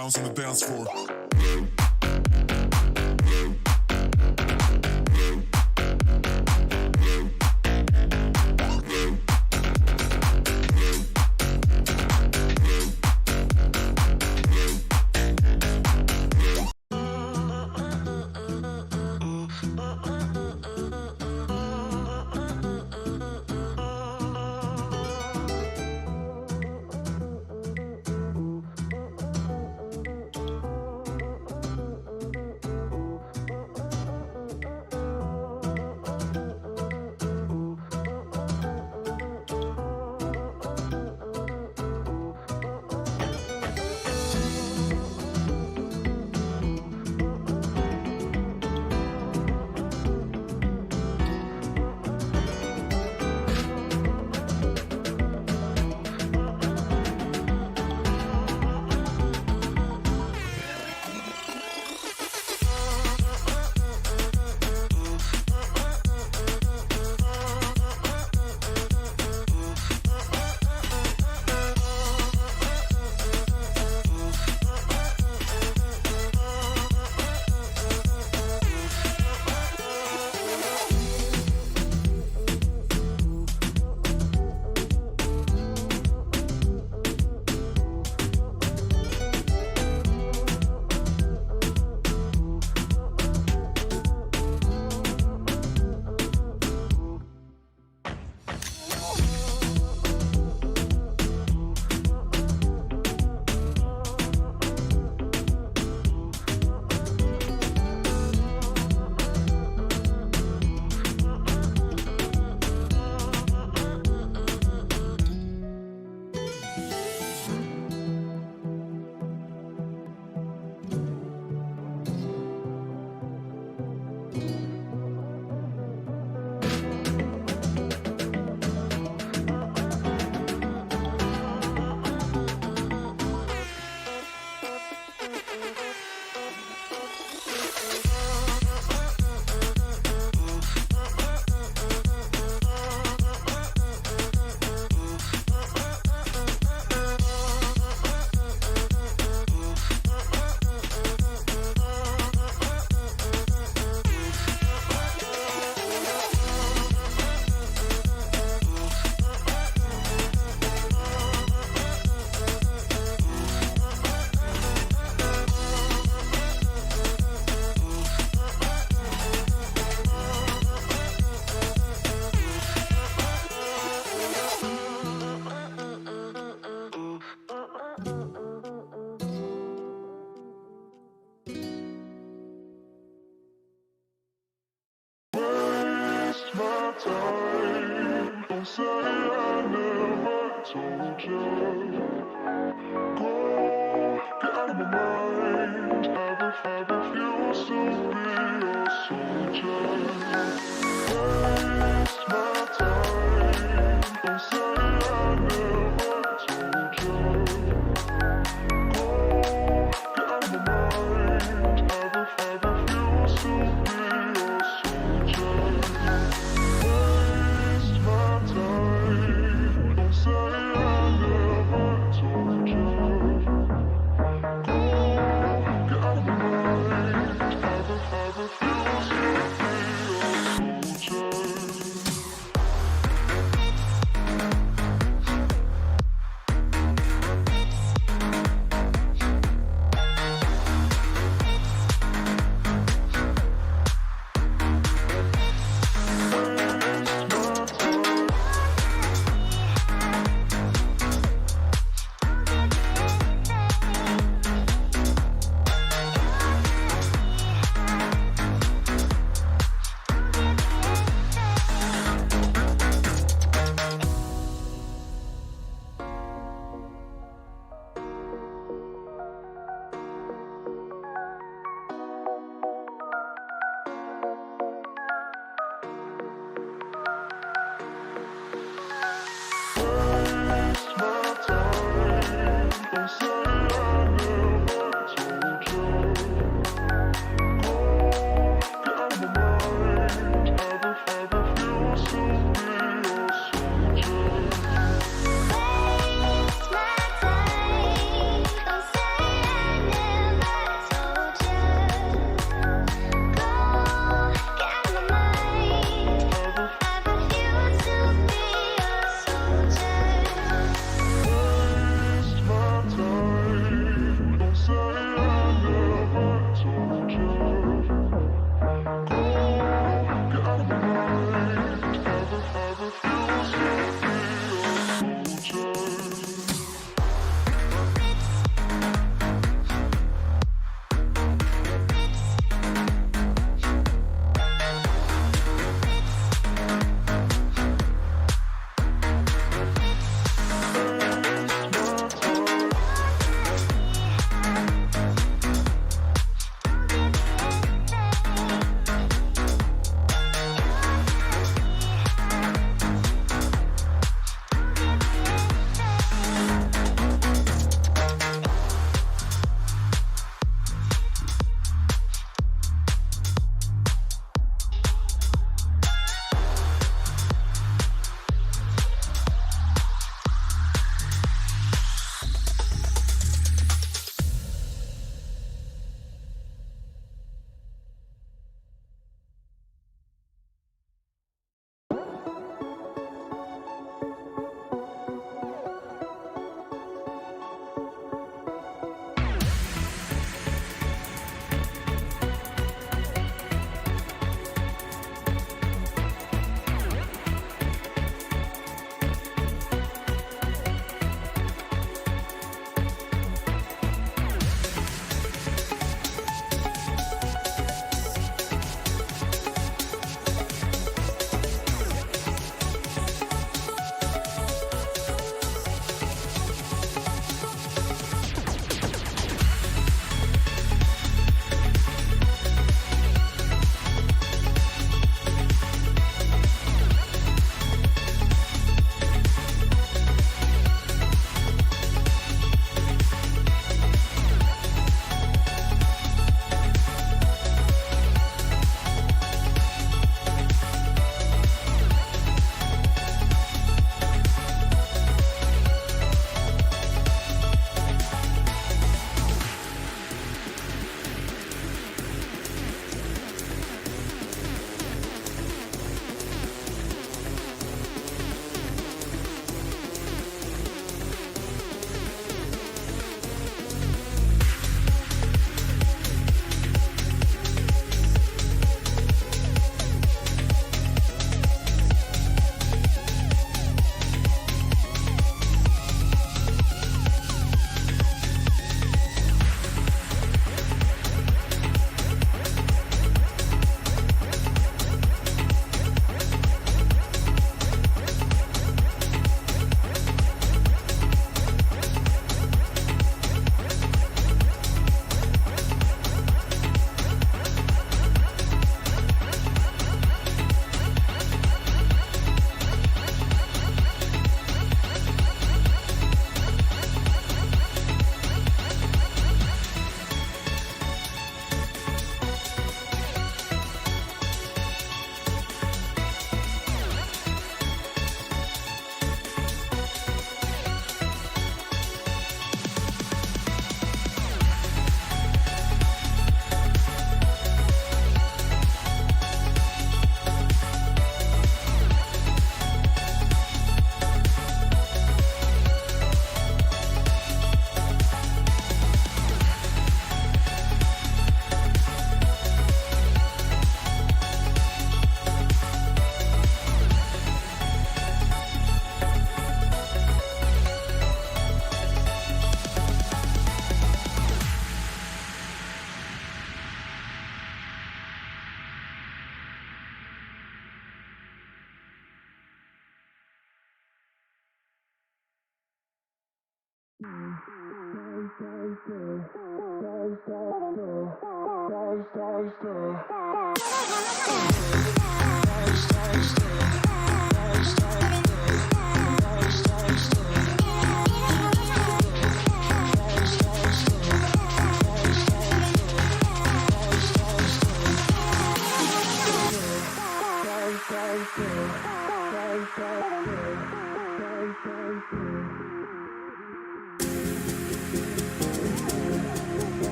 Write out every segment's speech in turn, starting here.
bounce on the dance floor.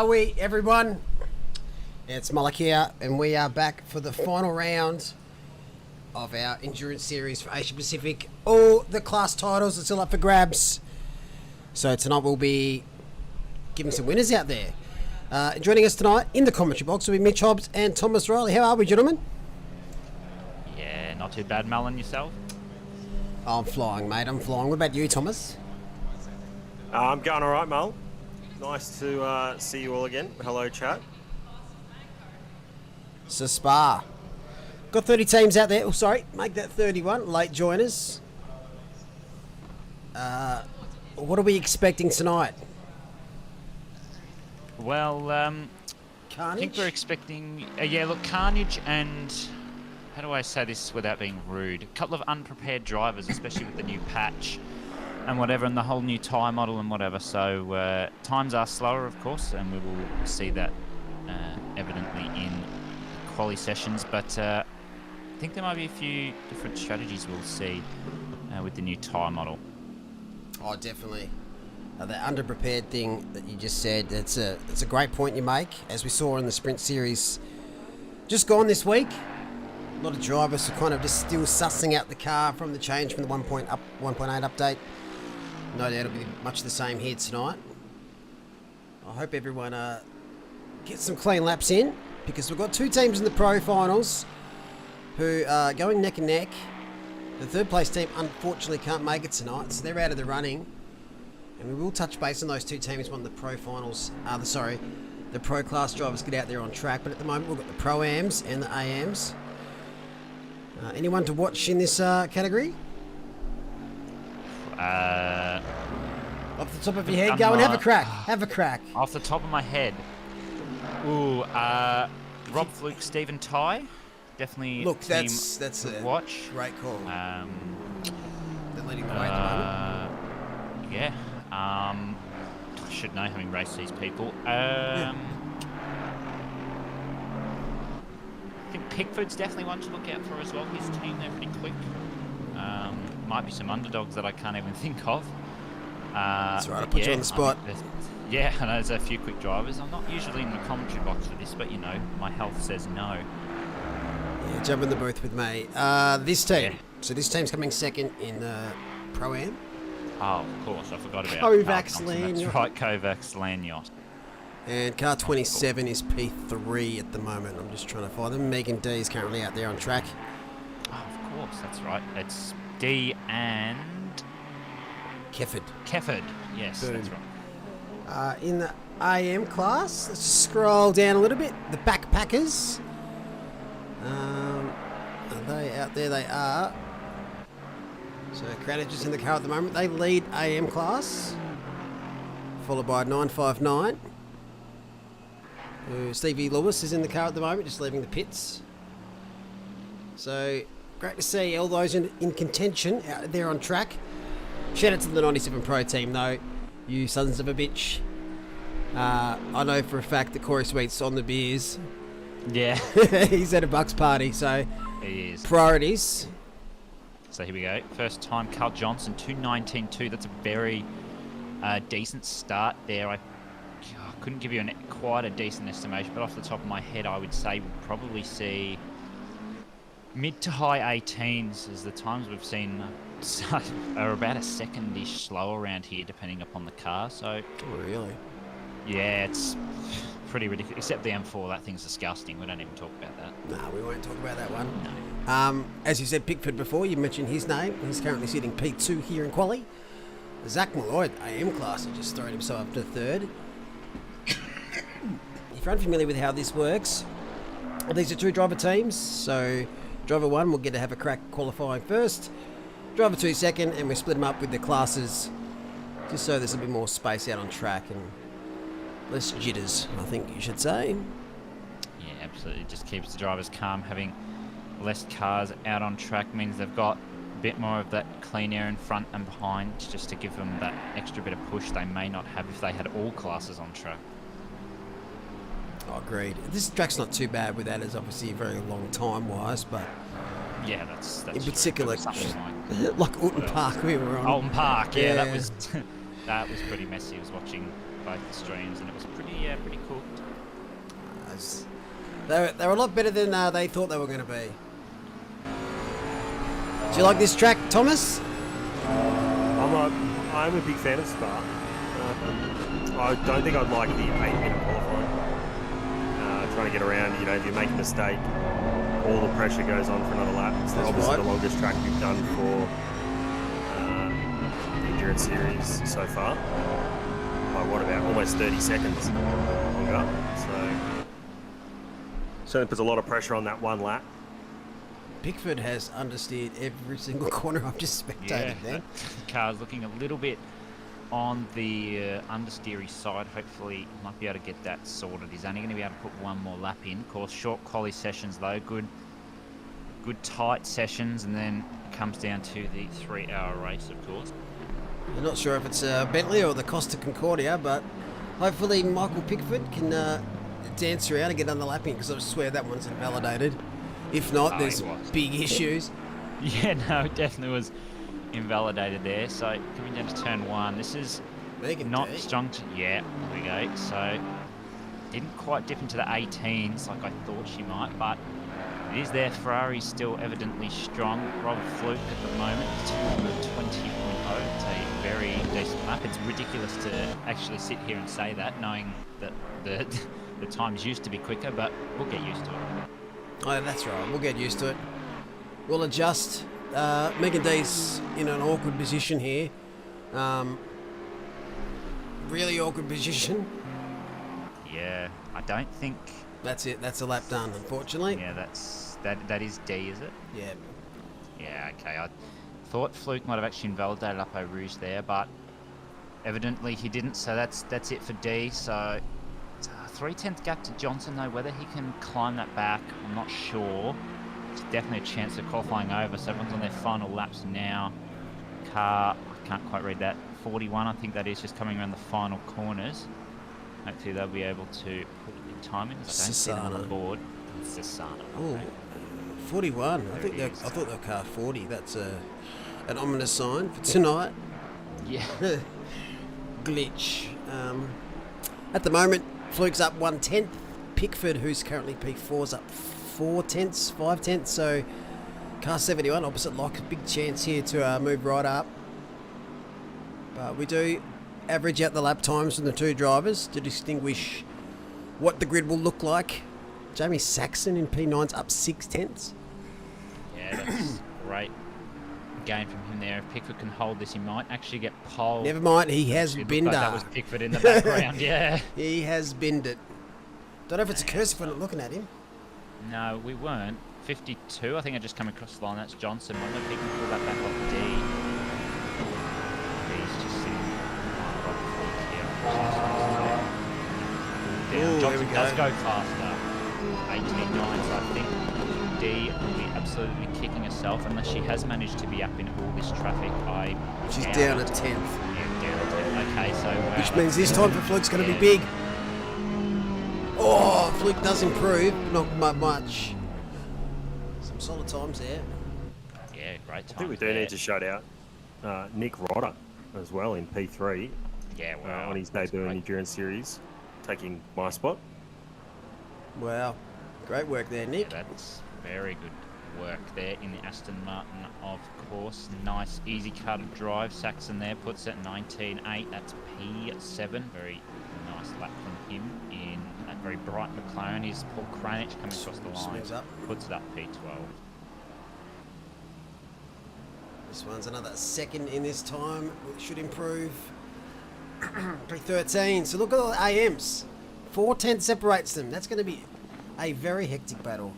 are we, everyone? It's Malik here, and we are back for the final round of our endurance series for Asia Pacific. All the class titles are still up for grabs. So tonight we'll be giving some winners out there. Joining us tonight in the commentary box will be Mitch Hobbs and Thomas Riley. How are we, gentlemen? Yeah, not too bad, Mel, and yourself? Oh, I'm flying, mate. I'm flying. What about you, Thomas? I'm going all right, Mel. Nice to see you all again. Hello, chat. So Spa. Got 30 teams out there. Oh, sorry. Make that 31. Late joiners. What are we expecting tonight? Well, I Carnage? think we're expecting... carnage and... How do I say this without being rude? A couple of unprepared drivers, especially with the new patch and whatever, and the whole new tyre model and whatever. So times are slower, of course, and we will see that evidently in quali sessions. But I think there might be a few different strategies we'll see with the new tyre model. Oh, definitely. The underprepared thing that you just said, it's a great point you make. As we saw in the sprint series just gone this week, a lot of drivers are kind of just still sussing out the car from the change from the 1.8 update. No doubt it'll be much the same here tonight. I hope everyone gets some clean laps in, because we've got two teams in the pro finals who are going neck and neck. The third place team unfortunately can't make it tonight, so they're out of the running. And we will touch base on those two teams when the pro finals, the pro class drivers get out there on track. But at the moment we've got the Pro-Ams and the AMs. Anyone to watch in this category? Off the top of your head, go and have a crack. Have a crack. Off the top of my head. Ooh, Rob Fluke, Stephen Ty. Definitely Look, team that's a watch. great call. They're leading the way at the moment. Yeah. I should know, having raced these people. I think Pickford's definitely one to look out for as well. His team, they're pretty quick. Might be some underdogs that I can't even think of. That's right, I put you on the spot. I know there's a few quick drivers. I'm not usually in the commentary box for this, but you know, my health says no. Yeah, jump in the booth with me. This team. Yeah. So this team's coming second in the Pro-Am. Oh, of course, I forgot about Kovacs Lanyard. That's right, Kovacs Lanyard. And car 27 is P3 at the moment. I'm just trying to find them. Megan D is currently out there on track. Oh, of course, that's right. It's D and... Kefford, yes, boom. That's right. In the AM class, let's scroll down a little bit. The Backpackers. Are they out there? They are. So Craddock's in the car at the moment. They lead AM class, followed by 959. Stevie Lewis is in the car at the moment, just leaving the pits. So great to see all those in contention out there on track. Shout out to the 97 Pro team though, you sons of a bitch. I know for a fact that Corey Sweet's on the beers. Yeah. He's at a Bucks party, so he is. Priorities. So here we go. First time, Carl Johnson, 2:19.2. That's a very decent start there. I couldn't give you quite a decent estimation, but off the top of my head, I would say we'll probably see mid to high 18s as the times we've seen are about a second-ish slower around here, depending upon the car. So, oh, really? Yeah, it's pretty ridiculous. Except the M4, that thing's disgusting. We don't even talk about that. No, we won't talk about that one. No. As you said, Pickford before, you mentioned his name. He's currently sitting P2 here in quali. Zach Malloy, AM class, has just thrown himself up to third. If you're unfamiliar with how this works, these are two driver teams. So driver 1 will get to have a crack qualifying first. Driver 2 second, and we split them up with the classes just so there's a bit more space out on track and less jitters, I think you should say. Yeah, absolutely. It just keeps the drivers calm. Having less cars out on track means they've got a bit more of that clean air in front and behind, just to give them that extra bit of push they may not have if they had all classes on track. Oh, agreed. This track's not too bad with that. It's obviously very long time-wise, but yeah, that's in particular, like like Alton Park we were on. Alton Park, yeah. That was pretty messy. I was watching both the streams, and it was pretty cool. They're a lot better than they thought they were going to be. Do you like this track, Thomas? I'm a big fan of Spa. I don't think I'd like the 8-minute qualifying. Trying to get around, you know, if you make a mistake, all the pressure goes on for another lap. It's obviously the longest track we've done for the Endurance Series so far. By what, about almost 30 seconds longer. So certainly puts a lot of pressure on that one lap. Pickford has understeered every single corner I've just spectated there. The car's looking a little bit on the understeery side. Hopefully he might be able to get that sorted. He's only going to be able to put one more lap in. Of course, short quali sessions though, good tight sessions, and then it comes down to the 3-hour race, of course. I'm not sure if it's Bentley or the Costa Concordia, but hopefully Michael Pickford can dance around and get on the lapping, because I swear that one's invalidated. If not, there's big issues. Yeah, no, it definitely was invalidated there. So coming down to turn 1, this is not strong. Yeah, there we go. So didn't quite dip into the 18s like I thought she might, but it is there. Ferrari's still evidently strong. Rob Fluke at the moment, 220.0. It's a very decent lap. It's ridiculous to actually sit here and say that, knowing that the times used to be quicker, but we'll get used to it. Oh, that's right. We'll get used to it. We'll adjust. Megan D's in an awkward position here. Really awkward position. Yeah, I don't think... That's it. That's a lap done, unfortunately. Yeah, that is D, is it? Yeah. Yeah, okay. I thought Fluke might have actually invalidated up Eau Rouge there, but evidently he didn't, so that's it for D. So 3/10 gap to Johnson, though. Whether he can climb that back, I'm not sure. It's definitely a chance of qualifying over, so everyone's on their final laps now. Car, I can't quite read that, 41 I think that is, just coming around the final corners. Hopefully they'll be able to put the time in. I don't see them on the board. Sassana. Oh, 41. I thought they were car 40. That's an ominous sign for tonight. Yeah. Glitch. At the moment, Fluke's up 1/10. Pickford, who's currently P4's up 5/10. So car 71 opposite lock, big chance here to move right up. But we do average out the lap times from the two drivers to distinguish what the grid will look like. Jamie Saxon in P9's up 6/10. Yeah, that's great gain from him there. If Pickford can hold this, he might actually get pole. Never mind, he has binned like that was Pickford in the background, yeah. He has binned it. Don't know if it's a curse if we're not looking at him. No, we weren't. 52, I think I just come across the line. That's Johnson. I wonder if he can pull that back off D. He's just sitting right here. Ooh, Johnson here we does go. go faster. 18.9, so I think D will be absolutely kicking herself unless she has managed to be up in all this traffic. She's down at 10th. Yeah, down at 10th. Okay, so... Which means this time for Fluke's going to be big. Oh, Fluke does improve, not by much. Some solid times there. Yeah, great time. I think we do need to shout out Nick Rodder as well in P3. Yeah, wow. On his debut in the Endurance Series, taking my spot. Wow. Great work there, Nick. Yeah, that's very good work there in the Aston Martin, of course. Nice, easy car to drive. Saxon there puts it 19.8. That's P7. Very nice lap from him in that very bright McLaren. Here's Paul Kranich coming across the line. Swings up. Puts it up P12. This one's another second in this time, which should improve. P13. So look at all the AMs. 4/10 separates them. That's going to be a very hectic battle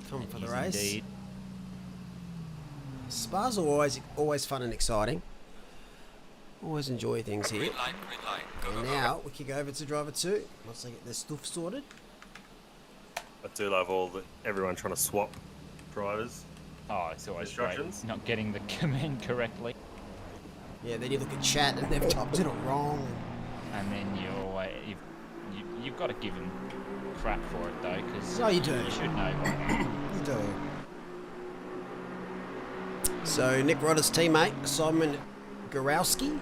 coming for the race. Indeed. Spas are always fun and exciting. Always enjoy things here. Green light, go, And go, now we kick over to driver 2 once they get their stuff sorted. I do love everyone trying to swap drivers. Oh, it's always great Instructions? not getting the command correctly. Yeah, then you look at chat and they've typed it all wrong. And then you've got to give him crap for it though, because No, you do. You should know. You do. So Nick Rodder's teammate, Simon Gorowski,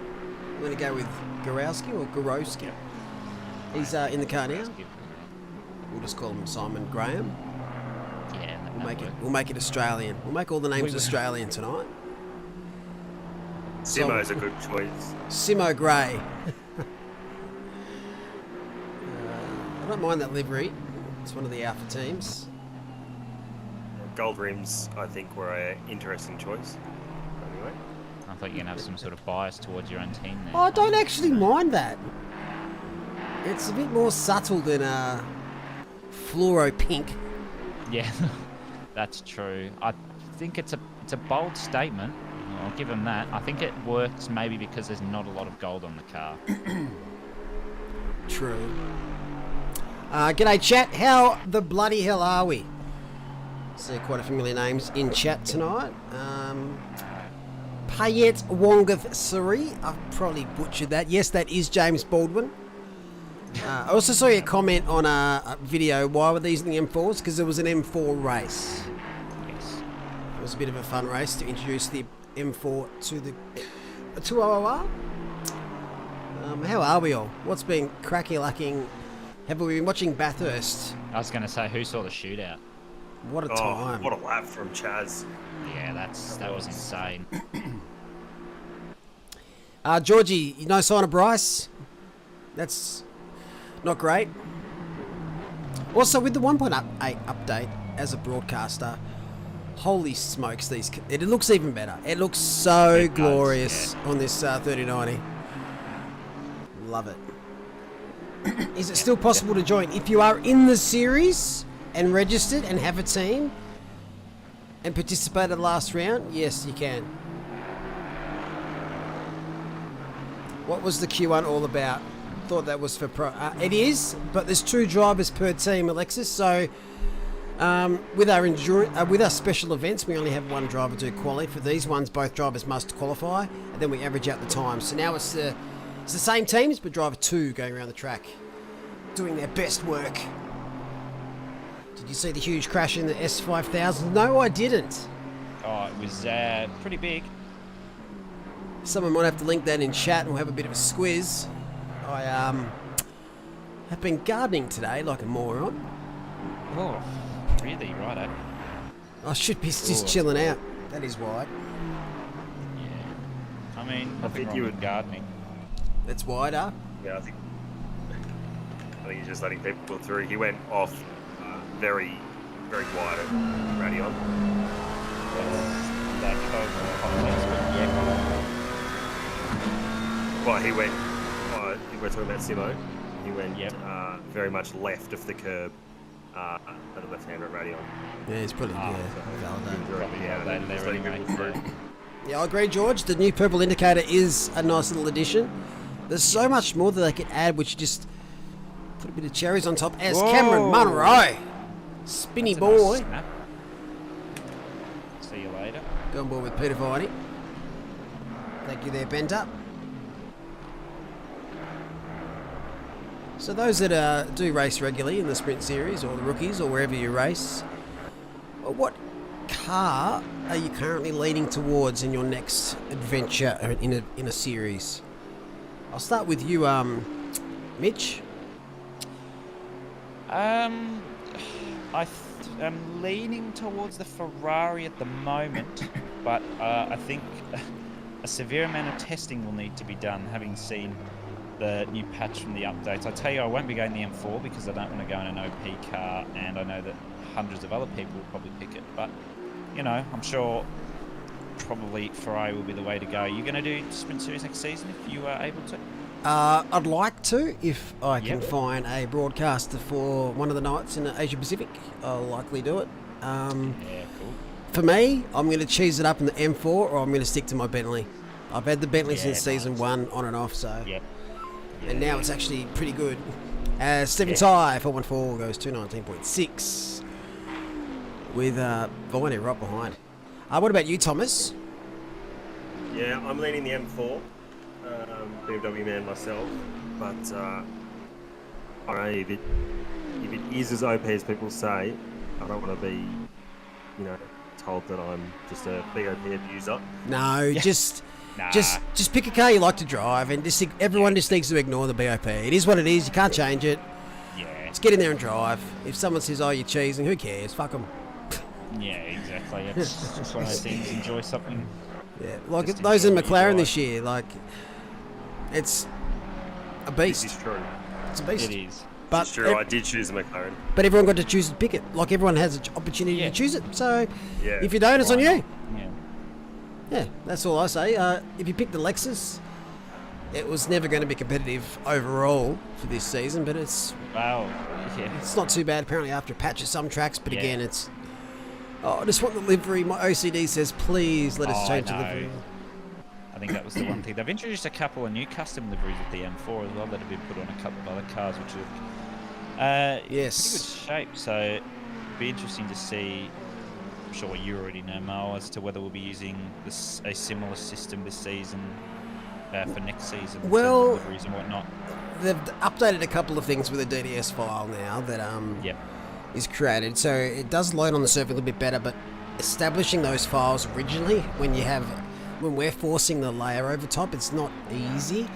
I'm going to go with Gorowski or Gorowski. He's in the car now. We'll just call him Simon Graham. Yeah, We'll make it Australian. We'll make all the names Australian tonight. Simo's a good choice. Simo Gray. I don't mind that livery. It's one of the Alpha teams. Gold rims, I think, were an interesting choice. Anyway. I thought you were going to have some sort of bias towards your own team there. I don't actually mind that. It's a bit more subtle than fluoro pink. Yeah, that's true. I think it's a bold statement. I'll give him that. I think it works maybe because there's not a lot of gold on the car. True. G'day, chat. How the bloody hell are we? See quite a familiar names in chat tonight. Payet Wongath Suri. I've probably butchered that. Yes, that is James Baldwin. I also saw your comment on a video. Why were these in the M4s? Because there was an M4 race. Yes. It was a bit of a fun race to introduce the M4 to the OOR. How are we all? What's been cracky-lucking? Have we been watching Bathurst? I was going to say, who saw the shootout? What a time. What a lap from Chaz. Yeah, that was insane. Georgie, no sign of Bryce? That's not great. Also, with the 1.8 update as a broadcaster, holy smokes, it looks even better. It looks so glorious on this 3090. Love it. Is it still possible to join? If you are in the series and registered and have a team and participated last round, yes, you can. What was the Q1 all about? Thought that was for pro. It is, but there's 2 drivers per team, Alexis. So with our with our special events, we only have 1 driver do quali. For these ones, both drivers must qualify, and then we average out the time. So now it's the same teams, but driver 2 going around the track, doing their best work. Did you see the huge crash in the S5000? No, I didn't. Oh, it was pretty big. Someone might have to link that in chat and we'll have a bit of a squiz. I have been gardening today like a moron. Oh, really? Righto. I should be just chilling out. That is why. Yeah. I mean, nothing wrong with gardening. That's wider. Yeah, I think he's just letting people through. He went off very, very wide at Radion. Well, he went. We're talking about Simo. He went very much left of the curb at the left-hander at Radion. Yeah, he's pretty Yeah, I agree, George. The new purple indicator is a nice little addition. There's so much more that they could add, which just put a bit of cherries on top. As Cameron Munro, spinny boy. Nice. See you later. Go on board with Peter Viney. Thank you there, Bent Up. So those that do race regularly in the sprint series or the rookies or wherever you race, what car are you currently leaning towards in your next adventure in a series? I'll start with you, Mitch. I'm leaning towards the Ferrari at the moment, but I think a severe amount of testing will need to be done, having seen the new patch from the updates. I tell you, I won't be going the M4 because I don't want to go in an OP car, and I know that hundreds of other people will probably pick it. But, you know, I'm sure probably Ferrari will be the way to go. You're going to do Sprint Series next season if you are able to? I'd like to, if I can find a broadcaster for one of the nights in Asia Pacific. I'll likely do it. Yeah, cool. For me, I'm going to cheese it up in the M4, or I'm going to stick to my Bentley. I've had the Bentley since season 1, on and off, so... Yep. And now it's actually pretty good. Stephen Ty, 414, goes 219.6 with Viney right behind. What about you, Thomas? Yeah, I'm leaning the M4. BMW man myself. But I don't know, if it is as OP as people say, I don't want to be, you know, told that I'm just a big OP abuser. No, just Nah. Just pick a car you like to drive, and everyone just needs to ignore the BOP. It is what it is. You can't change it. Yeah. Just get in there and drive. If someone says, "Oh, you're cheesing," who cares? Fuck them. Yeah, exactly. It's just one of those things. Enjoy something. Yeah, like Just those in enjoy what you McLaren drive. this year, like it's a This beast. is true. It's a beast. It is. But It's true. I did choose a McLaren. but everyone got to choose to pick it. Like everyone has an opportunity Yeah. to choose it. So Yeah. if you don't, it's on you. Yeah. Yeah, that's all I say. If you pick the Lexus, it was never going to be competitive overall for this season, but it's Wow. Yeah. not too bad apparently after a patch of some tracks. But Yeah. again, it's I just want the livery. My OCD says, please let us Oh, change the I know. livery. I think that was the one thing. They've introduced a couple of new custom liveries with the M4 as well that have been put on a couple of other cars, which are Yes. pretty good shape. So it'd be interesting to see. I'm sure you already know, Mo, as to whether we'll be using a similar system this season for next season. in terms of Well- liveries and whatnot. They've updated a couple of things with the DDS file now that Yep. is created, so it does load on the server a little bit better. But establishing those files originally, when we're forcing the layer over top, it's not easy.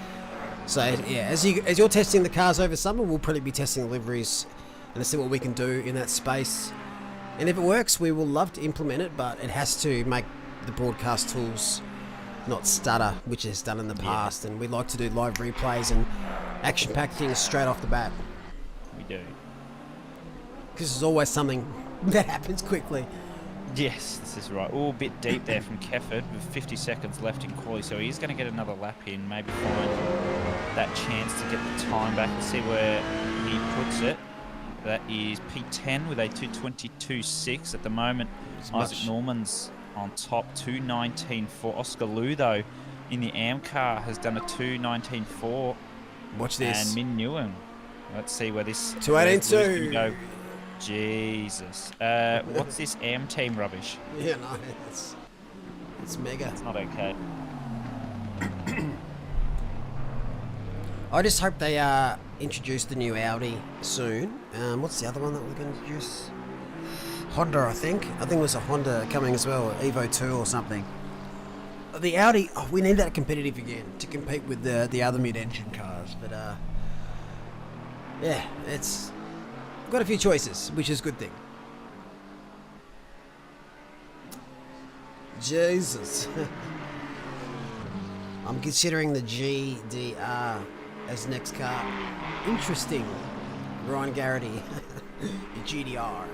So yeah, as you're testing the cars over summer, we'll probably be testing the liveries and see what we can do in that space. And if it works, we will love to implement it, but it has to make the broadcast tools not stutter, which it has done in the past. And we like to do live replays and action-packed things straight off the bat, We do. because there's always something that happens quickly. Yes, this is right. Oh, a bit deep there from Kefford with 50 seconds left in quali, so he's going to get another lap in, maybe find that chance to get the time back and see where he puts it. That is P10 with a 2:22.6 at the moment. It's Isaac much. Norman's on top, 2:19.4. Oscar Liu, though, in the AM car has done a 2:19.4. Watch this. And Min Nguyen. Let's see where this 2:18.2. where's Liu's gonna go. Jesus. What's this AM team rubbish? Yeah, no, it's mega. It's not okay. I just hope they introduce the new Audi soon. What's the other one that we're going to introduce? Honda, I think. I think it was a Honda coming as well, Evo 2 or something. The Audi, we need that competitive again to compete with the other mid-engine cars. But yeah, it's got a few choices, which is a good thing. Jesus. I'm considering the GDR as next car. Interesting. Ryan Garrity. The GDR.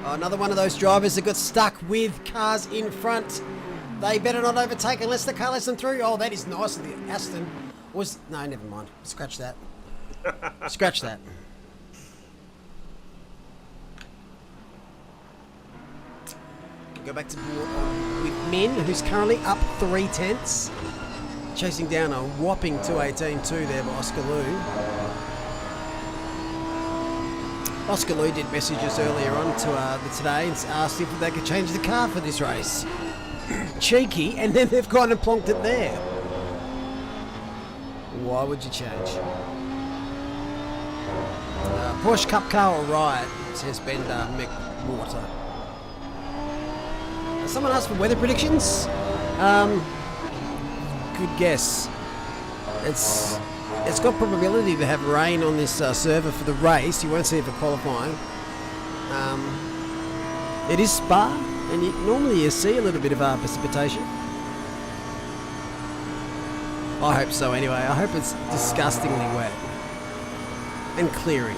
Oh, another one of those drivers that got stuck with cars in front. They better not overtake unless the car lets them through. Oh, that is nice of the Aston. No, never mind. Scratch that. Scratch that. Go back to board with Min, who's currently up 3/10, chasing down a whopping 2:18.2 there by Oscar Liu. Oscar Liu did message us earlier on to today and asked if they could change the car for this race. Cheeky, and then they've gone and plonked it there. Why would you change? Porsche Cup car or riot, says Bender McWater. Someone asked for weather predictions. Good guess. It's got probability to have rain on this server for the race. You won't see it for qualifying. It is Spa, and normally you see a little bit of precipitation. I hope so anyway. I hope it's disgustingly wet and clearing.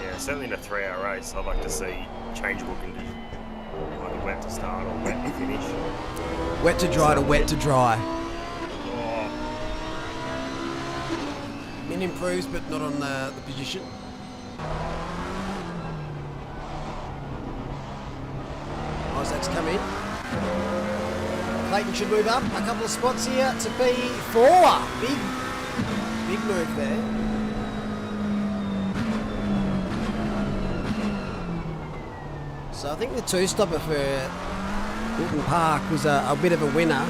Yeah, certainly in a 3-hour race, I'd like to see changeable conditions. Like wet to start or wet to finish. Wet to dry to wet to dry. Oh, Min improves, but not on the position. Isaac's come in. Clayton should move up a couple of spots here to P4. Big move there. So I think the two-stopper for Hilton Park was a bit of a winner.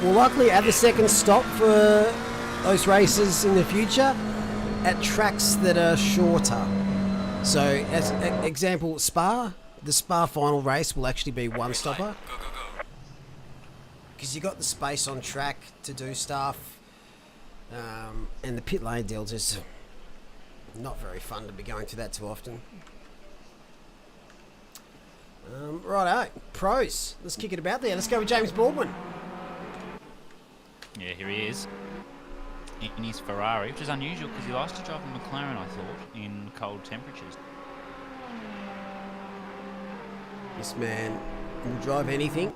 We'll likely add the second stop for those races in the future at tracks that are shorter. So, as example, Spa, the Spa final race will actually be one stopper. Because you got the space on track to do stuff. And the pit lane deals is not very fun to be going through that too often. Righto, pros. Let's kick it about there. Let's go with James Baldwin. Yeah, here he is. In his Ferrari, which is unusual because he likes to drive a McLaren, I thought, in cold temperatures. This man will drive anything.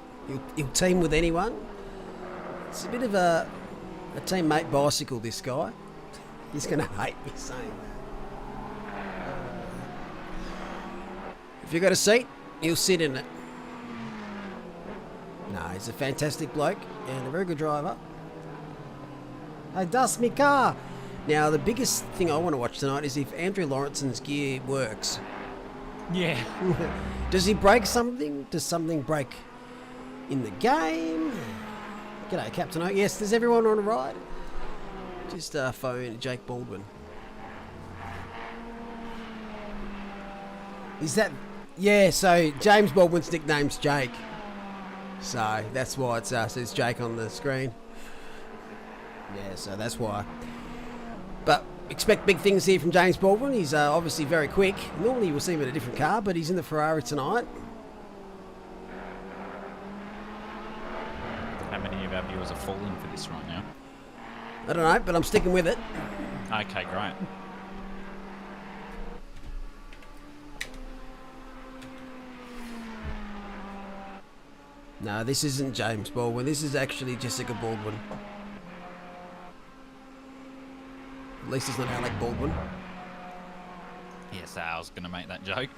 He'll team with anyone. It's a bit of a teammate bicycle, this guy. He's going to hate me saying that. If you've got a seat, he'll sit in it. No, he's a fantastic bloke and a very good driver. I dust me car. Now, the biggest thing I want to watch tonight is if Andrew Lawrenson's gear works. Yeah. Does he break something? Does something break in the game? G'day, Captain Oak. Yes, there's everyone on a ride. Just phone Jake Baldwin. Is that... Yeah, so James Baldwin's nickname's Jake. So that's why it says Jake on the screen. Yeah, so that's why. But expect big things here from James Baldwin. He's obviously very quick. Normally we'll see him in a different car, but he's in the Ferrari tonight. How many of our viewers are falling for this right now? I don't know, but I'm sticking with it. Okay, great. No, this isn't James Baldwin. This is actually Jessica Baldwin. At least it's not Alec Baldwin. Yes, I was going to make that joke.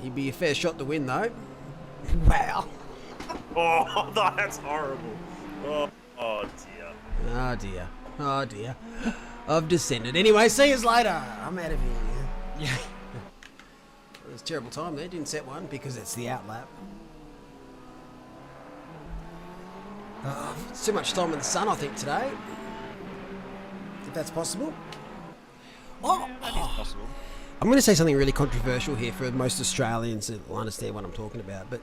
He'd be a fair shot to win, though. Wow. Oh, that's horrible. Oh dear. Oh, dear. Oh, dear. I've descended. Anyway, see you later. I'm out of here. Yeah. It was a terrible time there. Didn't set one because it's the outlap. It's too much time in the sun, I think, today. If that's possible. Yeah, that is possible. I'm going to say something really controversial here for most Australians that will understand what I'm talking about, but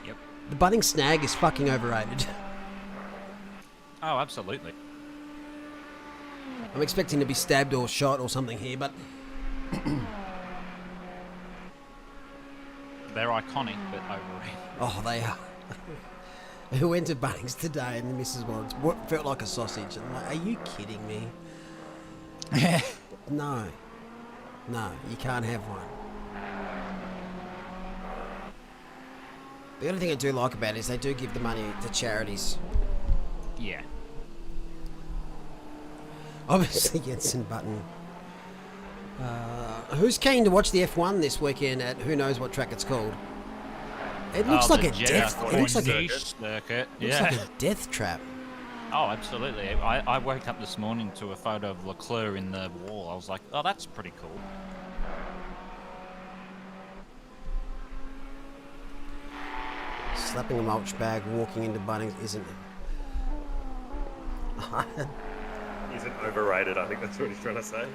Yep. the Bunnings snag is fucking overrated. Oh, absolutely. I'm expecting to be stabbed or shot or something here, but They're iconic, but overrated. oh, they are. Who went to Bunnings today and the missus wants what felt like a sausage. And I'm like, are you kidding me? No, you can't have one. The only thing I do like about it is they do give the money to charities. Yeah. Obviously, Jensen Button. Who's keen to watch the F1 this weekend at who knows what track it's called? It looks like a death. It looks like a circuit. looks Yeah. like a death trap. Oh, absolutely. I woke up this morning to a photo of Leclerc in the wall. I was like, oh, that's pretty cool. Slapping a mulch bag, walking into Bunnings isn't. Isn't overrated, I think that's what he's trying to say.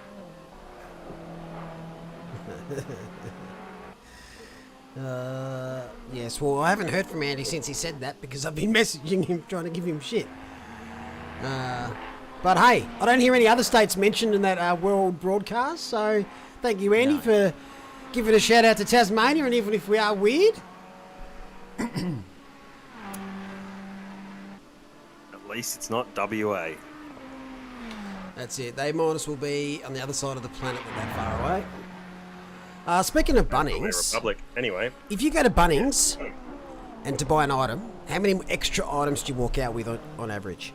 Yes, well, I haven't heard from Andy since he said that because I've been messaging him trying to give him shit. But hey, I don't hear any other states mentioned in that world broadcast, so thank you, Andy, for giving a shout out to Tasmania, and even if we are weird. At least it's not WA. That's it. They minus will be on the other side of the planet, not that far away. Speaking of Bunnings, Republic. Anyway, if you go to Bunnings and to buy an item, how many extra items do you walk out with on average?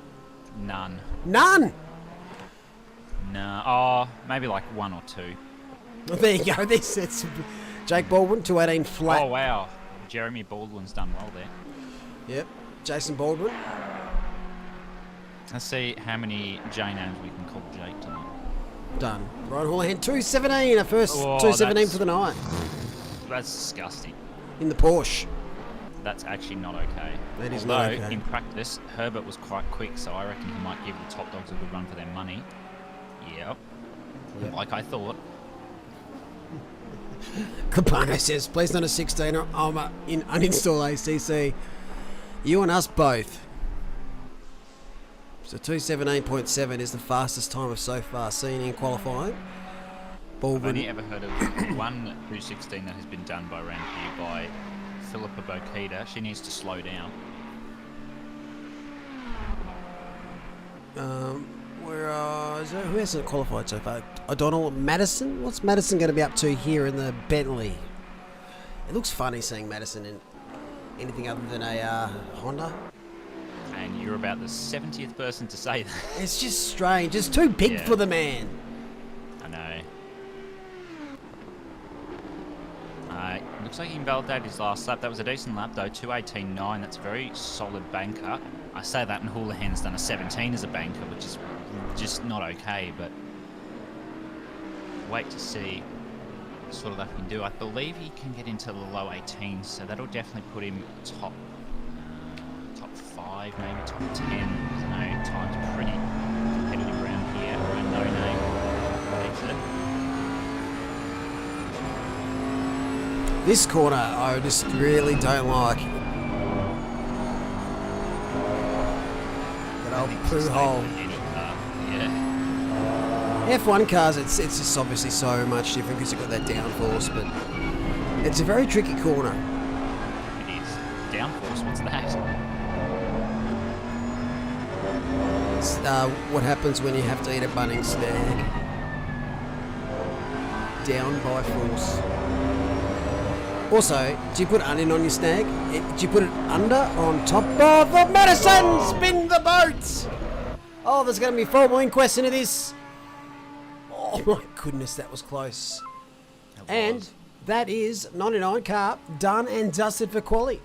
None. None! No. Oh, maybe like one or two. Well, there you go. It's Jake Baldwin, 218 flat. Oh, wow. Jeremy Baldwin's done well there. Yep. Jason Baldwin. Let's see how many J names we can call Jake tonight. Done. Ryan Houlihan, 217. Our first Oh, 217 for the night. That's disgusting. In the Porsche. That's actually not okay. That is Although, not okay. in practice, Herbert was quite quick, so I reckon he might give the top dogs a good run for their money. Yep. Yep. Like I thought. Capano says, please not a 16 or uninstall ACC. You and us both. So 2:17.7 is the fastest time I've so far seen in qualifying. I've only ever heard of one 2:16 that has been done by around here by Philippa Bokita. She needs to slow down. Who hasn't qualified so far? O'Donnell, Madison? What's Madison going to be up to here in the Bentley? It looks funny seeing Madison in anything other than a Honda. And you're about the 70th person to say that. It's just strange. It's too big for the man. I know. Looks like he invalidated his last lap. That was a decent lap though, 2:18.9. That's a very solid banker. I say that, and Houlihan's done a 17 as a banker, which is just not okay, but wait to see what sort of that he can do. I believe he can get into the low 18s, so that'll definitely put him top 5, maybe top 10. I know time's pretty competitive around here, around no name exit. This corner, I just really don't like. That old poo hole. Yeah. F1 cars, it's just obviously so much different because you've got that downforce, but it's a very tricky corner. It is. Downforce, what's that? It's, what happens when you have to eat a Bunnings snag? Down by force. Also, do you put onion on your snag? Do you put it under or on top of the Madison? Spin the boat! Oh, there's going to be a formal inquest into this. Oh my goodness, that was close. And that is 99 car done and dusted for quali.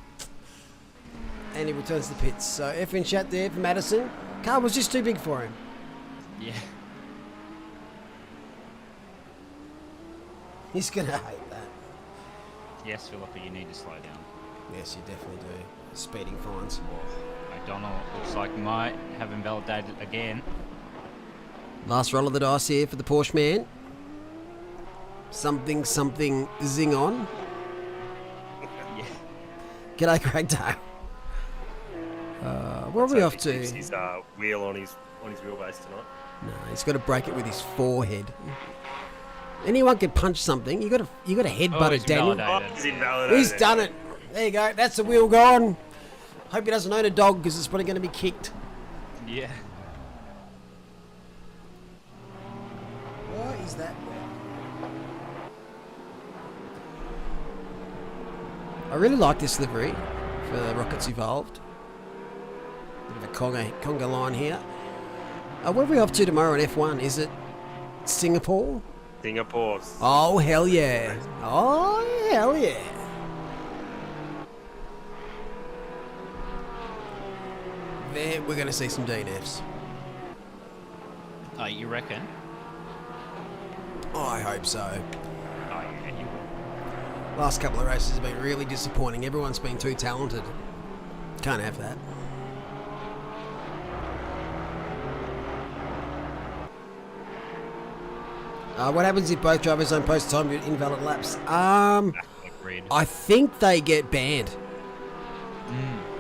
And he returns to the pits. So F in chat there for Madison. Car was just too big for him. Yeah. He's going to hate that. Yes, Philippa, you need to slow down. Yes, you definitely do. Speeding fines. O'Donnell looks like might have invalidated again. Last roll of the dice here for the Porsche man. Something zing on. Yeah. G'day, Craig Dale. Where are we off to? His wheel on his wheelbase tonight. No, he's got to break it with his forehead. Anyone can punch something. You got to headbutt it, Daniel. He's invalidated. He's done it. There you go. That's the wheel gone. Hope he doesn't own a dog because it's probably going to be kicked. Yeah. Why is that? I really like this livery for the Rockets Evolved. Bit of a conga line here. Where are we off to tomorrow in F1? Is it Singapore? Singapore. Oh, hell yeah. Oh, hell yeah. There, we're going to see some DNFs. Oh, you reckon? I hope so. Oh, yeah, you will. Last couple of races have been really disappointing. Everyone's been too talented. Can't have that. What happens if both drivers don't post time with invalid laps? I think they get banned.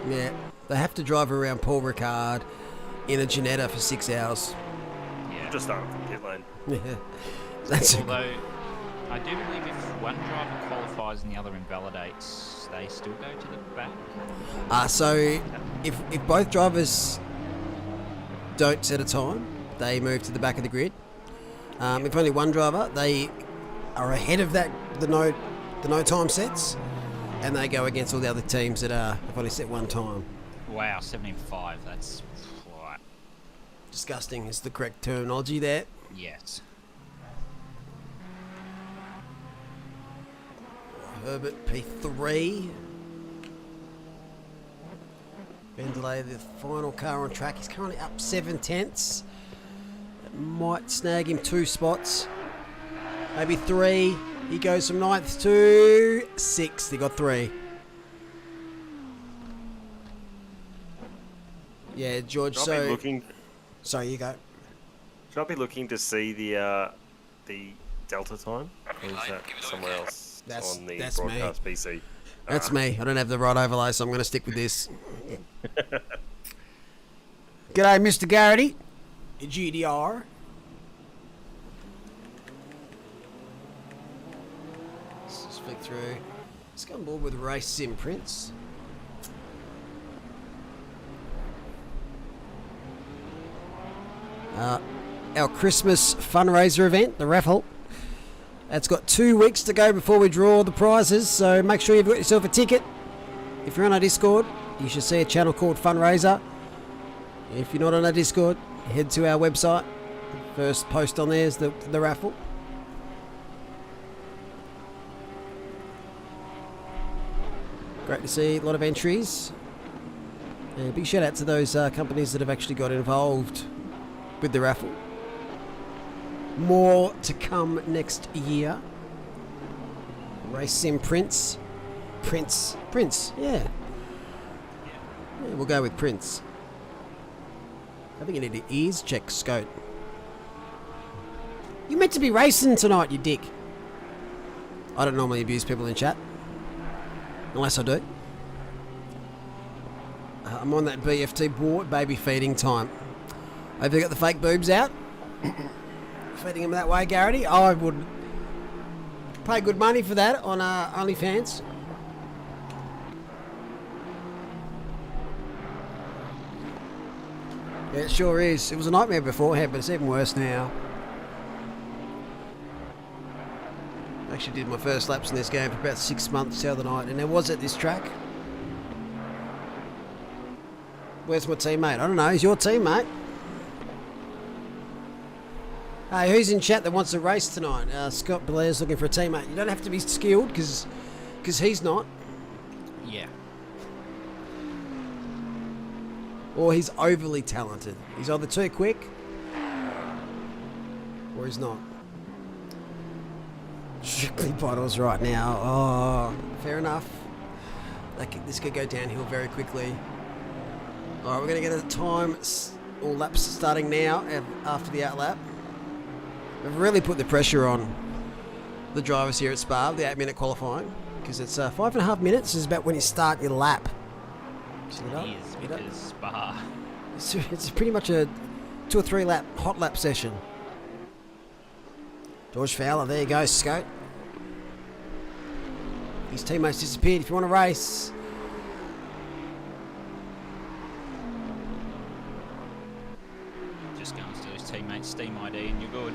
Yeah, they have to drive around Paul Ricard in a Ginetta for 6 hours. Yeah. Just start from pit lane. Yeah, that's Although, I do believe if one driver qualifies and the other invalidates, they still go to the back. so if both drivers don't set a time, they move to the back of the grid. If only one driver, they are ahead of that the no time sets, and they go against all the other teams that have only set one time. Wow, 75. That's right. Disgusting is the correct terminology there. Yes. Herbert P3. Bendelay, the final car on track. He's currently up 7/10. Might snag him 2 spots, maybe 3. He goes from 9th to 6th. He got 3. Yeah, George. Sorry, you go. Should I be looking to see the Delta time, or is that somewhere else? on the that's broadcast PC. That's me. I don't have the right overlay, so I'm going to stick with this. G'day, Mr. Garrity. GDR. Let's just flick through. Let's go on board with Race Sim Prince. Our Christmas fundraiser event, the raffle. It's got 2 weeks to go before we draw the prizes, so make sure you've got yourself a ticket. If you're on our Discord, you should see a channel called Fundraiser. If you're not on our Discord, head to our website. First post on there is the raffle. Great to see a lot of entries. And big shout out to those companies that have actually got involved with the raffle. More to come next year. Race Sim Prince. Prince, yeah. Yeah, we'll go with Prince. I think you need to ears check, Scout. You meant to be racing tonight, you dick. I don't normally abuse people in chat. Unless I do. I'm on that BFT board, baby feeding time. Have you got the fake boobs out? Feeding them that way, Garrity? I would pay good money for that on OnlyFans. Yeah, it sure is. It was a nightmare beforehand, but it's even worse now. I actually did my first laps in this game for about 6 months the other night, and I was at this track. Where's my teammate? I don't know. He's your teammate. Hey, who's in chat that wants to race tonight? Scott Blair's looking for a teammate. You don't have to be skilled, because he's not. Yeah. Or he's overly talented. He's either too quick, or he's not. Strictly bottles right now. Oh, fair enough. This could go downhill very quickly. Alright, we're going to get a time or laps starting now after the outlap. We've really put the pressure on the drivers here at Spa, the 8-minute qualifying, because it's 5.5 minutes is about when you start your lap. It is, because Spa. It's pretty much a 2 or 3 lap hot lap session. George Fowler, there you go, Scout. His teammates disappeared. If you want to race, Just go and steal his teammate's Steam ID and you're good.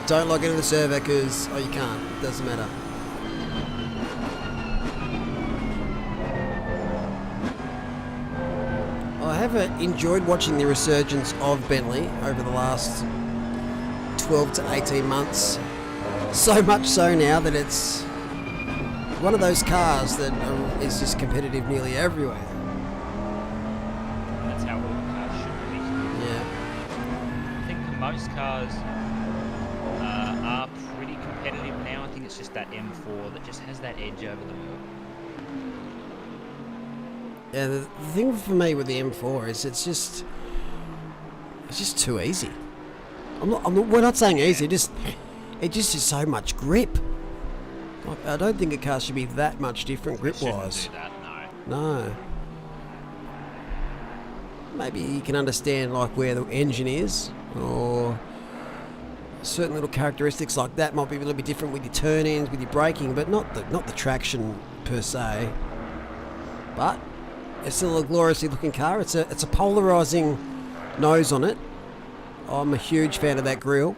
don't log into the server because, oh, you can't. It doesn't matter. I have enjoyed watching the resurgence of Bentley over the last 12 to 18 months. So much so now that it's one of those cars that is just competitive nearly everywhere. That's how all cars should be. Yeah. I think that most cars are pretty competitive now. I think it's just that M4 that just has that edge over them all. Yeah, the thing for me with the M4 is it's just too easy. We're not saying easy. It just is so much grip. Like, I don't think a car should be that much different grip-wise. Shouldn't do that, no. No. Maybe you can understand like where the engine is, or certain little characteristics like that might be a little bit different with your turn-ins, with your braking, but not the traction per se. But it's still a gloriously looking car. It's a polarising nose on it. I'm a huge fan of that grille.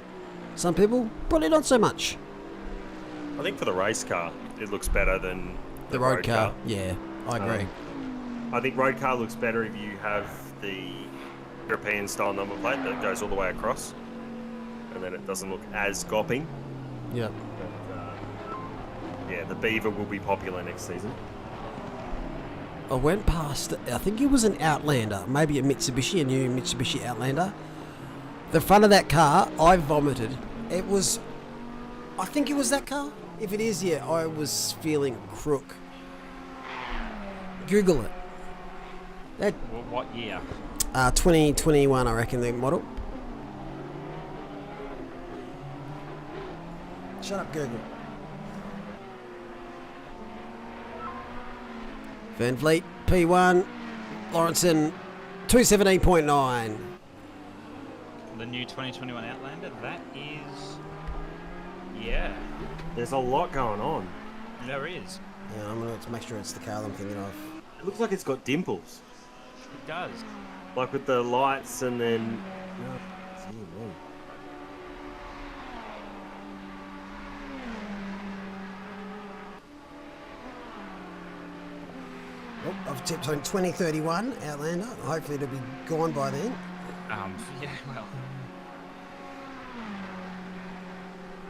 Some people probably not so much. I think for the race car, it looks better than The road car. Yeah, I agree. I think road car looks better if you have the European style number plate that goes all the way across, and then it doesn't look as gopping. Yep. But, yeah, the Beaver will be popular next season. I went past, I think it was an Outlander, maybe a Mitsubishi, a new Mitsubishi Outlander. The front of that car, I vomited. I think it was that car. If it is, yeah, I was feeling crook. Google it. That What year? 2021, I reckon, the model. Shut up, Google. Van Vliet, P1. Lawrenson, 217.9. The new 2021 Outlander, that is... Yeah, There's a lot going on. there is. Yeah, I'm going to make sure it's the car I'm thinking of. It looks like it's got dimples. It does. Like with the lights and then... Oh, gee, man. Oh, I've tipped on 2031 Outlander. Hopefully it'll be gone by then. Yeah, well...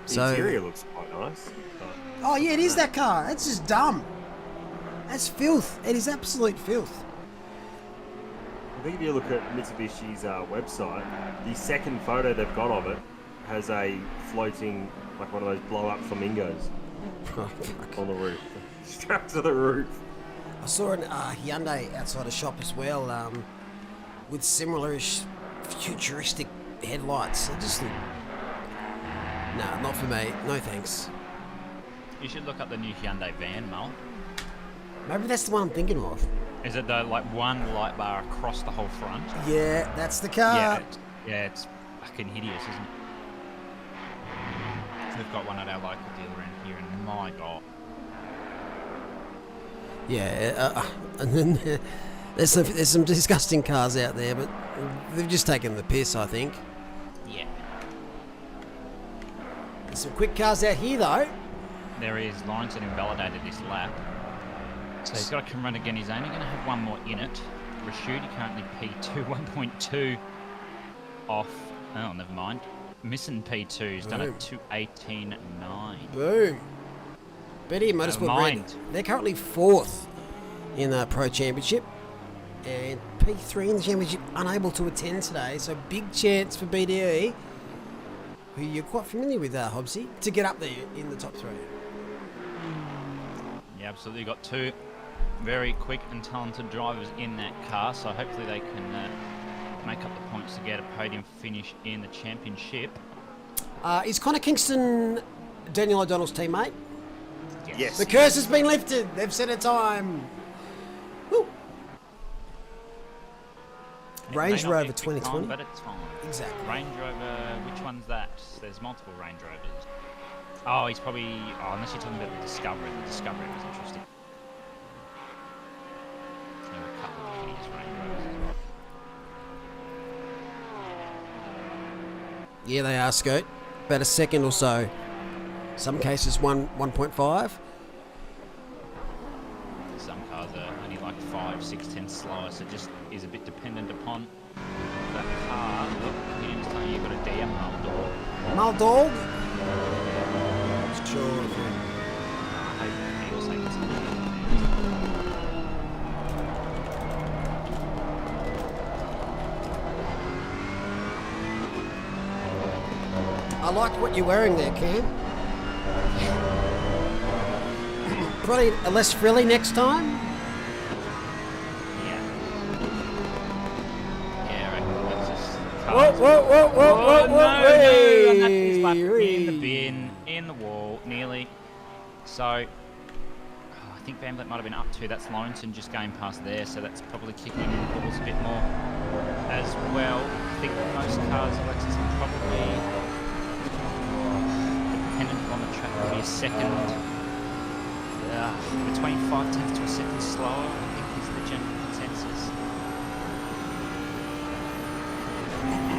The So- interior looks quite nice. But Oh yeah, it is that car. That's just dumb. That's filth. It is absolute filth. I think if you look at Mitsubishi's website, the second photo they've got of it has a floating, like one of those blow-up flamingos Oh, fuck. on the roof, strapped to the roof. I saw an Hyundai outside a shop as well, with similar-ish futuristic headlights. It just look... Nah, not for me. No thanks. You should look up the new Hyundai van, Mel. Maybe that's the one I'm thinking of. Is it the like one light bar across the whole front? Yeah, that's the car. It's fucking hideous, isn't it? We've got one at our local dealer in here, and my god. Yeah, and then there's some disgusting cars out there, but they've just taken the piss, I think. Yeah. There's some quick cars out here, though. There is. Lawrenson invalidated this lap. So he's got to come run again. He's only going to have one more in it. Rashidi currently P2, 1.2 off. Oh, never mind. Missing P2. He's done Boom. it 2:18.9. Boom. Betty Motorsport Red. mind. They're currently 4th in the Pro Championship. And P3 in the Championship unable to attend today. So big chance for BDE, who you're quite familiar with, Hobbsy, to get up there in the top 3. Yeah, absolutely. Got two very quick and talented drivers in that car. So hopefully they can make up the points to get a podium finish in the championship. Is Connor Kingston Daniel O'Donnell's teammate? Yes. The curse has been lifted. They've set a time. Woo. It Range may not be Rover a quick 2020. time, but it's time. Exactly. Range Rover, which one's that? There's multiple Range Rovers. Oh, he's probably... Oh, unless you're talking about the Discovery. The Discovery was interesting. There were a couple of hideous Range Rovers as well. Yeah, they are, Scoot. About a second or so. Some cases 1.5. Some cars are only like 5, 6 tenths slower, so it just is a bit dependent upon that car. Look, William's telling you you've got a DM Maldor. Maldog. Sure. I hope he was saying it's I like what you're wearing there, Cam. Probably a less frilly next time. Yeah. Yeah, I reckon that's just... Whoa, whoa, whoa, whoa, whoa, whoa, no, and that is lap hey, in the hey. bin, in the wall, nearly. So, I think Van Vliet might have been up to. That's Lawrenson just going past there, so that's probably kicking in the balls a bit more as well. I think most cars, Alexis, are probably dependent on the track to be a second, between 5 tenths to a second slower, I think is the general consensus.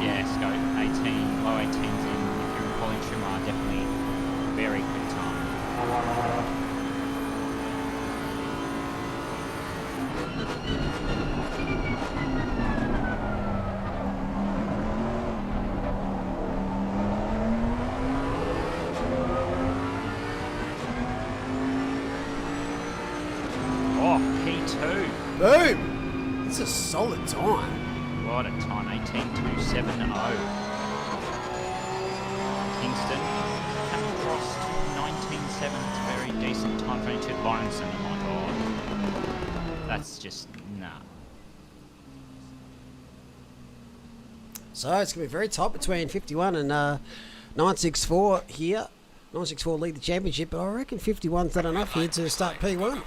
Yeah, Scope 18, low 18s in, if you're recalling Trimar, definitely very quick time. Oh, P2. Boom. It's a solid time. What a time, 18.270. Kingston came across 19.7. It's a very decent time for 22. Lawrenson, oh my god. That's just, nah. So it's going to be very tight between 51 and 964 here. 964 lead the championship, but I reckon 51's not enough here to start P1.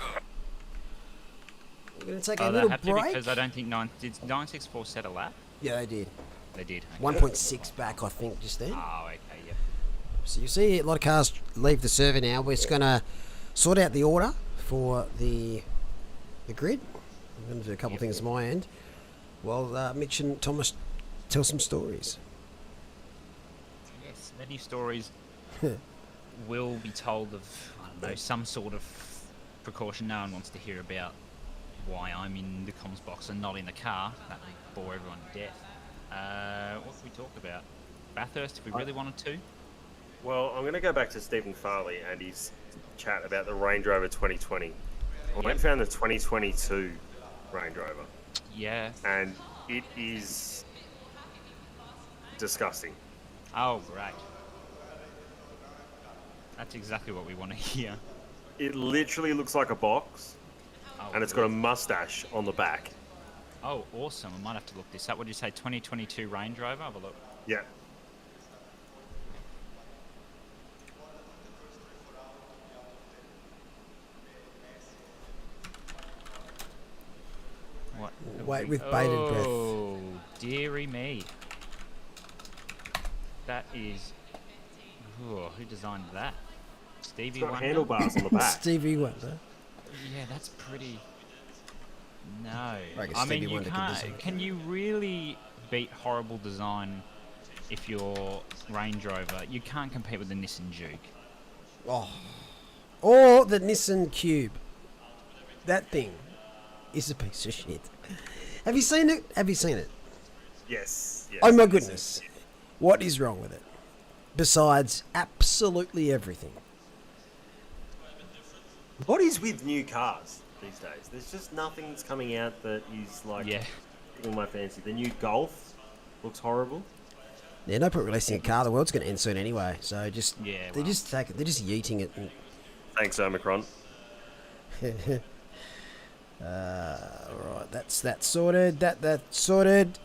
We're going to take a little have break. To because I don't think did 964 set a lap? Yeah, they did. They did. Okay. 1.6 back, I think, just then. Oh, okay, yep. So you see a lot of cars leave the server now. We're just going to sort out the order for the grid. I'm going to do a couple of things on my end while Mitch and Thomas tell some stories. Yes, many stories will be told of, I don't know, some sort of precaution. No one wants to hear about why I'm in the comms box and not in the car. That would bore everyone to death. What can we talk about? Bathurst, if we really wanted to. Well, I'm going to go back to Stephen Farley and his chat about the Range Rover 2020. I went and found the 2022 Range Rover. Yeah. And it is disgusting. Oh, great. That's exactly what we want to hear. It literally looks like a box, and it's got a mustache on the back. Oh, awesome. I might have to look this up. What did you say, 2022 Range Rover? Have a look. Yeah. What? Wait with bated breath. Oh, dearie me. That is... Oh, who designed that? Stevie It's got Wonder? handlebars on the back. Stevie Wonder. Yeah, that's pretty... No. reckon I mean, Stevie you Wonder could can't... design Can you really beat horrible design if you're Range Rover? You can't compete with the Nissan Juke. Oh. Or the Nissan Cube. That thing is a piece of shit. Have you seen it? Have you seen it? Yes. Oh my goodness. What is wrong with it? Besides absolutely everything. What is with new cars these days? There's just nothing that's coming out that is like tickling my fancy. The new Golf looks horrible. Yeah, no point releasing a car. The world's going to end soon anyway. So just they're just yeeting it. And Thanks, Omicron. Alright, that's sorted. That's sorted.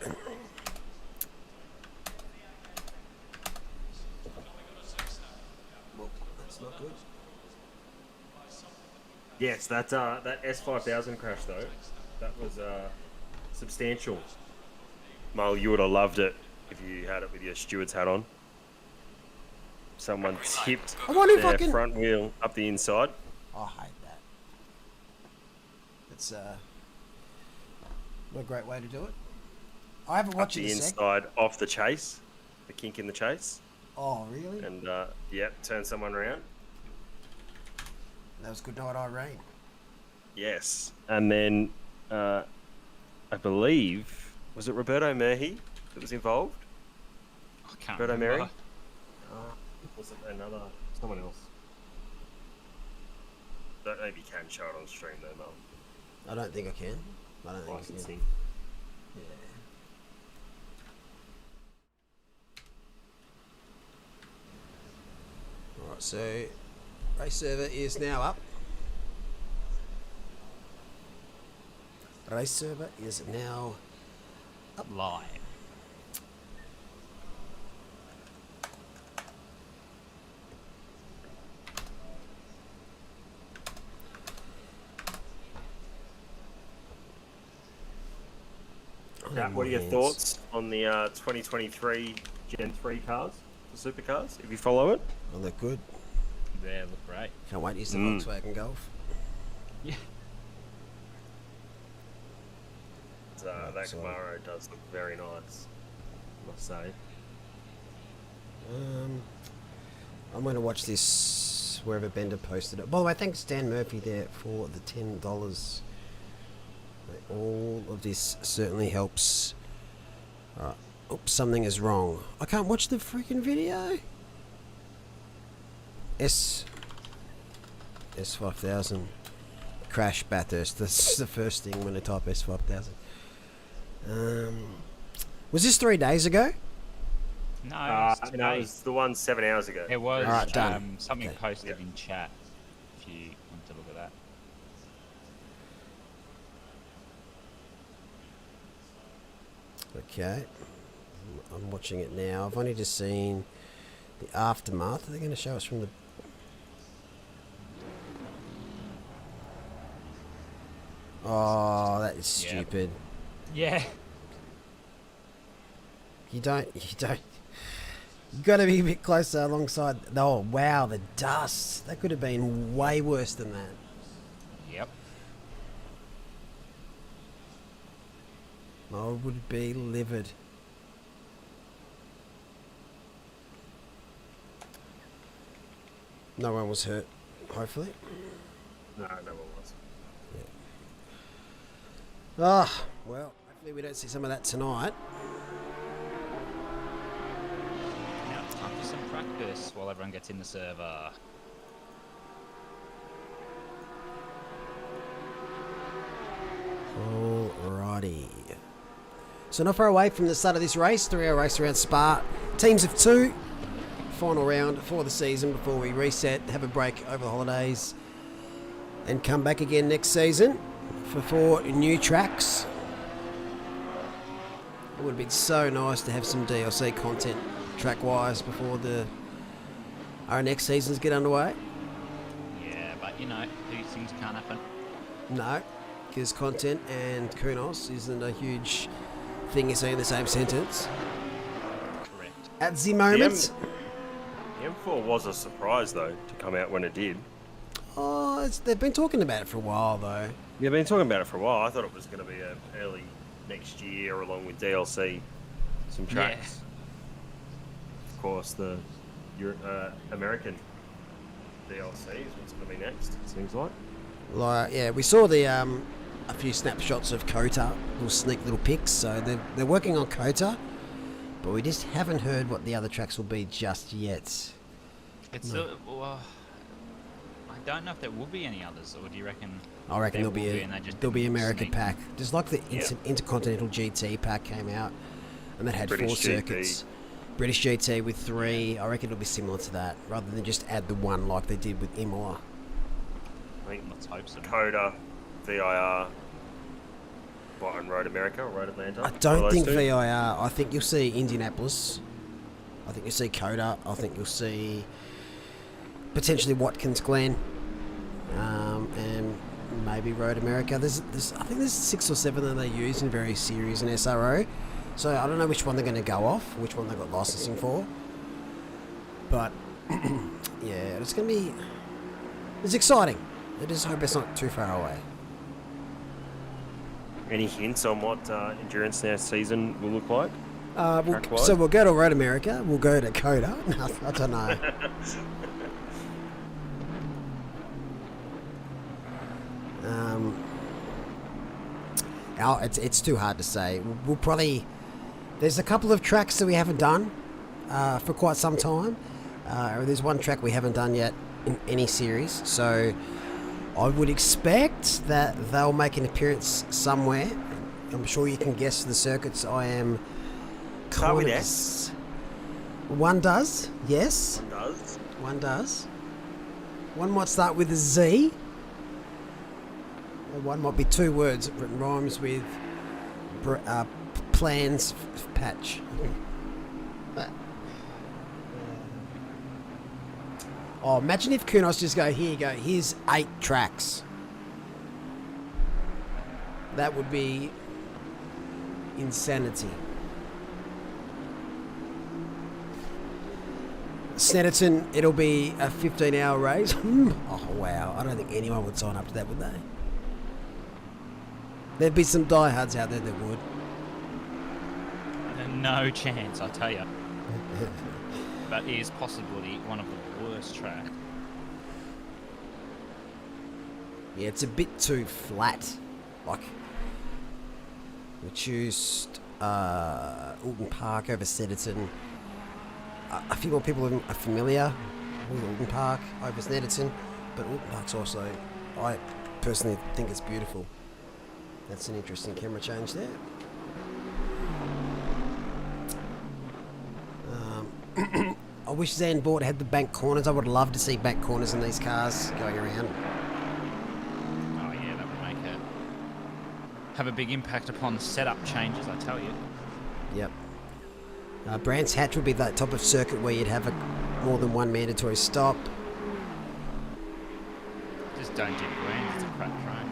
Well, that's not good. Yes, that S5000 crash though, that was substantial. Mole, you would have loved it if you had it with your steward's hat on. Someone tipped their front wheel up the inside. I hate that. It's not a great way to do it. I haven't watched it the a sec. inside off the chase, the kink in the chase. Oh, really? And turn someone around. That was good night, Irene. Yes, and then I believe was it Roberto Merhi that was involved? I can't Roberto remember. Merhi? Was it someone else? Don't know if you can show it on stream though, Mel. I don't think I can. I don't think I can. Licensing. Yeah. Alright, so race server is now up. Race server is now up. Live. Jack, what are your thoughts on the 2023 Gen 3 cars, the supercars, if you follow it? Oh, look good. They look great. Can't wait to use the Volkswagen Golf. Yeah. That Camaro does look very nice, I must say. I'm going to watch this wherever Bender posted it. By the way, thanks Dan Murphy there for the $10. All of this certainly helps. Alright. Oops, something is wrong. I can't watch the freaking video. S5000 crash Bathurst. That's the first thing when I type S5000. Was this 3 days ago? No, no, it was the one 7 hours ago. It was Alright, done. something Okay. posted in chat if you want to look at that. Okay. I'm watching it now. I've only just seen the aftermath. Are they going to show us from the Oh, that is Yeah. stupid. Yeah. You got to be a bit closer alongside. Oh, wow, the dust. That could have been way worse than that. Yep. I would be livid. No one was hurt, hopefully. No one was. Ah, well, hopefully we don't see some of that tonight. Now it's time for some practice while everyone gets in the server. Alrighty. So not far away from the start of this race, 3-hour race around Spa. Teams of 2. Final round for the season before we reset, have a break over the holidays, and come back again next season for 4 new tracks. It would have been so nice to have some DLC content track-wise before our next seasons get underway. Yeah, but you know, these things can't happen. No, because content and kudos isn't a huge thing you say in the same sentence. Correct. At the moment... The M4 was a surprise, though, to come out when it did. Oh, they've been talking about it for a while, though. Yeah, they've been talking about it for a while. I thought it was going to be early next year, along with DLC, some tracks. Yeah. Of course, the American DLC is what's going to be next, it seems like. Like, yeah, we saw the a few snapshots of Kota, little sneak little pics. So they're working on Kota, but we just haven't heard what the other tracks will be just yet. It's well, I don't know if there will be any others, or do you reckon? I reckon there'll be American sneak? pack, just like the Intercontinental GT pack came out, and that had British 4 GT. circuits. British GT with 3. I reckon it'll be similar to that, rather than just add the 1 like they did with Imola. I think Let's hope so. Coda, VIR, Brighton Road America or Road Atlanta. I don't think 2? VIR. I think you'll see Indianapolis. I think you'll see Coda. I think you'll see potentially Watkins Glen, and maybe Road America. I think there's 6 or 7 that they use in various series in SRO. So I don't know which one they're going to go off, which one they got licensing for. But yeah, it's exciting. I just hope it's not too far away. Any hints on what Endurance Now season will look like? So we'll go to Road America. We'll go to Coda. No, I don't know. It's too hard to say. We'll probably... There's a couple of tracks that we haven't done for quite some time. There's one track we haven't done yet in any series. So I would expect that they'll make an appearance somewhere. I'm sure you can guess the circuits I am... Start with S. One does, yes. One does. One might start with a Z. One might be 2 words that rhymes with plans patch. Oh, imagine if Kunos just here's 8 tracks. That would be insanity. Snetterton, it'll be a 15-hour race. Oh, wow. I don't think anyone would sign up to that, would they? There'd be some diehards out there that would. No chance, I tell you. But it is possibly one of the worst tracks. Yeah, it's a bit too flat. Like, we choose Alton Park over Snetterton. A few more people are familiar with Alton Park over Snetterton, but Alton Park's also, I personally think it's beautiful. That's an interesting camera change there. I wish Zandvoort had the bank corners. I would love to see bank corners in these cars going around. Oh yeah, that would have a big impact upon setup changes, I tell you. Yep. Brands Hatch would be that type of circuit where you'd have more than 1 mandatory stop. Just don't do Brands, it's a crap track.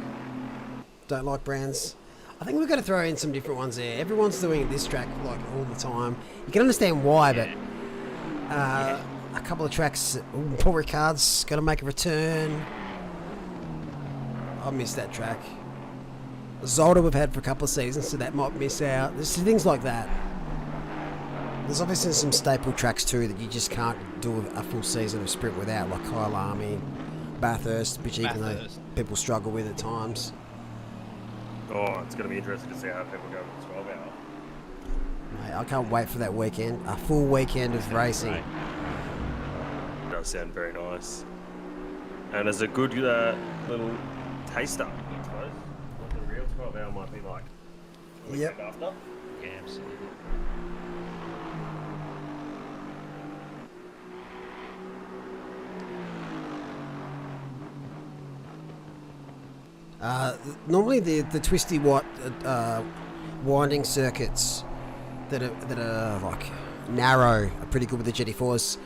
don't like brands. I think we've got to throw in some different ones there. Everyone's doing this track like all the time. You can understand why, but a couple of tracks, Paul Ricard's got to make a return. I missed that track. Zolder we've had for a couple of seasons, so that might miss out. There's things like that. There's obviously some staple tracks too that you just can't do a full season of sprint without, like Kyalami, Bathurst, which even though people struggle with at times. Oh, it's going to be interesting to see how people go with the 12 hour. Mate, I can't wait for that weekend. A full weekend of racing. It does sound very nice. And as a good little taster, I suppose. Like the real 12 hour might be like the weekend after. Yeah, absolutely. Normally the twisty winding circuits that are like narrow are pretty good with the GT4s.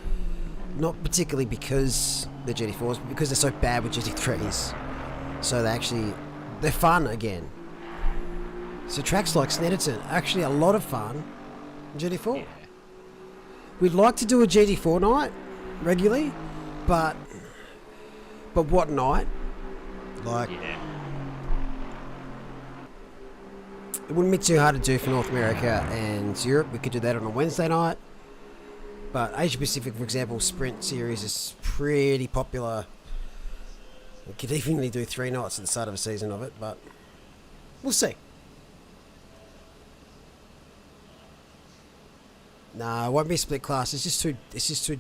Not particularly because they're GT4s, but because they're so bad with GT3s. So they're fun again. So tracks like Snetterton are actually a lot of fun in GT4. Yeah. We'd like to do a GT4 night regularly, but what night? Like, it wouldn't be too hard to do for North America and Europe. We could do that on a Wednesday night. But Asia Pacific, for example, Sprint Series is pretty popular. We could evenly do 3 nights at the start of a season of it, but we'll see. No, it won't be a split class. It's just too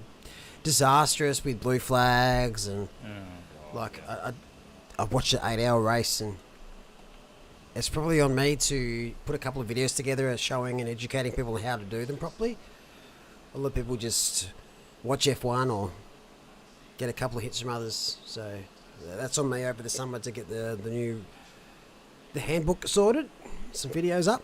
disastrous with blue flags and I watched an 8-hour race, and it's probably on me to put a couple of videos together showing and educating people how to do them properly. A lot of people just watch F1 or get a couple of hits from others. So that's on me over the summer to get the handbook sorted, some videos up.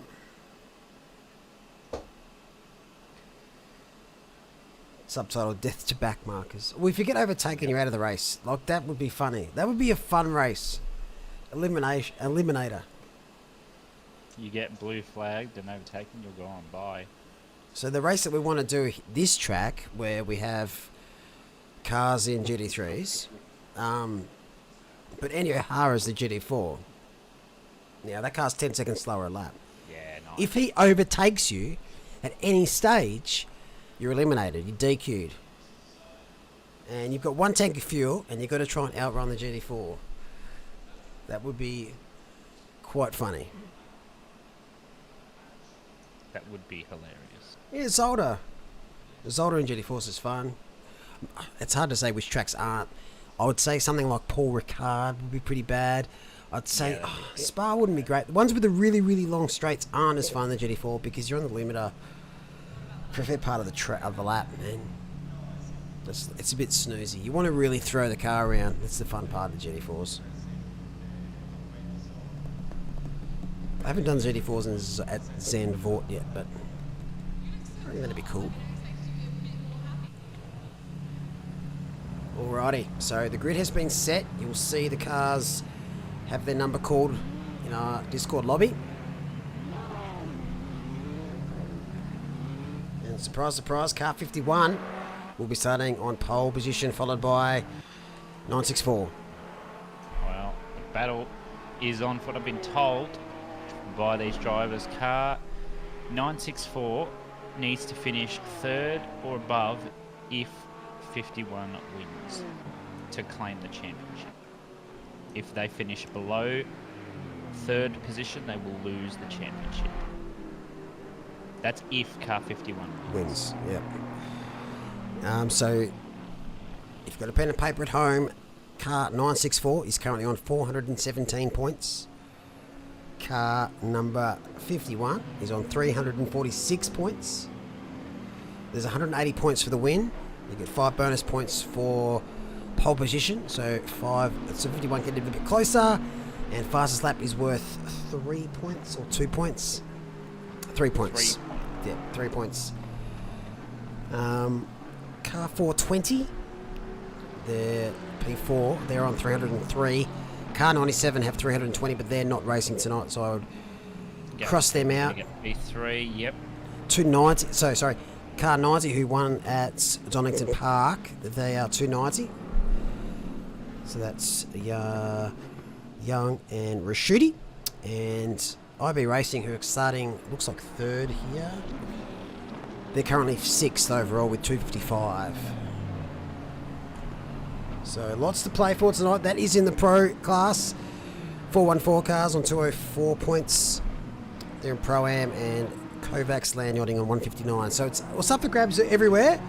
Subtitle, Death to Back Markers. Well, if you get overtaken, you're out of the race. Like, that would be funny. That would be a fun race. Eliminator. You get blue flagged and overtaken, you're gone. Bye. So the race that we want to do, this track, where we have cars in GT3s, but Andy O'Hara's the GT4. Now, that car's 10 seconds slower a lap. Yeah, nice. If he overtakes you at any stage, you're eliminated. You're DQ'd. And you've got 1 tank of fuel, and you've got to try and outrun the GT4. That would be quite funny. That would be hilarious. Yeah, Zolder. The Zolder in GT4s is fun. It's hard to say which tracks aren't. I would say something like Paul Ricard would be pretty bad. I'd say Spa wouldn't be great. The ones with the really, really long straights aren't as fun as the GT4 because you're on the limiter for a fair part of the lap, man. It's a bit snoozy. You want to really throw the car around. That's the fun part of the GT4s. I haven't done GT4s at Zandvoort yet, but I think that'd be cool. Alrighty, so the grid has been set. You'll see the cars have their number called in our Discord lobby. And surprise, surprise, car 51 will be starting on pole position, followed by 964. Well, the battle is on foot, I've been told by these drivers. Car 964 needs to finish 3rd or above if 51 wins to claim the championship. If they finish below 3rd position, they will lose the championship. That's if car 51 Wins, yep. So, if you've got a pen and paper at home, car 964 is currently on 417 points. Car number 51 is on 346 points. There's 180 points for the win. You get 5 bonus points for pole position, so 51 get a little bit closer, and fastest lap is worth 3 points or 2 points. 3 points. 3. Yeah, 3 points. Car 420, they're P4, they're on 303. Car 97 have 320, but they're not racing tonight, so I would cross them out. B3, yep. 290. So sorry, Car 90 who won at Donington Park. They are 290. So that's Young and Rashuti, and IB Racing who are starting. Looks like third here. They're currently 6th overall with 255. So lots to play for tonight. That is in the pro class. 414 cars on 204 points. They're in Pro-Am, and Kovacs land yachting on 159. So it's up for grabs everywhere.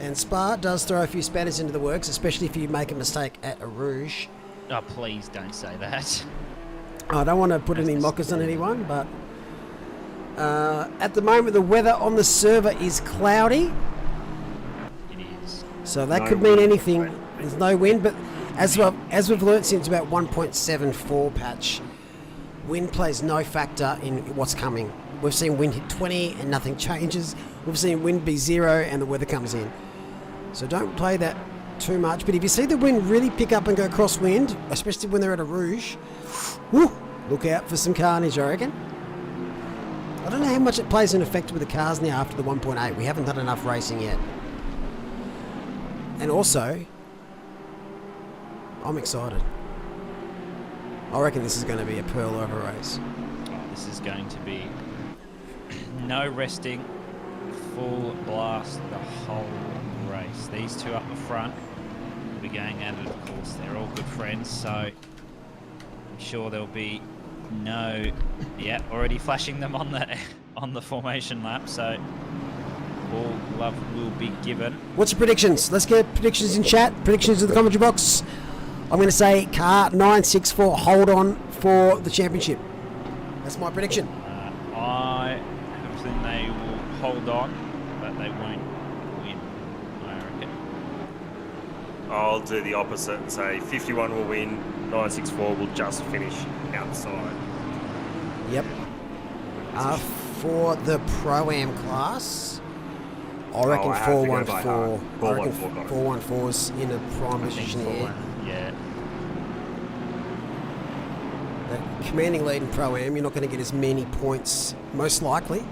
And Spa does throw a few spanners into the works, especially if you make a mistake at a Rouge. Oh, please don't say that. I don't want to put any mockers on anyone, but at the moment the weather on the server is cloudy. It is. So that could mean anything. There's no wind, but as we've learnt since about 1.74 patch, wind plays no factor in what's coming. We've seen wind hit 20 and nothing changes. We've seen wind be 0 and the weather comes in. So don't play that too much. But if you see the wind really pick up and go crosswind, especially when they're at a Rouge, whoo, look out for some carnage, I reckon. I don't know how much it plays an effect with the cars now after the 1.8. We haven't done enough racing yet. And also, I'm excited. I reckon this is going to be a pearl of a race. Oh, this is going to be no resting, full blast the whole race. These two up the front will be going at it, of course. They're all good friends, so I'm sure there'll be no... Yeah, already flashing them on the formation lap, so all love will be given. What's your predictions? Let's get predictions in chat. Predictions in the commentary box. I'm going to say car 964 hold on for the championship. That's my prediction. I think they will hold on, but they won't win, I reckon. I'll do the opposite and say 51 will win, 964 will just finish outside. Yep. For the Pro-Am class, I reckon 414. I reckon 414's in a prime position here. Yeah. That commanding lead in Pro-Am, you're not going to get as many points, most likely.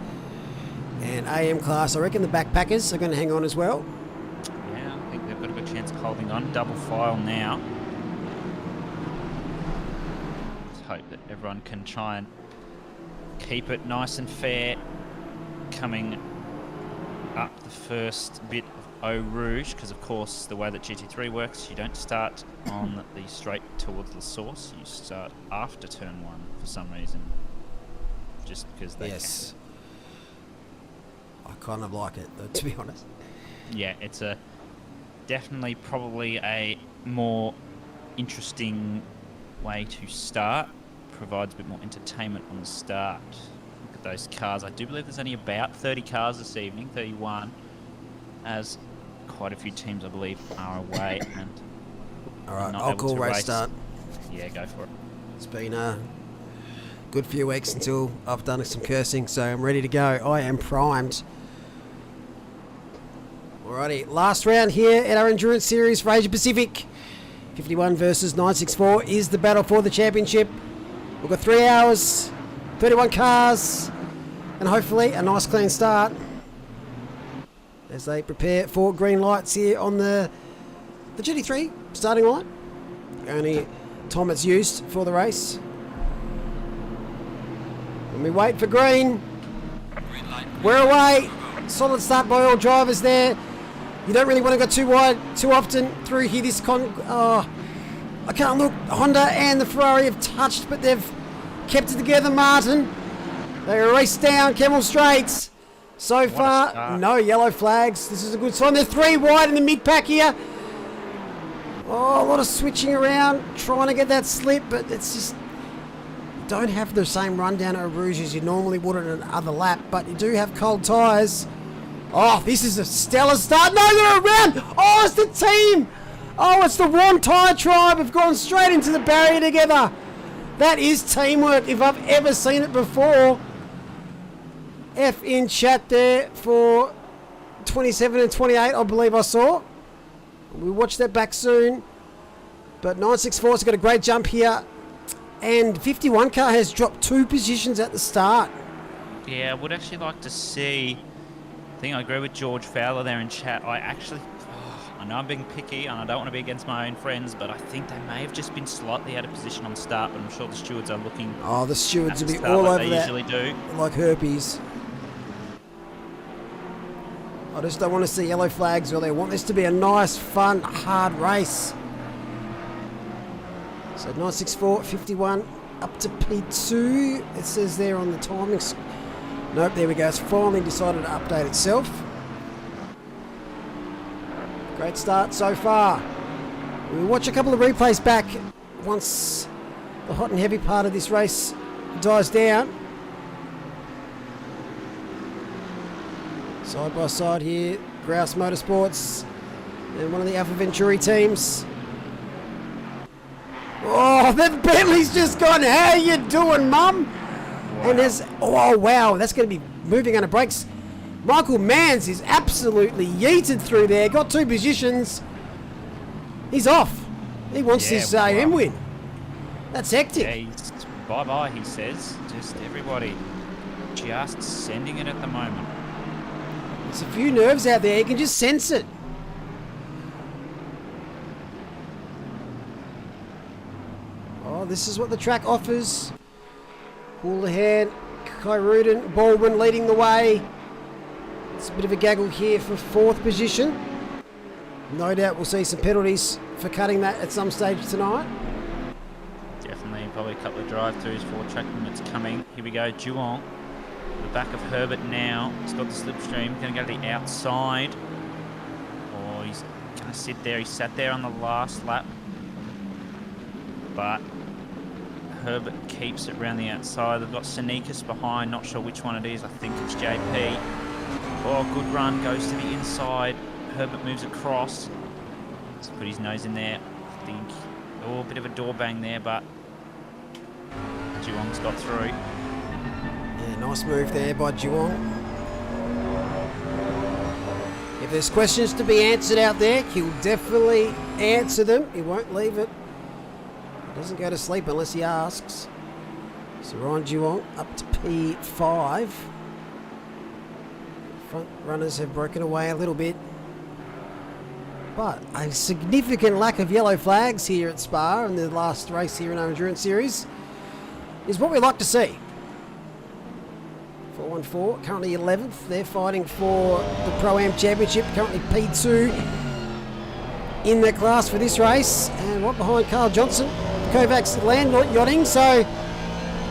And AM class, I reckon the backpackers are going to hang on as well. Yeah, I think they've got a good chance of holding on. Double file now. Let's hope that everyone can try and keep it nice and fair coming up the first bit of Eau Rouge, because of course the way that GT3 works, you don't start on the straight towards the source, you start after turn 1 for some reason, just because they can. I kind of like it though, to be honest. Yeah, it's a definitely probably a more interesting way to start, provides a bit more entertainment on the start. Look at those cars. I do believe there's only about 30 cars this evening, 31, as quite a few teams I believe are away and alright, I'll call race start. Yeah, go for it. It's been a good few weeks until I've done some cursing, so I'm ready to go. I am primed. Alrighty, last round here at our Endurance Series for Asia Pacific. 51 versus 964 is the battle for the championship. We've got 3 hours, 31 cars, and hopefully a nice clean start as they prepare for green lights here on the GT3 starting line. The only time it's used for the race. And we wait for green. We're away. Solid start by all drivers there. You don't really want to go too wide too often through here. I can't look. Honda and the Ferrari have touched, but they've kept it together, Martin. They race down Camel Straits. So far, no yellow flags. This is a good sign. They're 3 wide in the mid-pack here. Oh, a lot of switching around, trying to get that slip, but it's just... You don't have the same rundown at Rouge as you normally would at another lap, but you do have cold tyres. Oh, this is a stellar start. No, they're around. Oh, it's the team. Oh, it's the One Tyre Tribe have gone straight into the barrier together. That is teamwork if I've ever seen it before. F in chat there for 27 and 28, I believe I saw. We'll watch that back soon. But 964's got a great jump here. And 51 car has dropped 2 positions at the start. Yeah, I would actually like to see... I think I agree with George Fowler there in chat. I know I'm being picky and I don't want to be against my own friends, but I think they may have just been slightly out of position on start, but I'm sure the stewards are looking... Oh, the stewards will be start all like over they that. usually do. Like herpes. I just don't want to see yellow flags, really. I want this to be a nice, fun, hard race. So 964, 51, up to P2. It says there on the timings. Nope, there we go. It's finally decided to update itself. Great start so far. We'll watch a couple of replays back once the hot and heavy part of this race dies down. Side by side here, Grouse Motorsports and one of the Alpha Venturi teams. Oh, that Bentley's just gone, how you doing, mum? Wow. And there's, oh wow, that's going to be moving under brakes. Michael Manns is absolutely yeeted through there, got 2 positions. He's off. He wants his AM win. That's hectic. Yeah, bye-bye, he says. Just everybody just sending it at the moment. There's a few nerves out there, you can just sense it. Oh, this is what the track offers. Houlihan, Kyrudin, Baldwin leading the way. It's a bit of a gaggle here for 4th position. No doubt we'll see some penalties for cutting that at some stage tonight. Definitely, probably a couple of drive-throughs for track limits coming. Here we go, Duong. The back of Herbert now. He's got the slipstream, going to go to the outside. Oh, he's going to sit there. He sat there on the last lap. But Herbert keeps it around the outside. They've got Sneakers behind, not sure which one it is. I think it's JP. Oh, good run, goes to the inside. Herbert moves across. He's put his nose in there, I think. Oh, a bit of a door bang there, but Duong's got through. Yeah, nice move there by Duong. If there's questions to be answered out there, he'll definitely answer them. He won't leave it. He doesn't go to sleep unless he asks. So Ryan Duong up to P5. Front runners have broken away a little bit. But a significant lack of yellow flags here at Spa in the last race here in our Endurance Series is what we like to see. 414, currently 11th. They're fighting for the Pro-Am Championship, currently P2 in their class for this race. And right behind Carl Johnson, Kovacs Land Yachting. So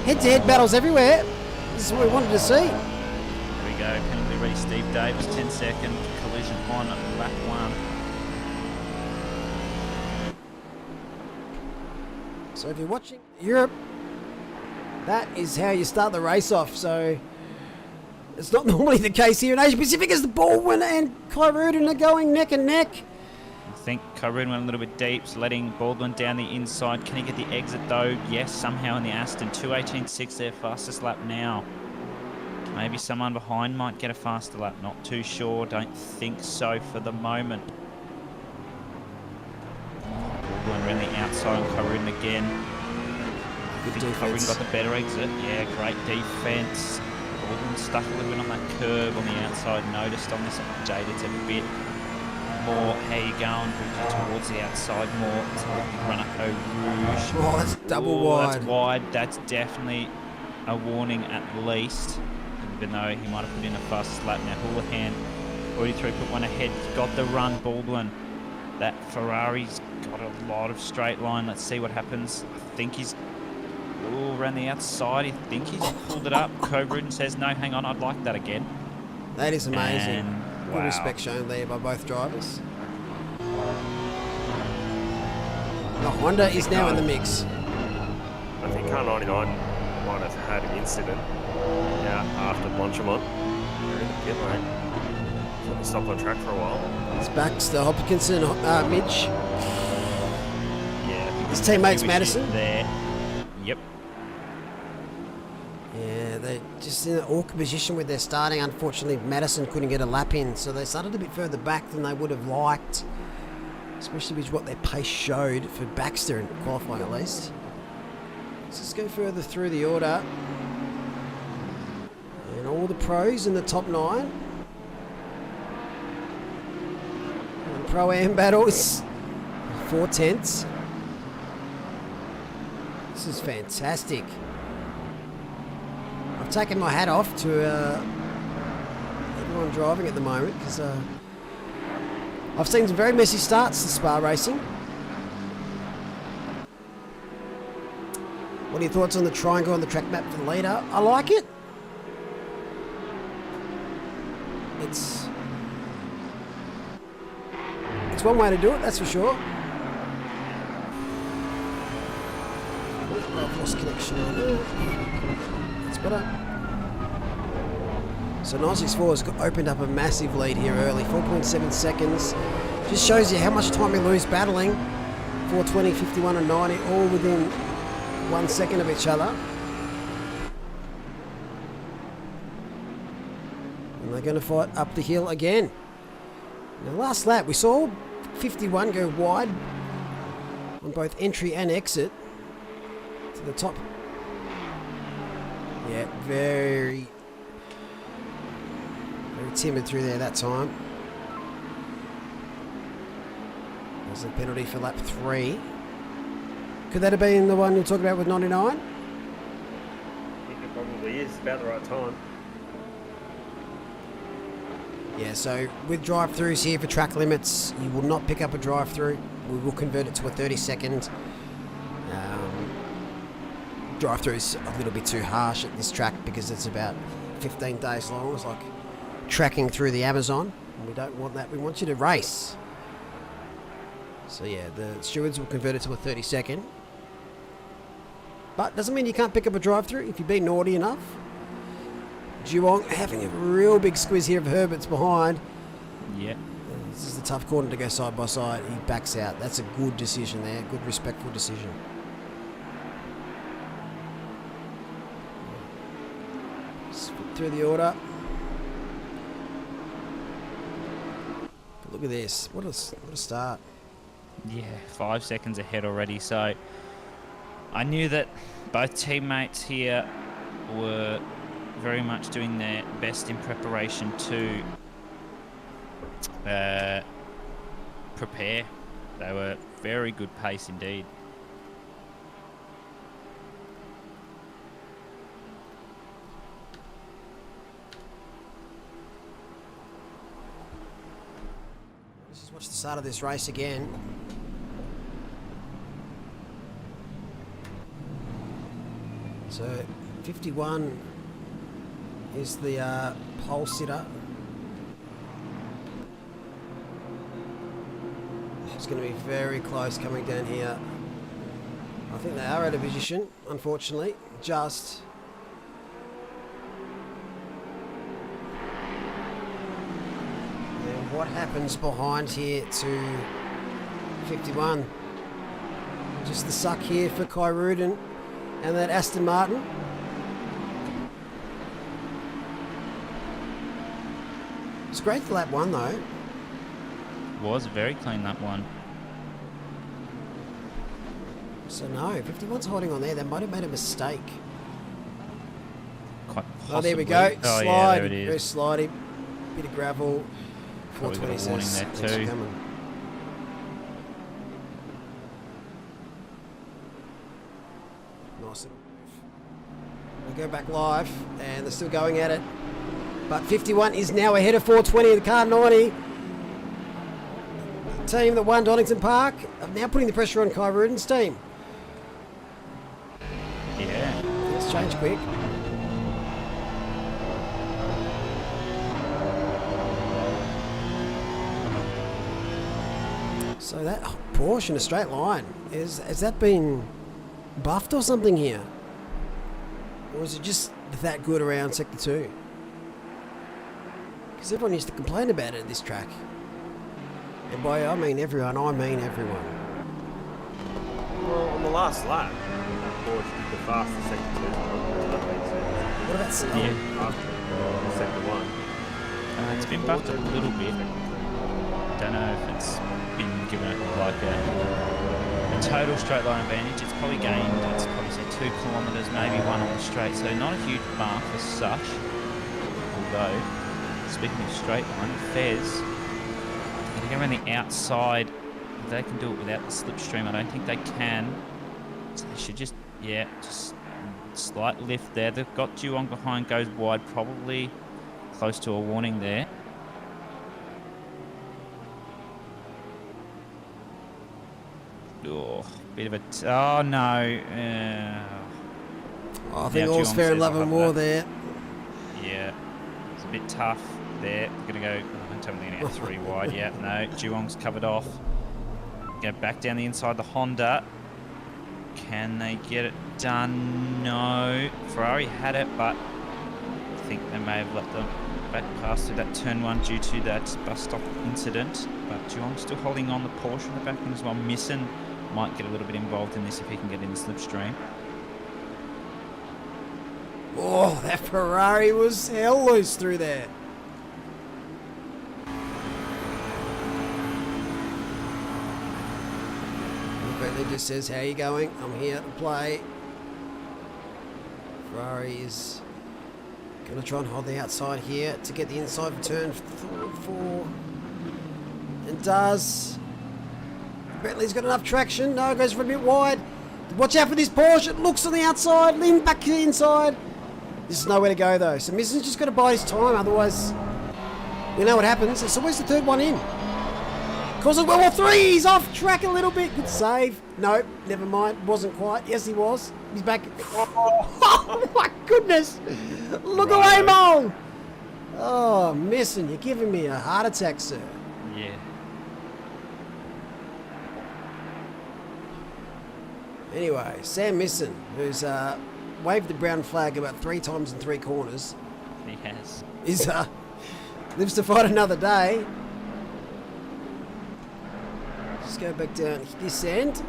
head-to-head battles everywhere. This is what we wanted to see. Here we go, penalty ready, Steve Davis, 10-second collision on lap 1. So if you're watching Europe, that is how you start the race off. So it's not normally the case here in Asia Pacific as the Baldwin and Kyrudin are going neck and neck. I think Kyrudin went a little bit deep, letting Baldwin down the inside. Can he get the exit though? Yes, somehow in the Aston. 2:18.6 their fastest lap now. Maybe someone behind might get a faster lap. Not too sure. Don't think so for the moment. Baldwin around the outside and Kyrudin again. I think Kyrudin got the better exit. Yeah, great defense. Baldwin stuck a little bit on that curve on the outside. Noticed on this update it's a bit more. How you going? Towards the outside more. It's a big run up Eau Rouge. Oh, that's double wide. That's wide. That's definitely a warning at least. Even though he might have put in a fastest lap. Now Houlihan already put one ahead. Got the run, Baldwin. That Ferrari's got a lot of straight line. Let's see what happens. I think he's around the outside. I think he's pulled it up. Kyrudin says, no, hang on, I'd like that again. That is amazing. And, good wow. respect shown there by both drivers. The Honda is now in the mix. I think car 99 might have had an incident after Blanchimont. They're in the pit lane. So stopped on track for a while. It's Baxter, Hopkinson, Mitch. Yeah, I think his teammates Madison. There. Yep. Yeah, they're just in an awkward position with their starting. Unfortunately, Madison couldn't get a lap in, so they started a bit further back than they would have liked. especially with what their pace showed for Baxter in qualifying at least. Let's just go further through the order. And all the pros in the top 9. And Pro-Am battles, 4 tenths. This is fantastic. I've taken my hat off to everyone driving at the moment because I've seen some very messy starts to Spa racing. What are your thoughts on the triangle on the track map for the leader? I like it. It's one way to do it, that's for sure. I've lost connection on there. That's better. So 964 has opened up a massive lead here early, 4.7 seconds. Just shows you how much time we lose battling. 420, 51 and 90, all within 1 second of each other. And they're going to fight up the hill again. Now last lap, we saw 51 go wide on both entry and exit to the top. Yeah, very timid through there that time. There's a penalty for lap 3. Could that have been the one you're talking about with 99? I think it probably is about the right time. Yeah, so with drive-throughs here for track limits, you will not pick up a drive-through. We will convert it to a 30-second. Drive-through is a little bit too harsh at this track because it's about 15 days long. It's like tracking through the Amazon, and we don't want that. We want you to race. So yeah, the stewards will convert it to a 30-second. But doesn't mean you can't pick up a drive-through if you've been naughty enough. Geelong having a real big squeeze here of Herbert's behind. Yeah. This is a tough corner to go side by side. He backs out. That's a good decision there. Good, respectful decision. Split through the order. But look at this. What a start. Yeah, 5 seconds ahead already. So I knew that both teammates here were very much doing their best in preparation to prepare. They were very good pace indeed. Let's just watch the start of this race again. So 51 is the pole sitter. It's going to be very close coming down here. I think they are out of position, unfortunately. Just. And what happens behind here to 51? Just the suck here for Kai Rudin and that Aston Martin. It's great for lap 1 though. Was very clean, that one. So no, 51's holding on there. They might have made a mistake. Quite Oh, there we possibly. go. Oh, Slide. yeah, there it is. Very slidey. Bit of gravel. Probably got a 420 warning says there thanks for too. coming. Nice little move. We'll go back live, and they're still going at it. But 51 is now ahead of 420 of the car 90. The team that won Donington Park are now putting the pressure on Kai Rudin's team. Yeah. Let's change quick. So that Porsche in a straight line, has that been buffed or something here? Or is it just that good around Sector 2? Because everyone used to complain about it at this track. And by I mean everyone, I mean everyone. Well, on the last lap, Porsche did the fastest sector 2. What about After sector 1. It's been buffed a little bit. Don't know if it's been given like a total straight line advantage. It's probably gained, it's probably say 2 kilometres, maybe 1 on the straight, so not a huge mark as such. Although, speaking of straight line, Fez, they go around the outside. They can do it without the slipstream. I don't think they can. So they should just, yeah, just slight lift there. They've got Duong behind, goes wide, probably close to a warning there. Oh, bit of a... oh, no. I think all's fair in love and war there. Yeah. It's a bit tough there. They're going to go... I'm telling you now, 3 wide. Yeah, no. Duong's covered off. Go back down the inside the Honda. Can they get it done? No. Ferrari had it, but I think they may have let them back past through that turn 1 due to that bus stop incident. But Duong's still holding on the Porsche in the back end as well. Missing might get a little bit involved in this if he can get in the slipstream. Oh, that Ferrari was hell loose through there. Bentley just says, how you going? I'm here to play. Ferrari is going to try and hold the outside here to get the inside for turn 4. And does. Bentley's got enough traction. No, goes for a bit wide. Watch out for this Porsche. It looks on the outside. Lean back to the inside. This is nowhere to go, though. So Missen's just got to bide his time. Otherwise, you know what happens. So where's the third one in? Causes well, 3. He's off track a little bit. Good save. Nope, never mind. Wasn't quite. Yes, he was. He's back. Oh, my goodness. Look away, Mole. Oh, Missen, you're giving me a heart attack, sir. Yeah. Anyway, Sam Missen, who's waved the brown flag about 3 times in 3 corners. He has. Is lives to fight another day. Just go back down this end.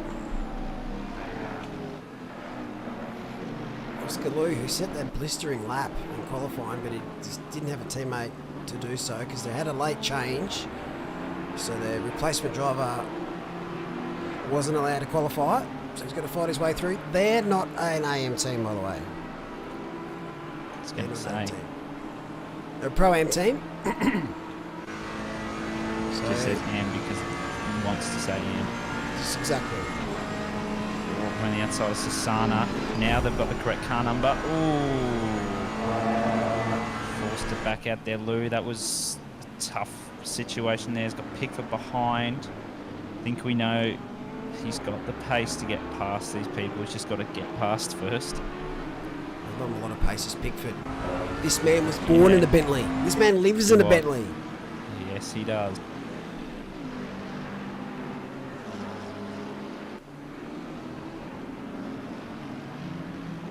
Oscar Lou, who set that blistering lap in qualifying, but he just didn't have a teammate to do so because they had a late change. So their replacement driver wasn't allowed to qualify. So he's going to fight his way through. They're not an AM team, by the way. I was going to say. They're a Pro-Am team. So just says AM because he wants to say AM. Just exactly. On the outside of Sassana. Now they've got the correct car number. Ooh. Forced to back out there, Lou. That was a tough situation there. He's got Pickford behind. I think we know he's got the pace to get past these people. He's just got to get past first. Not a lot of pace is Pickford. This man was born in a Bentley. This man lives in a Bentley. Yes, he does.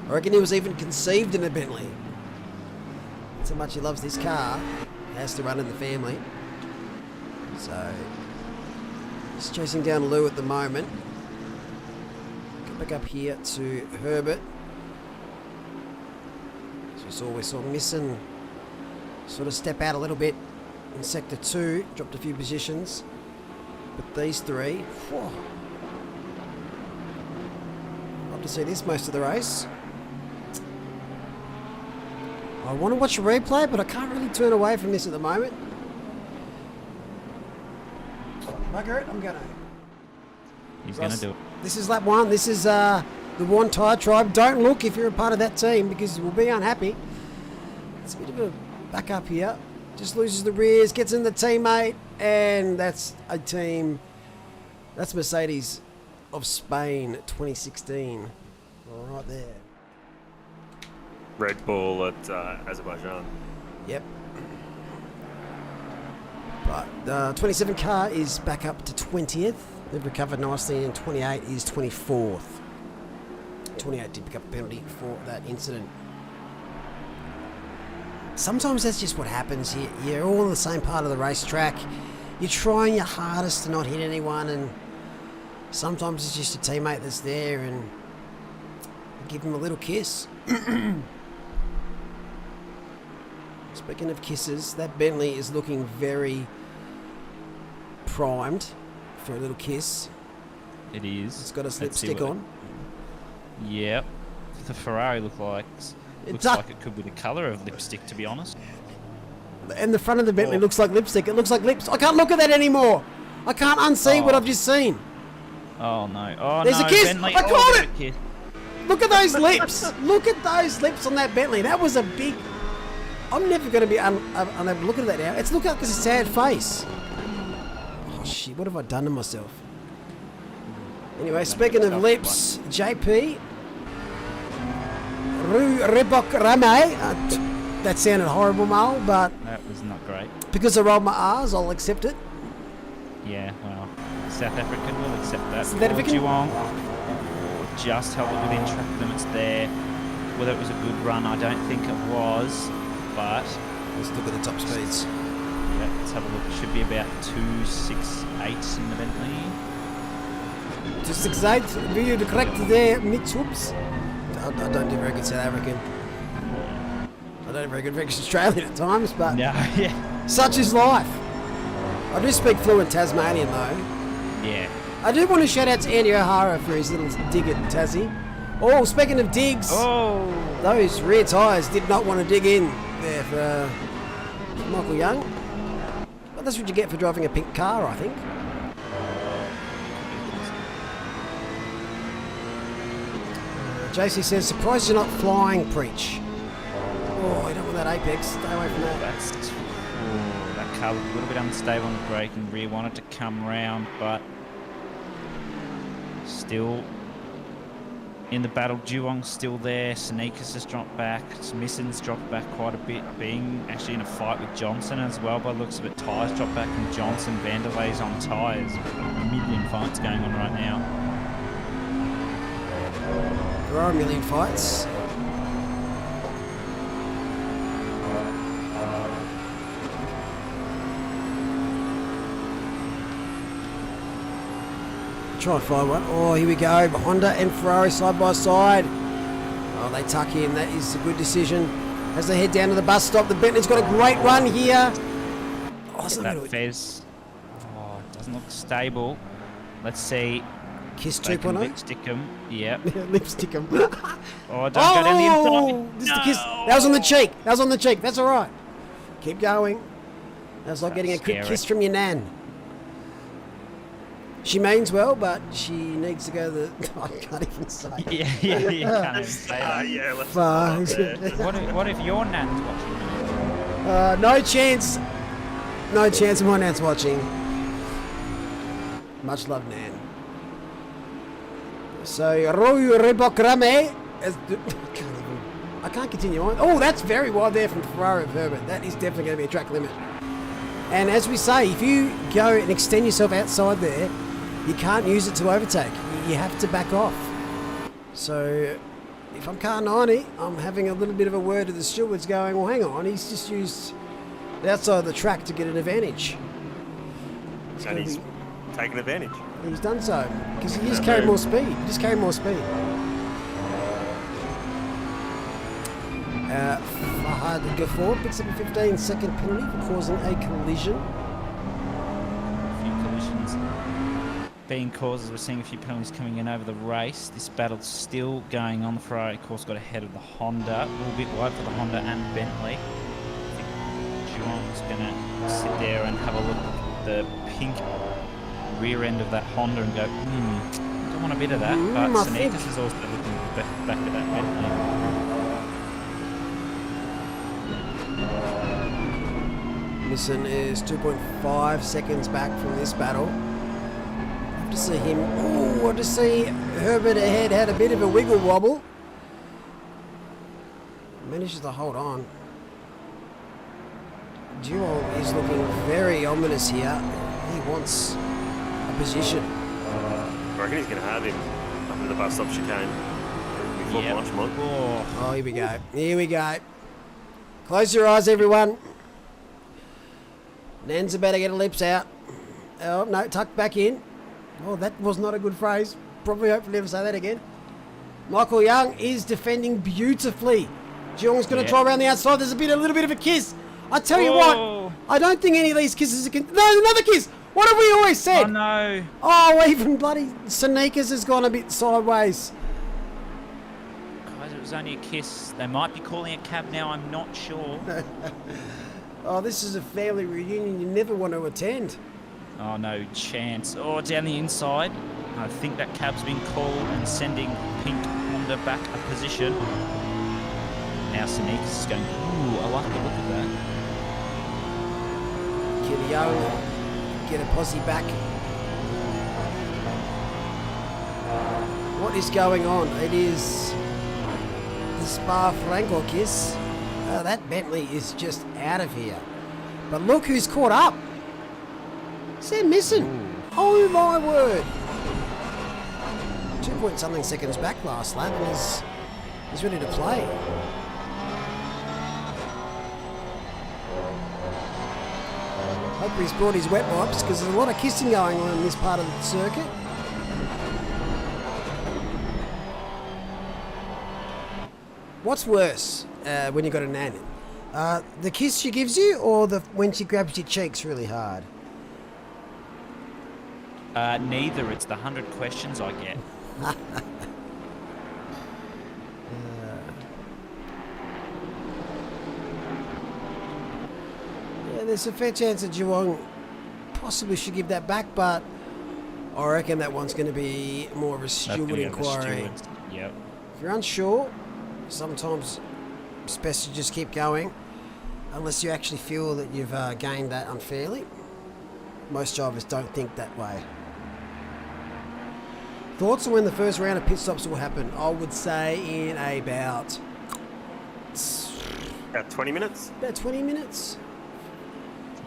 I reckon he was even conceived in a Bentley. That's how much he loves this car. He has to run in the family. So, he's chasing down Lou at the moment. Go back up here to Herbert. So we saw Missen sort of step out a little bit in Sector 2. Dropped a few positions. But these 3, whew, love to see this most of the race. I want to watch a replay, but I can't really turn away from this at the moment. Bugger it, I'm going to. He's going to do it. This is lap 1. This is the One Tire Tribe. Don't look if you're a part of that team because you will be unhappy. It's a bit of a back up here. Just loses the rears, gets in the teammate, and that's a team. That's Mercedes of Spain 2016. Right there. Red Bull at Azerbaijan. Yep. But the 27 car is back up to 20th. They've recovered nicely, and 28 is 24th. 28 did pick up a penalty for that incident. Sometimes that's just what happens. You're all on the same part of the racetrack. You're trying your hardest to not hit anyone, and sometimes it's just a teammate that's there, and give him a little kiss. Speaking of kisses, that Bentley is looking very primed for a little kiss. It is. It's got its Let's see lipstick what on. Yep. The Ferrari looks like it could be the colour of lipstick, to be honest. And the front of the Bentley looks like lipstick. It looks like lips. I can't look at that anymore. I can't unsee what I've just seen. Oh no! Oh There's no! a kiss. Bentley. I caught there's it. a kiss. Look at those lips. Look at those lips on that Bentley. That was a big... I'm never going to be unable to look at that now. It's look like it's a sad face. Oh shit, what have I done to myself? Anyway, speaking of lips, JP, Rue Rebok Rame. That sounded horrible, Mal, but That was not great. because I rolled my R's, I'll accept it. Yeah, well, South African will accept that. South African? Geelong just held it within track limits there. Whether it was a good run, I don't think it was, but Let's look at the top speeds. yeah, let's have a look. It should be about 268 in the Bentley. 268, will you correct there, Mitsups? I don't do very good South African. I don't do very good Australian at times, but No, yeah. such is life. I do speak fluent Tasmanian though. Yeah. I do want to shout out to Andy O'Hara for his little dig at Tassie. Oh, speaking of digs, Oh! those rear tyres did not want to dig in there for Michael Young. But that's what you get for driving a pink car, I think. JC says, surprised you're not flying, preach. Oh, you don't want that apex. Stay away from that. That car looked a little bit unstable on the braking rear. Wanted to come round, but still in the battle. Geelong's still there. Sneakers has dropped back. Smithson's dropped back quite a bit, being actually in a fight with Johnson as well. By the looks of it, tyres dropped back from Johnson. Vanderlei's on tyres. A million fights going on right now. There are a million fights. Try and find one. Oh, here we go. Honda and Ferrari side by side. Oh, they tuck in. That is a good decision. As they head down to the bus stop, the Bentley's got a great run here. Oh, it's not That gonna- Fez doesn't look stable. Let's see. Kiss They can 2.0. lipstick him. Yep. Lipstick him. Oh, don't go down the inside. Just a kiss. That was on the cheek. That was on the cheek. That's all right. Keep going. That's like getting a quick scary. kiss from your nan. She means well, but she needs to go to the... I can't even say. Yeah, can't even say that. Yeah, let's Fuck. What if your nan's watching? No chance. No chance of my nan's watching. Much love, Nan. So, Roy Rebokrame. I can't continue on. Oh, that's very wide there from Ferrari of Herbert. That is definitely going to be a track limit. And as we say, if you go and extend yourself outside there, you can't use it to overtake. You have to back off. So, if I'm car 90, I'm having a little bit of a word to the stewards going, well, hang on, he's just used the outside of the track to get an advantage. And he's taken advantage. He's done so, because he just carried more speed. He just carried more speed. Fahad Gafour picks up a 15-second penalty for causing a collision. A few collisions being caused as we're seeing a few penalties coming in over the race. This battle's still going on. The Ferrari, of course, got ahead of the Honda. A little bit wide for the Honda and Bentley. I think Geelong's going to sit there and have a look at the pink rear end of that Honda and go, I don't want a bit of that. But I think- Sanitas is also looking back at that Bentley. Nissan is 2.5 seconds back from this battle. Have to see him. Oh, I just see Herbert ahead had a bit of a wiggle wobble. Manages to hold on. Duo is looking very ominous here. He wants a position. I reckon he's going to have him up in the bus stop chicane before Yep. launch mod. Oh, Oh, here we go. Here we go. Close your eyes, everyone. Nan's about to get her lips out. Oh, no, tucked back in. Oh, that was not a good phrase. Probably hope to never say that again. Michael Young is defending beautifully. Geelong's going to try around the outside. There's a little bit of a kiss. I tell you what, I don't think any of these kisses are... No, another kiss. What have we always said? Oh no! Oh, even bloody Sneakers has gone a bit sideways. Guys, it was only a kiss. They might be calling a cab now. I'm not sure. Oh, this is a family reunion you never want to attend. Oh, no chance. Oh, down the inside. I think that cab's been called and sending Pink Honda back a position. Now Sneakers is going, ooh, I like the look of that. Kitty get a posse back. What is going on? It is the Spa Franco kiss. That Bentley is just out of here. But look who's caught up. They're missing. Ooh. Oh my word. 2 point something seconds back last lap and he's ready to play. Hope he's brought his wet wipes because there's a lot of kissing going on in this part of the circuit. What's worse when you got a nan? The kiss she gives you or when she grabs your cheeks really hard? Neither. It's the 100 questions I get. Yeah, there's a fair chance that Geelong possibly should give that back, but I reckon that one's going to be more of a steward inquiry. Yep. If you're unsure, sometimes it's best to just keep going, unless you actually feel that you've gained that unfairly. Most drivers don't think that way. Thoughts on when the first round of pit stops will happen? I would say in about 20 minutes? About 20 minutes.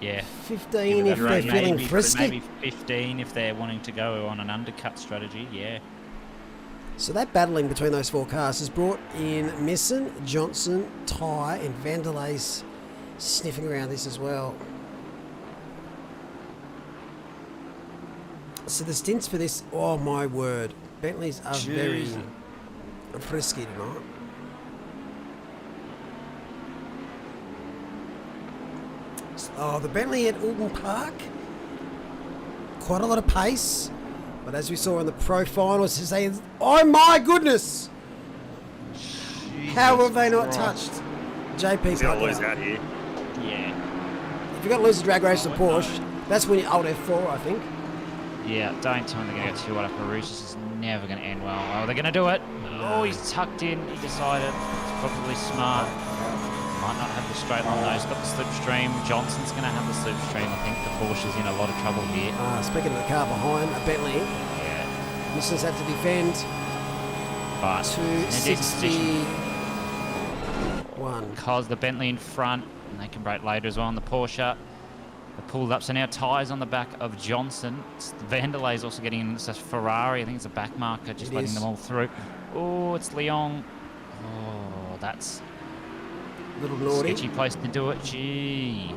Yeah. 15 if they're feeling frisky. Maybe 15 if they're wanting to go on an undercut strategy, yeah. So that battling between those four cars has brought in Misson, Johnson, Ty and Vanderley's sniffing around this as well. So the stints for this, oh my word, Bentleys are very frisky tonight. Oh, the Bentley at Alton Park, quite a lot of pace, but as we saw in the pro finals, oh my goodness, Jesus how have they not Christ. touched JP? He's going to lose out here. Yeah. If you're going to lose a drag race to Porsche, that's when you're old F4, I think. Yeah, don't tell me they're going to go 2 up. This is never going to end well. Oh, they're going to do it. Oh, he's tucked in. He decided. It's probably smart. Might not have the straight line though. He's got the slipstream. Johnson's going to have the slipstream. I think the Porsche's in a lot of trouble here. Speaking of the car behind, a Bentley. Yeah. Missers had to defend. But 261. Because the Bentley in front, and they can brake later as well on the Porsche. They pulled up, so now tyres on the back of Johnson. Vanderley's also getting in. It's a Ferrari. I think it's a back marker, just letting them all through. Oh, it's Leon. Oh, that's a little naughty. Sketchy place to do it. Gee.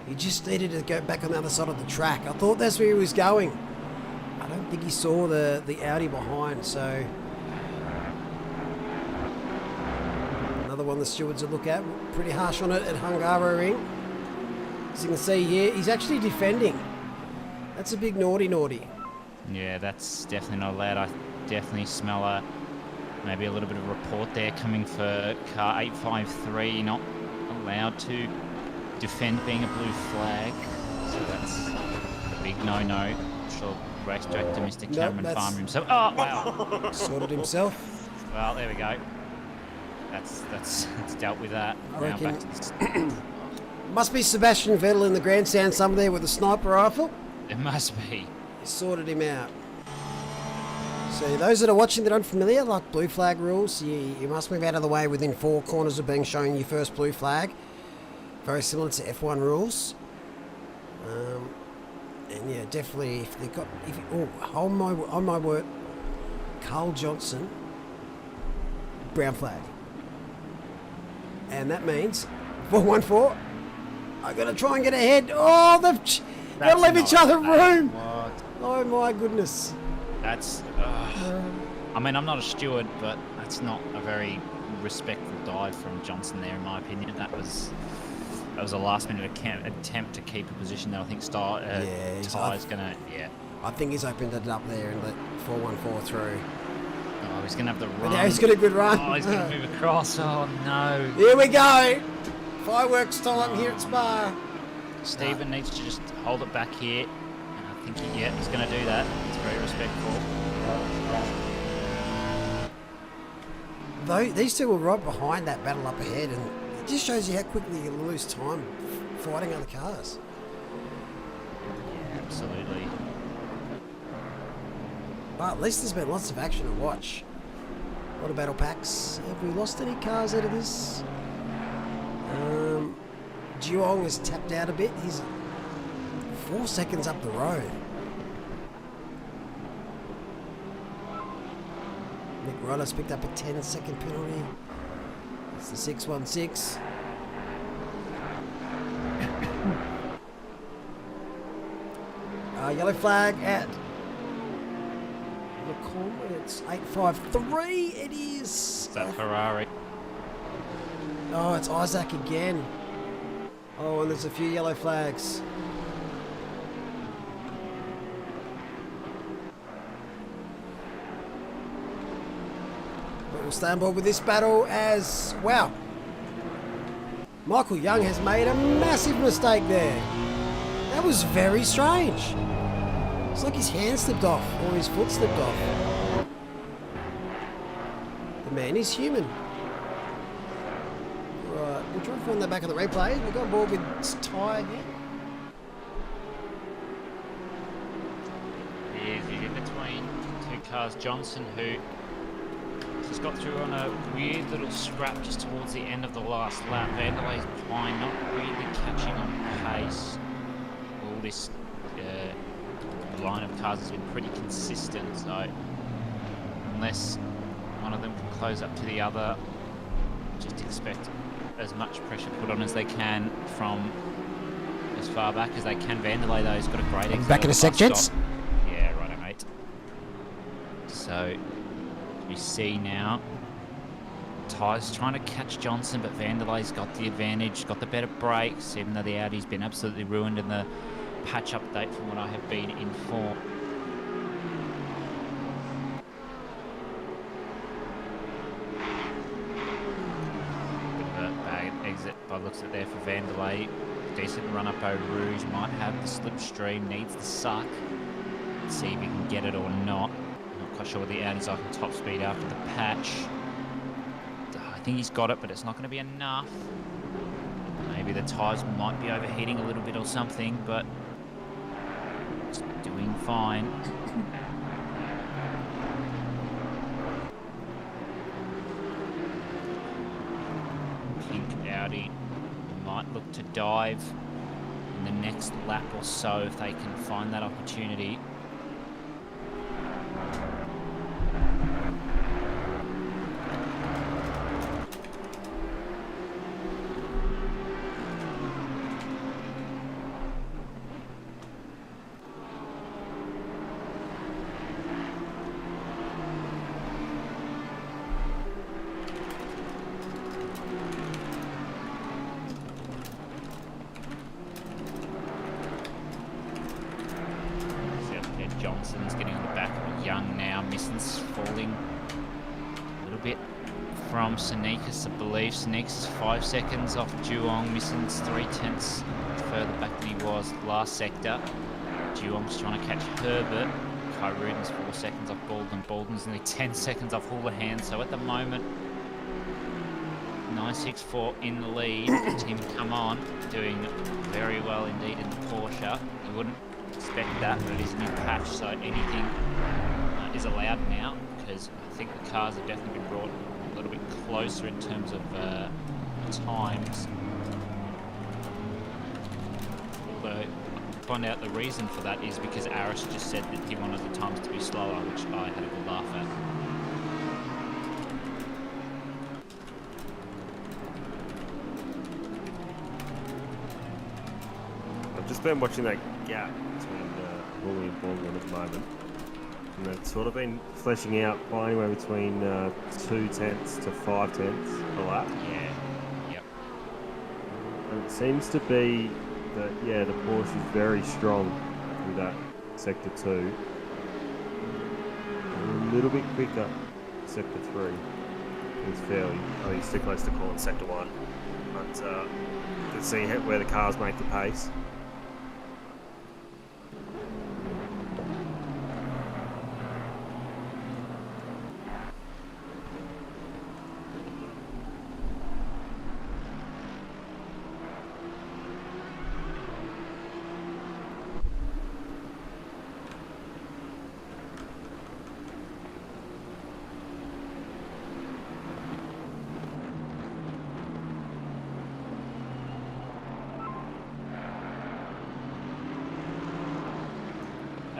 He just needed to go back on the other side of the track. I thought that's where he was going. I don't think he saw the Audi behind, so another one the stewards will look at. Pretty harsh on it at Hungaroring. As you can see here, he's actually defending. That's a big naughty. Yeah, that's definitely not allowed. I definitely smell maybe a little bit of a report there coming for car 853. Not allowed to defend being a blue flag. So that's a big no-no. I'm sure race director Mr. Cameron Farmer himself. Oh, wow. Sorted himself. Well, there we go. That's dealt with that. Now back to this. Must be Sebastian Vettel in the grandstand somewhere there with a sniper rifle. It must be. He sorted him out. So those that are watching that aren't familiar, like blue flag rules, you must move out of the way within 4 corners of being shown your first blue flag. Very similar to F1 rules. And yeah, definitely if they got, on my word, Carl Johnson, brown flag. And that means 414. I gotta try and get ahead. Oh, they've got to leave each other room. What? Oh my goodness. That's. I mean, I'm not a steward, but that's not a very respectful dive from Johnson there, in my opinion. That was That was a last-minute attempt to keep a position that I think Ty's gonna. Yeah. I think he's opened it up there and let 414 through. Oh, he's gonna have the run. But now he's got a good run. Oh, he's gonna move across. Oh no. Here we go. Fireworks time here at Spa. Stephen needs to just hold it back here. And I think he's gonna do that. It's very respectful. Though these two were right behind that battle up ahead, and it just shows you how quickly you lose time fighting other cars. Yeah, absolutely. But at least there's been lots of action to watch. A lot of battle packs. Have we lost any cars out of this? Juong has tapped out a bit. He's 4 seconds up the road. Nick Rotter's picked up a 10-second penalty. It's the 616. Yellow flag at it's 853. It is. Is that Ferrari? Oh, it's Isaac again. Oh, and there's a few yellow flags. But we'll stay on board with this battle as wow. Michael Young has made a massive mistake there. That was very strange. It's like his hand slipped off or his foot slipped off. The man is human. Right, we'll try and find that back on the replay. We'll go on board with Ty again. He's in between two cars. Johnson, who just got through on a weird little scrap just towards the end of the last lap. Vanderlai's behind, not really catching on pace. All this line of cars has been pretty consistent, so unless one of them can close up to the other, just expect as much pressure put on as they can from as far back as they can. Vanderlei, though, has got a great exit. Back in a sec, gents. Yeah, righto, mate. So you see now, Ty's trying to catch Johnson, but Vanderlei's got the advantage, got the better brakes, even though the Audi's been absolutely ruined in the patch update from what I have been informed. Bit of a bad exit by looks at there for Vanderlei. Decent run up Eau Rouge, might have the slipstream, needs the suck. Let's see if he can get it or not. Not quite sure what the Audi's like on top speed after the patch. I think he's got it, but it's not going to be enough. Maybe the tyres might be overheating a little bit or something, but it's doing fine. Pink Audi might look to dive in the next lap or so if they can find that opportunity. Johnson's getting on the back of Young now. Misson's falling a little bit from Sneakus, I believe. Sneakus is 5 seconds off Juong. Misson's 3/10 further back than he was last sector. Juong's trying to catch Herbert. Kai Ruden's 4 seconds off Bolden. Bolden's nearly 10 seconds off Houlihan. So at the moment, 964 in the lead. Tim Come On doing very well indeed in the Porsche. You wouldn't expect that, but it is a new patch, so anything is allowed now, because I think the cars have definitely been brought a little bit closer in terms of times. Although, find out the reason for that is because Aris just said that he wanted the times to be slower, which I had a good laugh at. I've just been watching that gap between Woolley and Baldwin at the moment, and it's sort of been fleshing out by anywhere between 2/10 to 5/10 a lap. Yeah, yep. And It seems to be that, yeah, the Porsche is very strong through that sector 2. A little bit quicker sector 3. He's fairly, I think he's too close to calling sector 1. But you can see where the cars make the pace.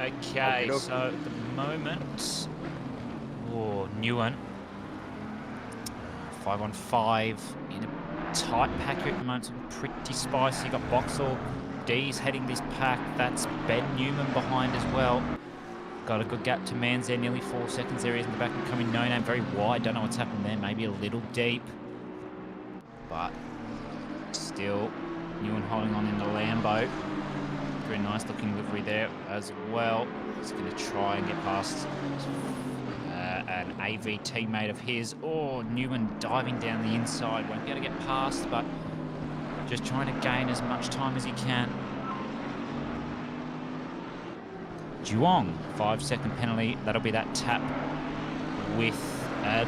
Okay, so at the moment, Newen, 5-on-5 in a tight pack here at the moment, pretty spicy. You got Boxall, D's heading this pack. That's Ben Newman behind as well. Got a good gap to Mans there, nearly 4 seconds there. He's in the back and coming no name, very wide. Don't know what's happened there, maybe a little deep, but still Newen holding on in the Lambo. Very nice looking livery there as well. He's going to try and get past an AV teammate of his. Oh, Newman diving down the inside. Won't be able to get past, but just trying to gain as much time as he can. Juong, 5-second penalty. That'll be that tap with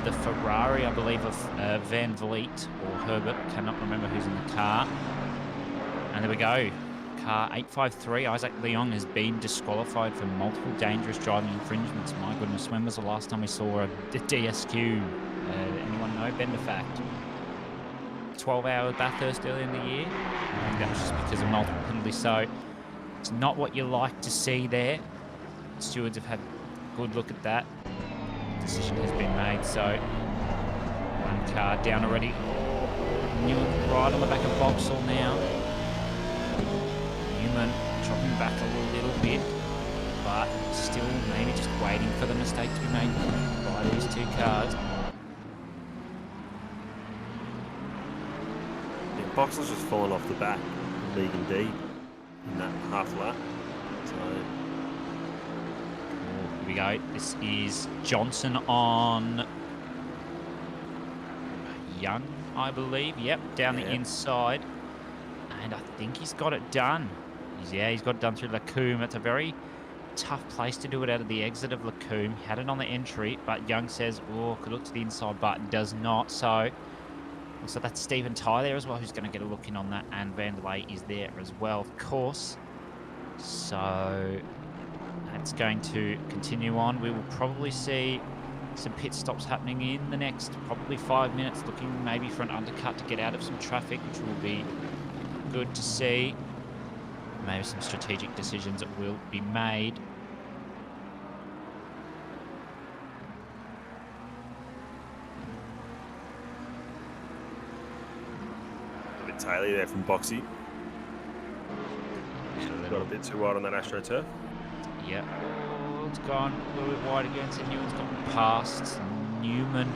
the Ferrari, I believe, of Van Vliet or Herbert. Cannot remember who's in the car. And there we go. Car 853, Isaac Leong has been disqualified for multiple dangerous driving infringements. My goodness, when was the last time we saw a DSQ? Anyone know? Bend the fact. 12-hour Bathurst earlier in the year. I think that was just because of multiple penalties. So it's not what you like to see there. Stewards have had a good look at that. Decision has been made. So one car down already. Newman right on the back of Boxall now. Newman dropping back a little bit, but still maybe just waiting for the mistake to be made by these two cars. Yeah, Boxall's just fallen off the back, league indeed, in that half lap. So here we go. This is Johnson on Young, I believe. Yep, down the inside. And I think he's got it done. He's got it done through Lacombe. It's a very tough place to do it out of the exit of Lacombe. He had it on the entry, but Young says, oh, could look to the inside, but does not. So that's Stephen Ty there as well, who's going to get a look in on that. And Vanderlei is there as well, of course. So that's going to continue on. We will probably see some pit stops happening in the next probably 5 minutes, looking maybe for an undercut to get out of some traffic, which will be good to see. Maybe some strategic decisions that will be made. a bit taily there from Boxy. Got a bit too wide on that AstroTurf. Yep. Oh, it's gone a little bit wide again. So Newman's gone past. Newman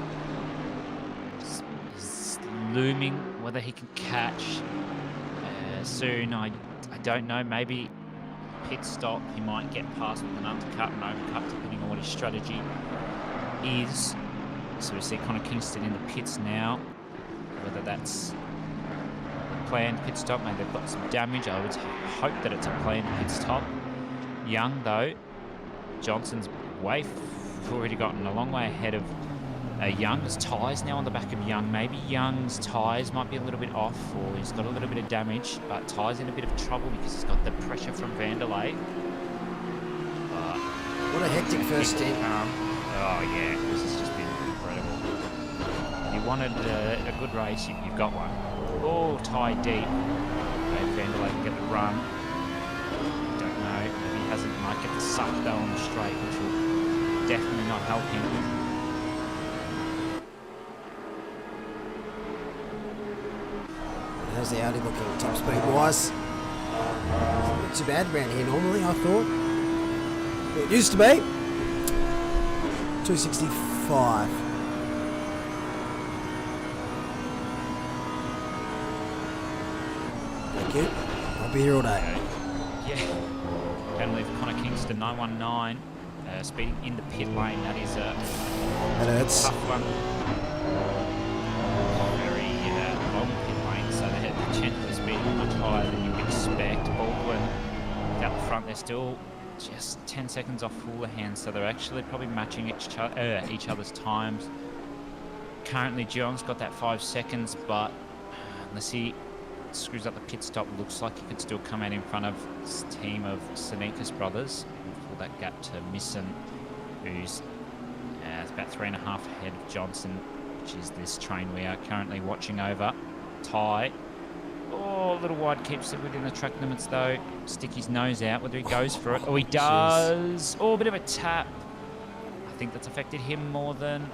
is looming. Whether he can catch soon, I don't know. Maybe pit stop. He might get past with an undercut and overcut, depending on what his strategy is. So we see Connor Kingston in the pits now. Whether that's a planned pit stop, maybe they've got some damage. I would hope that it's a planned pit stop. Young though, Johnson's already gotten a long way ahead of Young's tyres now on the back of Young. Maybe Young's tyres might be a little bit off, or he's got a little bit of damage, but tyres in a bit of trouble because he's got the pressure from Vanderlei. What a hectic first stint. Oh yeah, this has just been incredible. You wanted a good race, you've got one. Oh, tie deep. Maybe Vanderlei can get the run. Don't know. Maybe he hasn't. Might get the suck though on the straight, which will definitely not help him. How's the Audi looking top speed wise? Not too bad around here normally, I thought. It used to be 265. Thank you. I'll be here all day. Yeah. Penalty for Connor Kingston, 919. Speeding in the pit lane. That is a That hurts. tough one. Very long pit lane, so they had the chance of speeding much higher than you'd expect. Baldwin out the front, they're still just 10 seconds off Houlihan, so they're actually probably matching each other's times. Currently, Geelong's got that 5 seconds, but unless he screws up the pit stop, looks like he could still come out in front of this team of Sanikas brothers. Pull that gap to Misson, who's about 3.5 ahead of Johnson, which is this train we are currently watching over. Ty. Oh, a little wide, keeps it within the track limits though. Stick his nose out, whether he goes for it. Oh, he does. Oh, a bit of a tap. I think that's affected him more than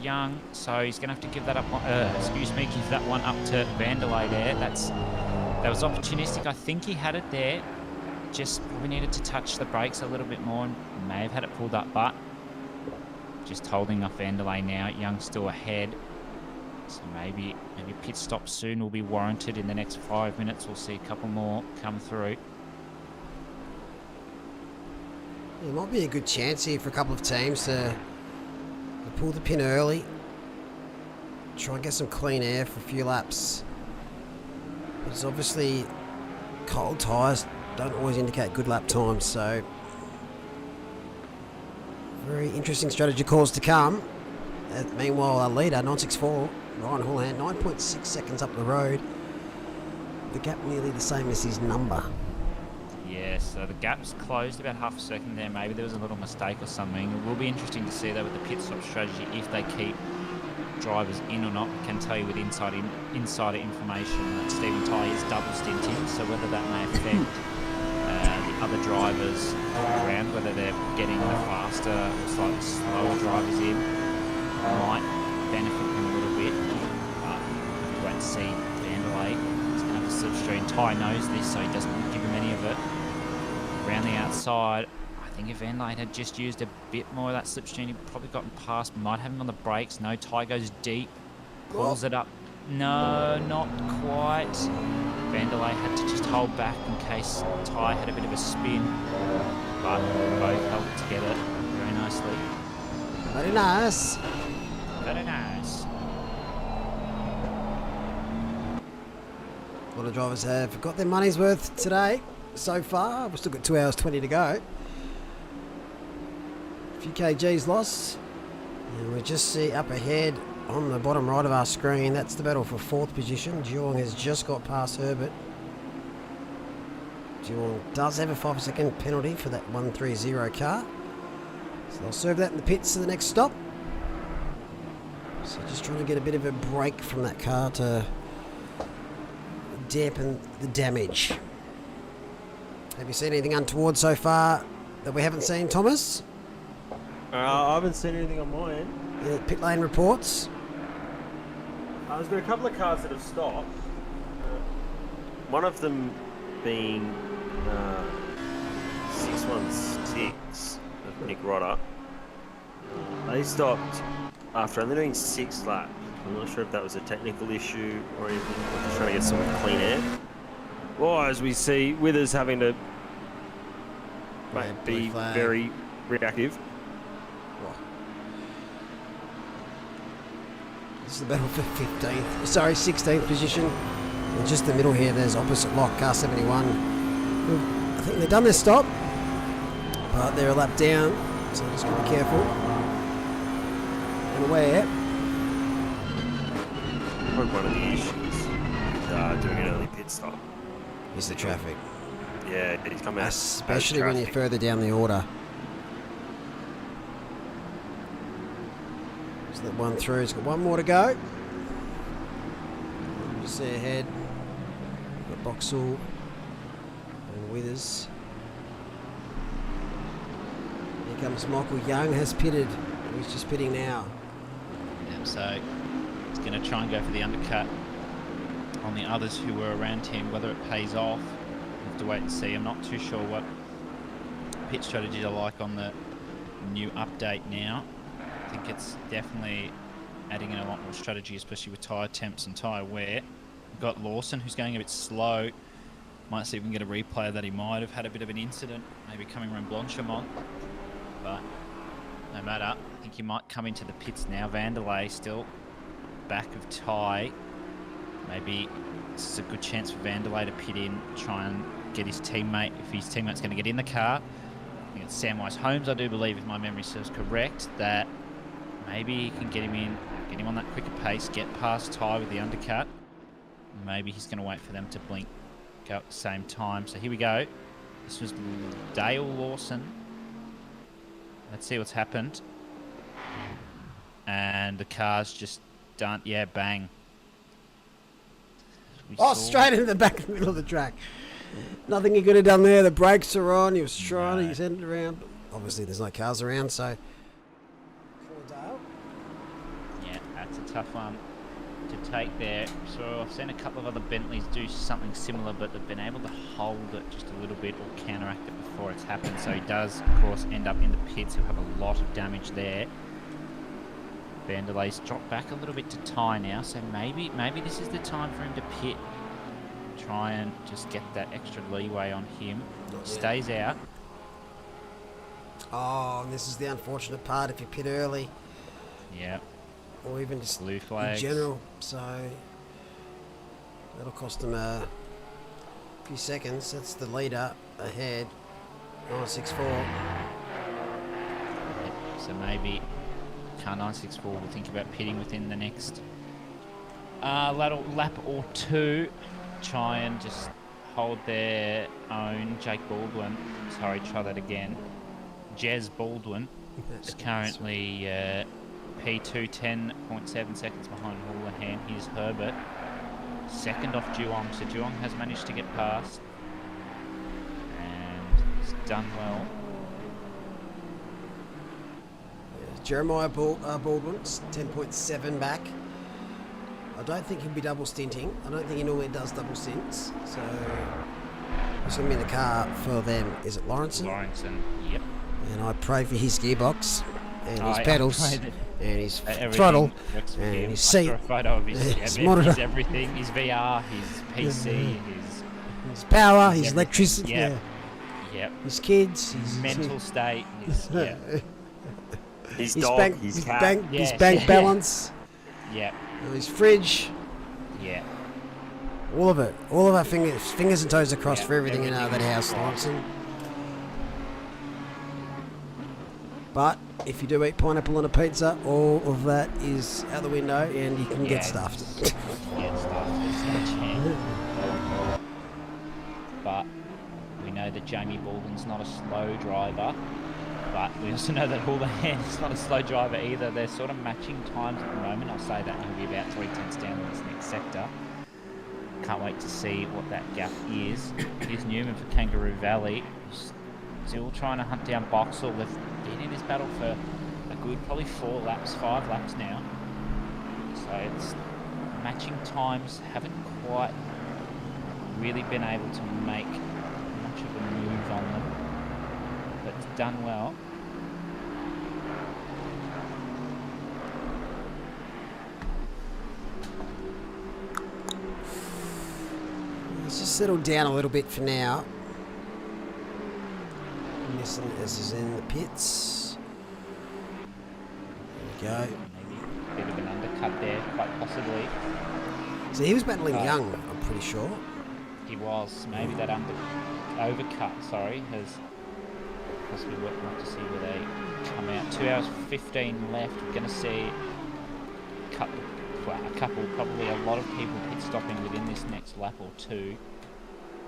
Young, so he's going to have to give that up. Give that one up to Vanderlei there. That was opportunistic. I think he had it there. Just probably needed to touch the brakes a little bit more and may have had it pulled up, but just holding off Vanderlei now. Young still ahead. So maybe pit stop soon will be warranted in the next 5 minutes. We'll see a couple more come through. It might be a good chance here for a couple of teams to pull the pin early. Try and get some clean air for a few laps. It's obviously cold tyres don't always indicate good lap times, so very interesting strategy calls to come. Meanwhile, our leader, 964, Ryan Houlihan, 9.6 seconds up the road. The gap nearly the same as his number. Yeah, so the gap's closed about half a second there. Maybe there was a little mistake or something. It will be interesting to see, though, with the pit stop strategy, if they keep drivers in or not. I can tell you with insider information that Stephen Ty is double stinting, so whether that may affect the other drivers around, whether they're getting the faster or slightly slower drivers in, might benefit them a little bit. But we'll have to wait and see. Vanderlei is going to have the slipstream. Ty knows this, so he doesn't give him any of it. Around the outside, I think if Vanderlei had just used a bit more of that slipstream, he'd probably gotten past. Might have him on the brakes. No, Ty goes deep, pulls it up. No, not quite. Vanderlei had to just hold back in case Ty had a bit of a spin, but both held it together very nicely. Very nice. Very nice. A lot of drivers have got their money's worth today so far. We've still got 2 hours 20 to go. A few kgs lost. And we just see up ahead on the bottom right of our screen, that's the battle for 4th position. Geelong has just got past Herbert. Geelong does have a 5-second penalty for that 130 car. So they'll serve that in the pits to the next stop. So just trying to get a bit of a break from that car to dampen the damage. Have you seen anything untoward so far that we haven't seen, Thomas? I haven't seen anything on my end. The pit lane reports. There's been a couple of cars that have stopped. One of them being 616 of Nick Rodder. They stopped after only doing 6 laps. I'm not sure if that was a technical issue or anything. We're just trying to get some clean air. Well, as we see, Withers having to be very reactive. This is the battle for 16th position. In just the middle here, there's opposite lock, car 71. I think they've done their stop, but they're a lap down, so just got to be careful. And aware. Probably one of the issues with doing an early pit stop Is the traffic. Yeah, he's coming out. Especially when you're further down the order. So that one through, it's got one more to go. You see ahead, got Boxall and Withers. Here comes Michael Young, has pitted. He's just pitting now. Yeah, so he's going to try and go for the undercut on the others who were around him. Whether it pays off, we'll have to wait and see. I'm not too sure what pit strategies are like on the new update now. I think it's definitely adding in a lot more strategy, especially with tyre temps and tyre wear. We've got Lawson, who's going a bit slow. Might see if we can get a replay that he might have had a bit of an incident, maybe coming around Blanchimont. But no matter, I think he might come into the pits now. Vanderlei still back of Ty. Maybe this is a good chance for Vanderlei to pit in, try and get his teammate, if his teammate's going to get in the car. I think it's Samwise Holmes, I do believe, if my memory serves correct, that maybe he can get him in, get him on that quicker pace, get past Ty with the undercut. Maybe he's going to wait for them to blink, go at the same time. So here we go. This was Dale Lawson. Let's see what's happened. And the car's just done, yeah, bang. Straight into the back of the middle of the track. Nothing he could have done there. The brakes are on. He was trying to send it around. Obviously, there's no cars around, so. Yeah, that's a tough one to take there. So I've seen a couple of other Bentleys do something similar, but they've been able to hold it just a little bit or counteract it before it's happened. So he does, of course, end up in the pits. He'll have a lot of damage there. Vanderlei's dropped back a little bit to Ty now, so maybe this is the time for him to pit. Try and just get that extra leeway on him. Stays out. Oh, and this is the unfortunate part if you pit early. Yeah. Or even just blue flags in general. So that'll cost him a few seconds. That's the leader ahead. 964. So maybe car 964 will think about pitting within the next lap or two. Try and just hold their own. Jake Baldwin, sorry, try that again. Jez Baldwin is currently P2, 10.7 seconds behind Houlihan. Here's Herbert, second off Duong. So Duong has managed to get past and he's done well. Jeremiah Baldwin's 10.7 back. I don't think he'll be double stinting. I don't think he normally does double stints. So who's going to be in the car for them? Is it Lawrenson? Lawrenson, yep. And I pray for his gearbox and his pedals and his throttle and his seat. A photo of his monitor, his everything, his VR, his PC, his power, his electricity. Yep. His kids, his mental state, his dog, his cat, his bank balance. Yeah. His fridge. Yeah. All of it. All of our fingers and toes are crossed for everything in that house, Lawrenson. But if you do eat pineapple on a pizza, all of that is out the window and you can get stuffed. But we know that Jamie Baldwin's not a slow driver. But we also know that Houlihan is not a slow driver either. They're sort of matching times at the moment. I'll say that he'll be about 3/10 down in this next sector. Can't wait to see what that gap is. Here's Newman for Kangaroo Valley. Still trying to hunt down Boxall. They've been in this battle for a good probably 5 laps now. So it's matching times. Haven't quite really been able to make much of a move on them. But it's done well. Let's just settle down a little bit for now. This is in the pits. There we go. Maybe a bit of an undercut there, quite possibly. So he was battling Young, I'm pretty sure. He was. Maybe that overcut, has possibly worked enough to see where they come out. 2 hours 15 left. We're going to see a couple, probably a lot of people pit stopping within this next lap or two.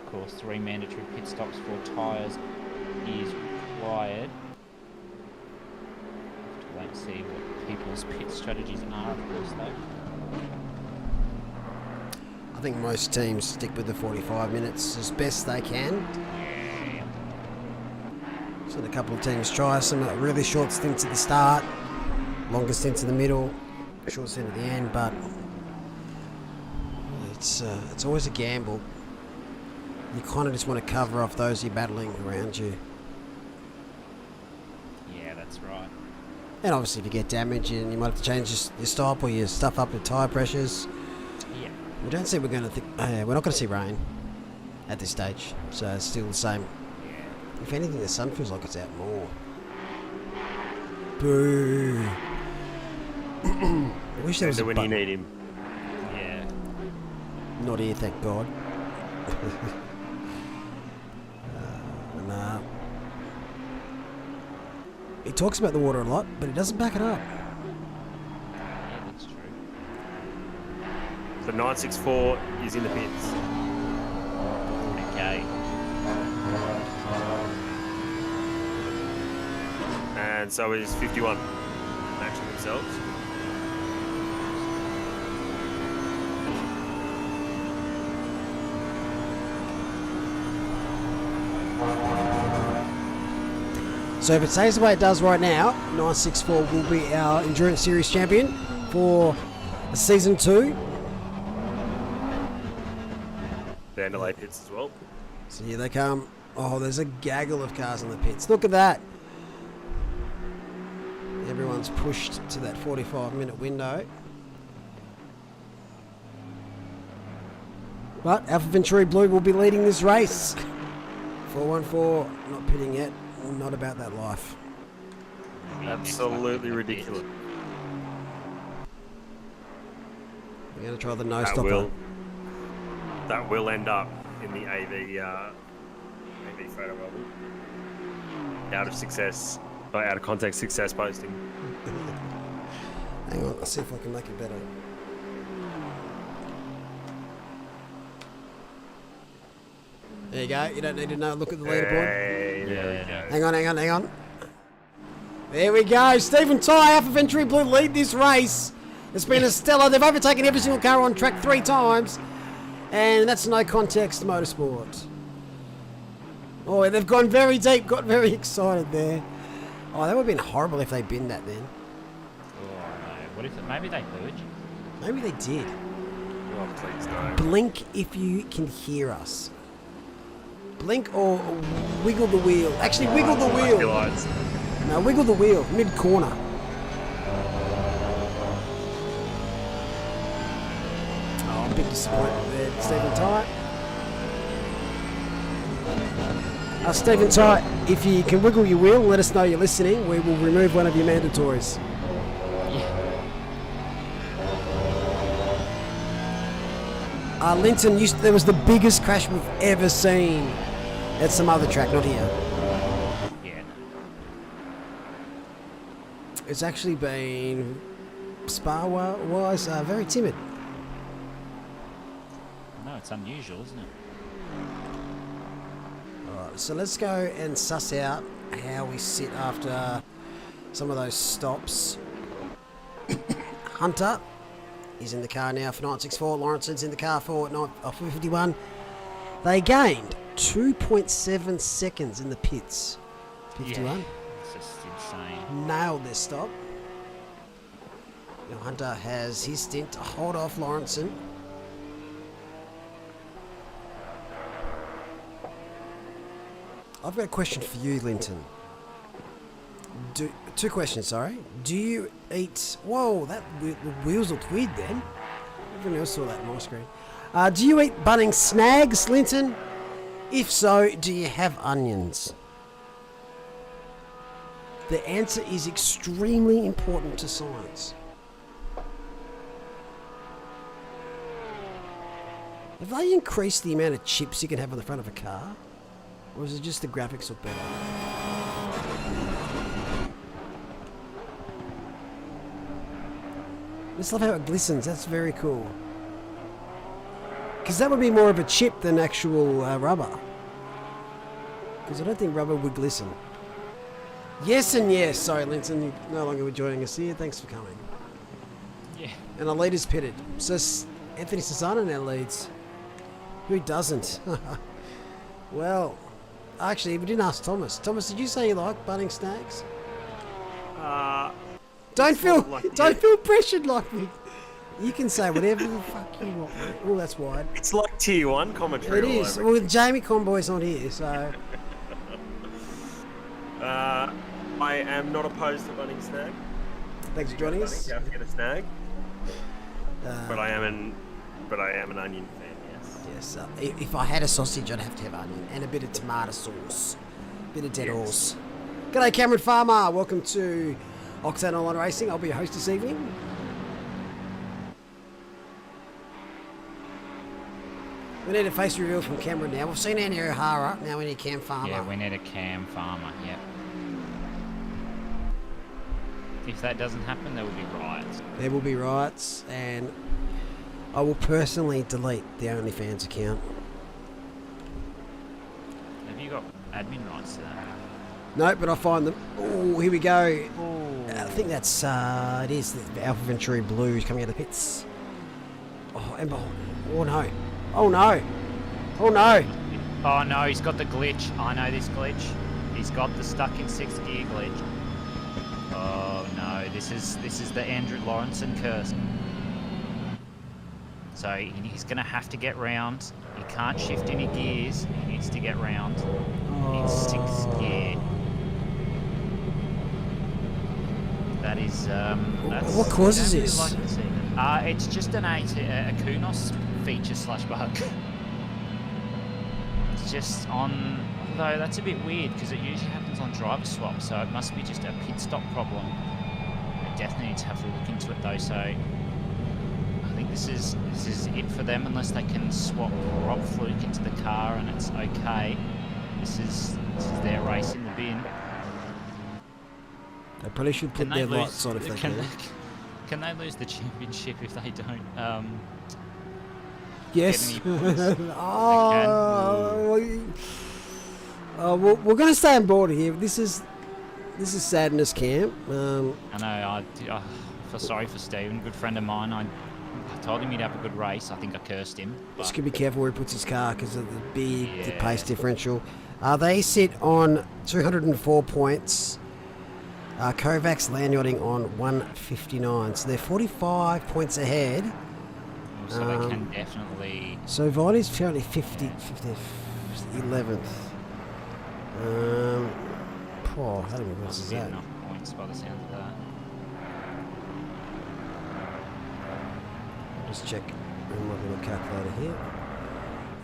Of course, 3 mandatory pit stops for tyres is required. Have to wait and see what people's pit strategies are, of course, though. I think most teams stick with the 45 minutes as best they can. Yeah. So a couple of teams try some really short stints at the start, longer stints in the middle, short stint at the end, but it's always a gamble. You kind of just want to cover off those you're battling around you. Yeah, that's right. And obviously if you get damage, and you might have to change your stop or your stuff up with tyre pressures. Yeah. We don't see we're not going to see rain. at this stage. So it's still the same. If anything, the sun feels like it's out more. Boo. I wish there was a when button. you need him. Yeah. Not here, thank God. Nah. He talks about the water a lot, but he doesn't back it up. Yeah, that's true. So 964 is in the pits. Okay. And so is 51. Matching themselves. So if it stays the way it does right now, 964 will be our Endurance Series champion for Season 2. Vanderlei pits as well. So here they come. Oh, there's a gaggle of cars in the pits. Look at that. Everyone's pushed to that 45-minute window. But Alpha Venturi Blue will be leading this race. 414, not pitting yet. Not about that life. Absolutely ridiculous. We're going to try the no stopper. That will end up in the AV photo album. Out of context success posting. Hang on, I'll see if I can make it better. There you go. You don't need to know. Look at the leaderboard. Hey, there we go. Hang on. There we go. Stephen Ty, Alpha Venturi Blue lead this race. It's been a stellar. They've overtaken every single car on track 3 times. And that's no context motorsport. Oh, they've gone very deep. Got very excited there. Oh, that would have been horrible if they binned that then. Oh, no. What if maybe they heard you? Maybe they did. Oh, please no. Blink if you can hear us. Blink or wiggle the wheel. Actually, wiggle the wheel. No, wiggle the wheel. Mid-corner. Oh, big disappointment there, Stephen Ty. Stephen Ty, if you can wiggle your wheel, let us know you're listening. We will remove one of your mandatories. Linton, there was the biggest crash we've ever seen at some other track, not here. Yeah. It's actually been, Spa-wise, very timid. No, it's unusual, isn't it? Alright, so let's go and suss out how we sit after some of those stops. Hunter is in the car now for 964. Lawrenson's in the car for 51. They gained 2.7 seconds in the pits. 51. Yeah, it's just insane. Nailed their stop. Now Hunter has his stint to hold off Lawrenson. I've got a question for you, Linton. Two questions, sorry. Do you eat... Whoa, the wheels looked weird then. Everyone else saw that on my screen. Do you eat Bunnings snags, Linton? If so, do you have onions? The answer is extremely important to science. Have they increased the amount of chips you can have on the front of a car? Or is it just the graphics look better? I just love how it glistens. That's very cool. Because that would be more of a chip than actual rubber. Because I don't think rubber would glisten. Yes and yes. Sorry, Linton, you no longer joining us here. Thanks for coming. Yeah. And our leader's pitted. So Anthony Cesano now leads. Who doesn't? Well, actually, we didn't ask Thomas. Thomas, did you say you like Bunnings snacks? Don't feel pressured like me. You can say whatever the fuck you want. Oh, that's wide. It's like tier 1 commentary. It is. Well, Jamie Conboy's not here, so. I am not opposed to Bunnings snag. Thanks for joining us. You have to get a snag. But I am an onion fan. Yes. Yes. If I had a sausage, I'd have to have onion and a bit of tomato sauce. Bit of dead horse. G'day, Cameron Farmer. Welcome to Octane Online Racing. I'll be your host this evening. We need a face reveal from Cameron now. We've seen Andy O'Hara. Now we need Cam Farmer. Yeah, we need a Cam Farmer. Yep. If that doesn't happen, there will be riots. There will be riots, and I will personally delete the OnlyFans account. Have you got admin rights to that? No, but I'll find them. Oh, here we go. Ooh. I think that's, it is the Alpha Venturi Blues coming out of the pits. Oh, and oh no. Oh no. Oh no. Oh no, he's got the glitch. I know this glitch. He's got the stuck in 6th gear glitch. Oh no, this is the Andrew Lawrenson curse. So he's going to have to get round. He can't shift any gears. He needs to get round in 6th gear. That is. That's, what causes this? Like to see that. It's just a Kunos feature / bug. It's just on. Although that's a bit weird because it usually happens on driver swap, so it must be just a pit stop problem. I definitely need to have a look into it though. So I think this is it for them unless they can swap Rob Fluke into the car and it's okay. This is their race in the bin. They probably should put their lights on if they can. Can they lose the championship if they don't? Yes. Get any points? We're going to stay on board here. This is sadness, Cam. I know. I feel sorry for Stephen, good friend of mine. I told him he'd have a good race. I think I cursed him. Just got to be careful where he puts his car because of the big pace differential. They sit on 204 points. Kovacs land yachting on 159, so they're 45 points ahead. So they can definitely. So Vidi's currently 11th. How many points is that? Enough points by the sound of that. Just check my little calculator here.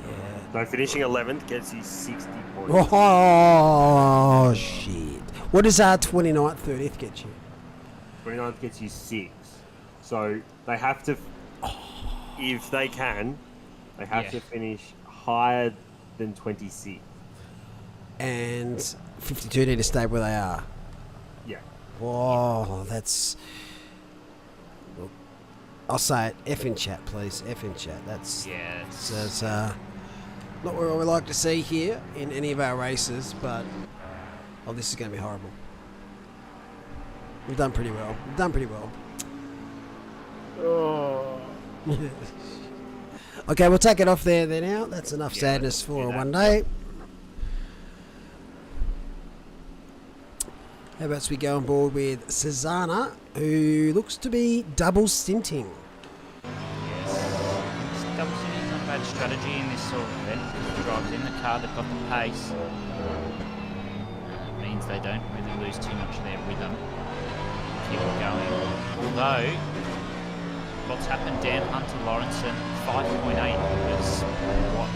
Yeah. So finishing 11th gets you 60 points. Oh shit! What does 29th, 30th get you? 29th gets you 6. So they have to, if they can, they have to finish higher than 26. And 52 need to stay where they are. Yeah. Whoa, that's. Look, I'll say it. F in chat, please. F in chat. That's. Yeah. It's not what we like to see here in any of our races, but this is going to be horrible. We've done pretty well. Oh. Okay, we'll take it off there now. That's enough sadness for one day. How about we go on board with Susanna, who looks to be double stinting. Yes. Double stinting is not a bad strategy in this sort of event. The driver's in the car, they've got the pace. It means they don't really lose too much of their rhythm. Keep it going. Although, what's happened down Hunter Lawrenson, 5.8 was what?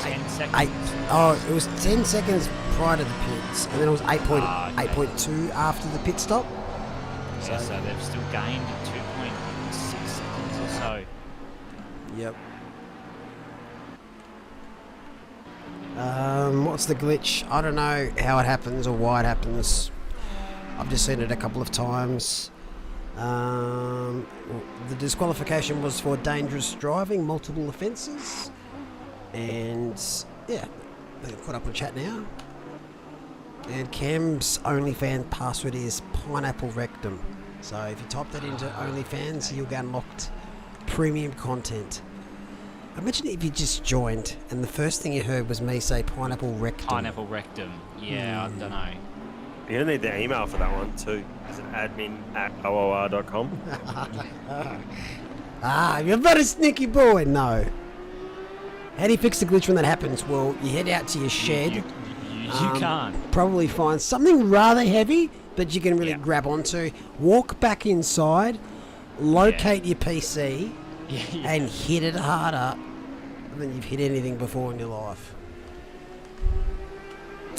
10 seconds? It was 10 seconds prior to the pits, and then it was 8.2 after the pit stop. Yeah, so they've still gained 2.6 seconds or so. Yep. What's the glitch? I don't know how it happens or why it happens. I've just seen it a couple of times. The disqualification was for dangerous driving, multiple offences. And yeah, they've caught up on chat now. And Cam's OnlyFans password is pineapple rectum. So if you type that into OnlyFans, you'll get unlocked premium content. Imagine if you just joined and the first thing you heard was me say pineapple rectum. Pineapple rectum. Yeah, I don't know. You're going to need the email for that one too. Is it admin@oor.com? You're not a sneaky boy. No. How do you fix the glitch when that happens? Well, you head out to your shed. You can't. Probably find something rather heavy that you can really grab onto. Walk back inside, locate your PC, and hit it harder than you've hit anything before in your life.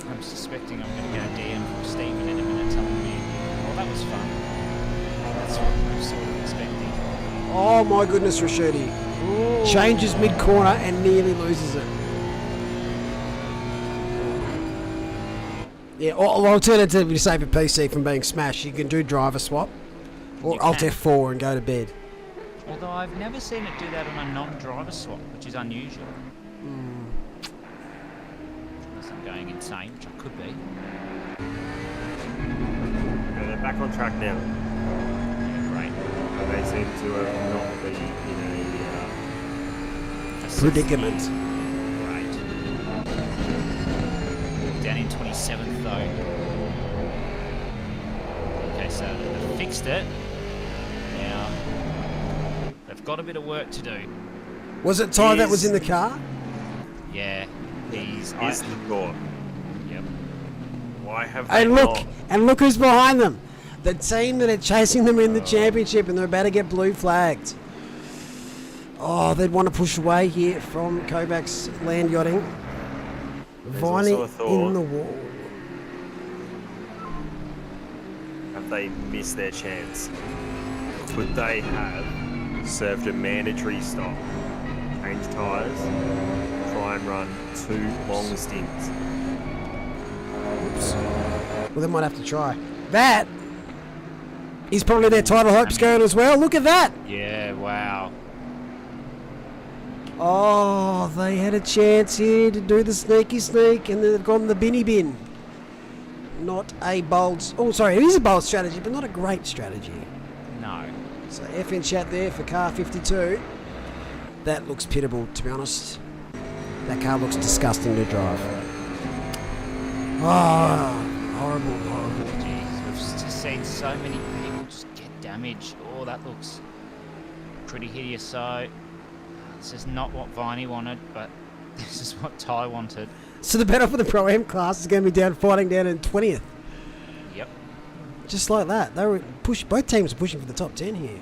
I'm suspecting I'm going to get a DM from Stephen in a minute telling me, oh, that was fun. That's what I'm sort of expecting. Oh my goodness, Rashidi. Changes mid-corner and nearly loses it. Yeah, or alternatively to save a PC from being smashed, you can do driver swap. Or Alt F4 and go to bed. Although I've never seen it do that on a non-driver swap, which is unusual. Unless I'm going insane, which I could be. Yeah, they're back on track now. Yeah, great. They seem to have not been in a Predicament. Great. Down in 27th though. Okay, so they've fixed it. Now, they've got a bit of work to do. Was it Ty that was in the car? Yeah, Is the thought. Yep. Why have they And look, not? and look who's behind them. The team that are chasing them in the championship, and they're about to get blue flagged. Oh, they'd want to push away here from Kovac's land yachting. Viney also a thought. in the wall. Have they missed their chance? Could they have served a mandatory stop, change tyres, try and run 2 long stints? Oops. Well, they might have to try. That is probably their title hopes going as well. Look at that. Yeah, wow. Oh, they had a chance here to do the sneaky sneak, and they've gone the binny bin. Not a bold... Oh, sorry, it is a bold strategy, but not a great strategy. No. So F in chat there for car 52. That looks pitiable, to be honest. That car looks disgusting to drive. Oh, horrible, horrible. Jeez, we've just seen so many people just get damaged. Oh, that looks pretty hideous. So, this is not what Viney wanted, but this is what Ty wanted. So the battle for the Pro-Am class is going to be fighting down in 20th. Yep. Just like that. Both teams are pushing for the top 10 here.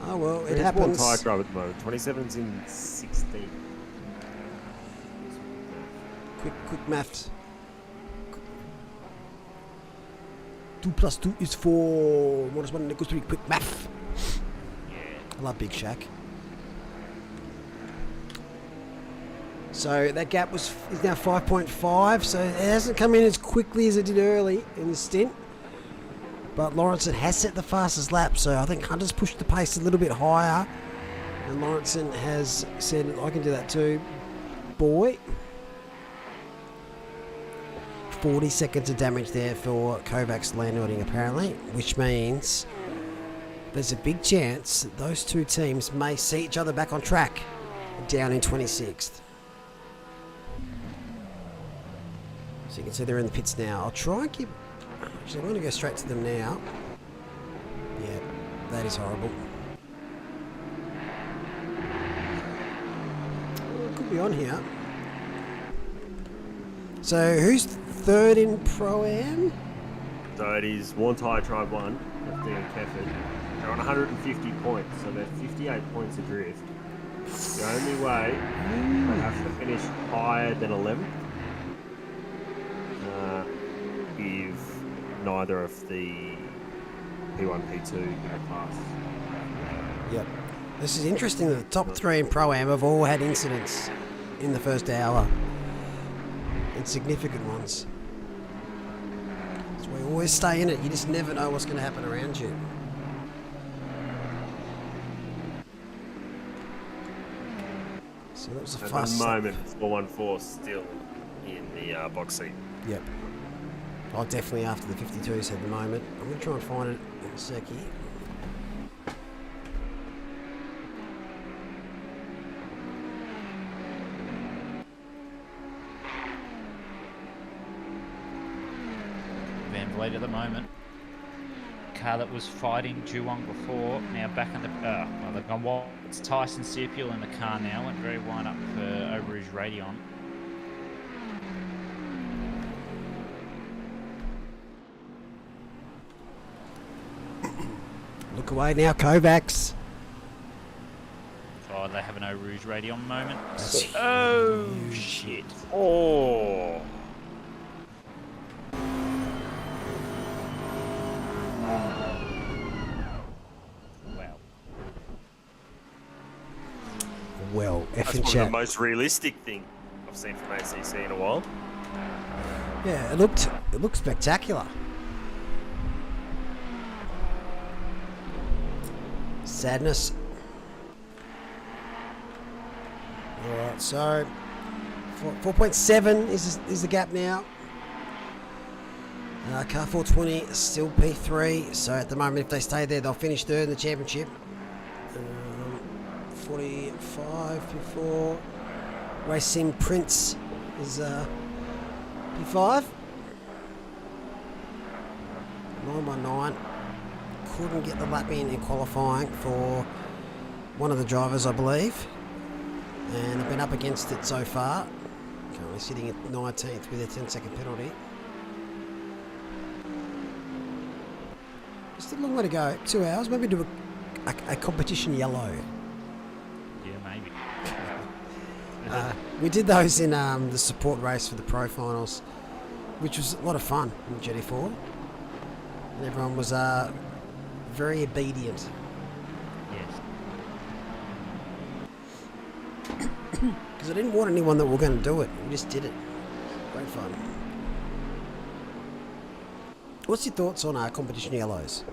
Oh well, it happens. One tyre drive at the moment. 27's in 16. Quick maths. 2 plus 2 is 4. Minus 1 equals 3. Quick math. Yeah. I love Big Shaq. So that gap is now 5.5. So it hasn't come in as quickly as it did early in the stint. But Lawrenson has set the fastest lap. So I think Hunter's pushed the pace a little bit higher. And Lawrenson has said, I can do that too, boy. 40 seconds of damage there for Kovac's landholding apparently, which means there's a big chance that those two teams may see each other back on track down in 26th. So you can see they're in the pits now. I'll try and keep... Actually, I'm going to go straight to them now. Yeah, that is horrible. Oh, it could be on here. So who's third in Pro-Am? So it is Warntyre Tribe 1, FD and Kefford. They're on 150 points, so they're 58 points adrift. The only way they have to finish higher than 11th if neither of the P1, P2 go past. Yep. This is interesting that the top 3 in Pro-Am have all had incidents in the first hour. And significant ones. So we always stay in it. You just never know what's going to happen around you. So that was the At fast. the moment, 414 still in the box seat. Yep. Oh, definitely after the 52s at the moment. I'm going to try and find it in a sec here. Van Vliet at the moment. Car that was fighting Juwong before, now back in the... well, they've gone wild. It's Tyson Serpiel in the car now. Went very wide up for OOR Radion. Look away now, Kovacs. Oh, they have an Eau Rouge Radion moment. That's Oh, huge. shit. Oh. Wow. Well, That's effing probably the chat. most realistic thing I've seen from ACC in a while. Yeah, it looked spectacular. Sadness. All right, so 4.7 is the gap now. Car 420 still P3, so at the moment if they stay there they'll finish third in the championship. 45 before. Racing Prince is P5. 919. Couldn't get the lap in qualifying for one of the drivers, I believe. And they've been up against it so far. Currently sitting at 19th with a 10-second penalty. Just a long way to go. 2 hours. Maybe do a competition yellow. Yeah, maybe. We did those in the support race for the pro finals, which was a lot of fun in GT4. And everyone was very obedient. Yes. Because I didn't want anyone that were going to do it. We just did it. Great fun. What's your thoughts on competition yellows?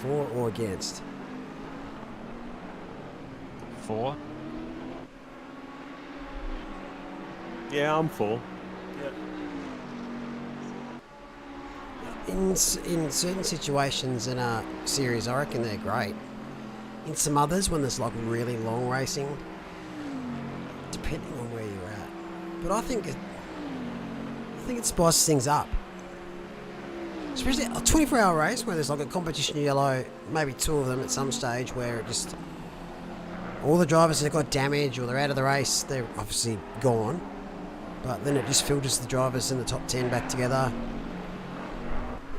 For or against? 4. Yeah, I'm for. In certain situations in a series, I reckon they're great. In some others, when there's like really long racing, depending on where you're at. But I think it spices things up. Especially a 24-hour race where there's like a competition yellow, maybe 2 of them at some stage where it just... all the drivers that got damage or they're out of the race, they're obviously gone. But then it just filters the drivers in the top 10 back together.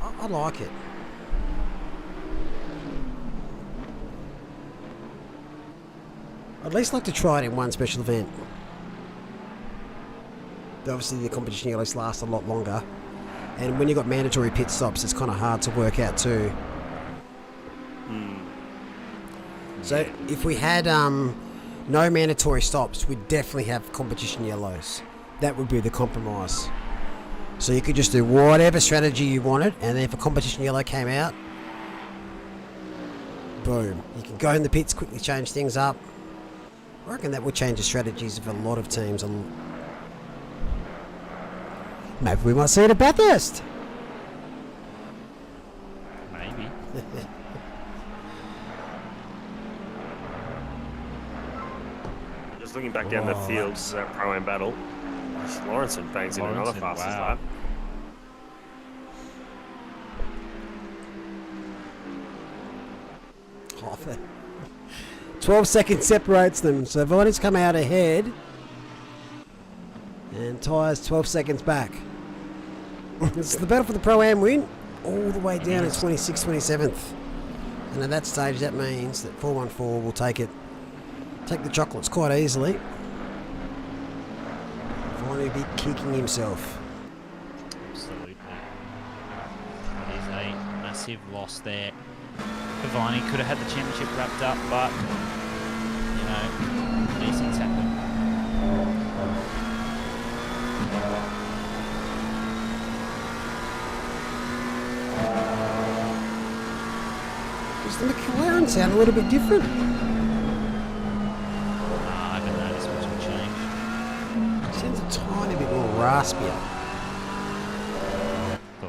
I like it. I'd at least like to try it in one special event. Obviously the competition yellows last a lot longer. And when you've got mandatory pit stops, it's kind of hard to work out too. So if we had no mandatory stops, we'd definitely have competition yellows. That would be the compromise. So you could just do whatever strategy you wanted, and then if a competition yellow came out, boom. You can go in the pits, quickly change things up. I reckon that would change the strategies of a lot of teams. Maybe we might see it at Bathurst. Maybe. Just looking back down the field, that pro-am battle. Lawrenson bangs in another fastest lap. Oh, 12 seconds separates them, so Viney's come out ahead and tyres 12 seconds back. It's the battle for the Pro-Am win, all the way down at 26th, 27th. And at that stage, that means that 414 will take the chocolates quite easily. Viney will be kicking himself. Absolutely. It is a massive loss there. Viney could have had the championship wrapped up, but, you know, these things happen. Does the McLaren sound a little bit different? I haven't noticed much of a change. It sounds a tiny bit more raspier.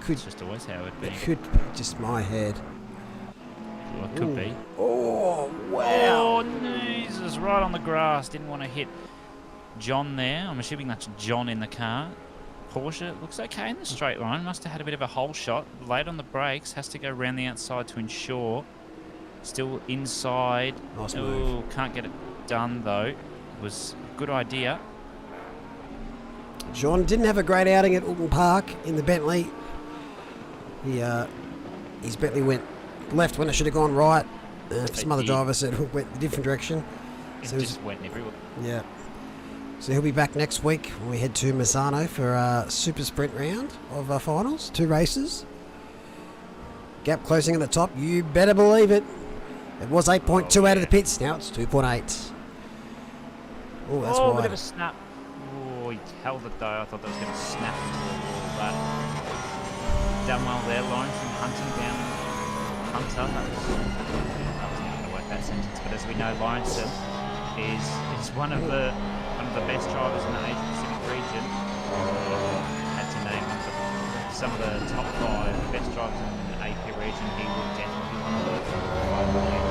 It's just always how it'd be. It could be just my head. Well, it could be. Oh, wow. Oh, Jesus, right on the grass. Didn't want to hit John there. I'm assuming that's John in the car. Porsche looks okay in the straight line. Must have had a bit of a hole shot. Late on the brakes. Has to go around the outside to ensure. Still inside. Nice move. Can't get it done, though. It was a good idea. John didn't have a great outing at Alton Park in the Bentley. His Bentley went left when it should have gone right. For some other drivers that went a different direction. It So just went everywhere. yeah. So he'll be back next week when we head to Misano for a super sprint round of our finals. 2 races. Gap closing at the top. You better believe it. It was 8.2 out of the pits. Now it's 2.8. Oh, that's Oh, a bit wide. of a snap. Oh, he held it though. I thought that was going to snap into the wall, but done well there. Lawrence and hunting down Hunter. That was not going to work, that sentence. But as we know, Lawrence is one of the best drivers in the Asia Pacific region. Had to name some of the top 5 best drivers in the AP region. He will definitely be one of the 5 million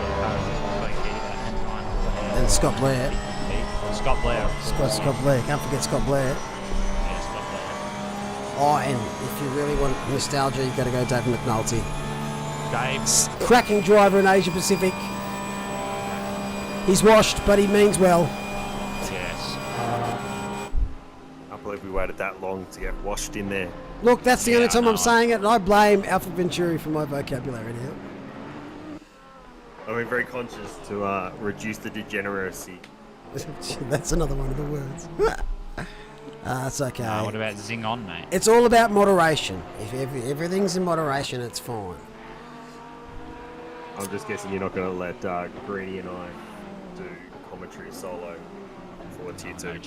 And Scott Blair. Scott Blair. Scott Blair. Can't forget Scott Blair. Yeah, Scott Blair. Oh, and if you really want nostalgia, you've got to go David McNulty. Dave. Cracking driver in Asia Pacific. He's washed, but he means well. Yes. I can't believe we waited that long to get washed in there. Look, that's the only time I I'm know. saying it, and I blame Alfred Venturi for my vocabulary now. I've been very conscious to reduce the degeneracy. That's another one of the words. That's okay. What about Zing On, mate? It's all about moderation. If everything's in moderation, it's fine. I'm just guessing you're not going to let Greeny and I do commentary solo for Tier 2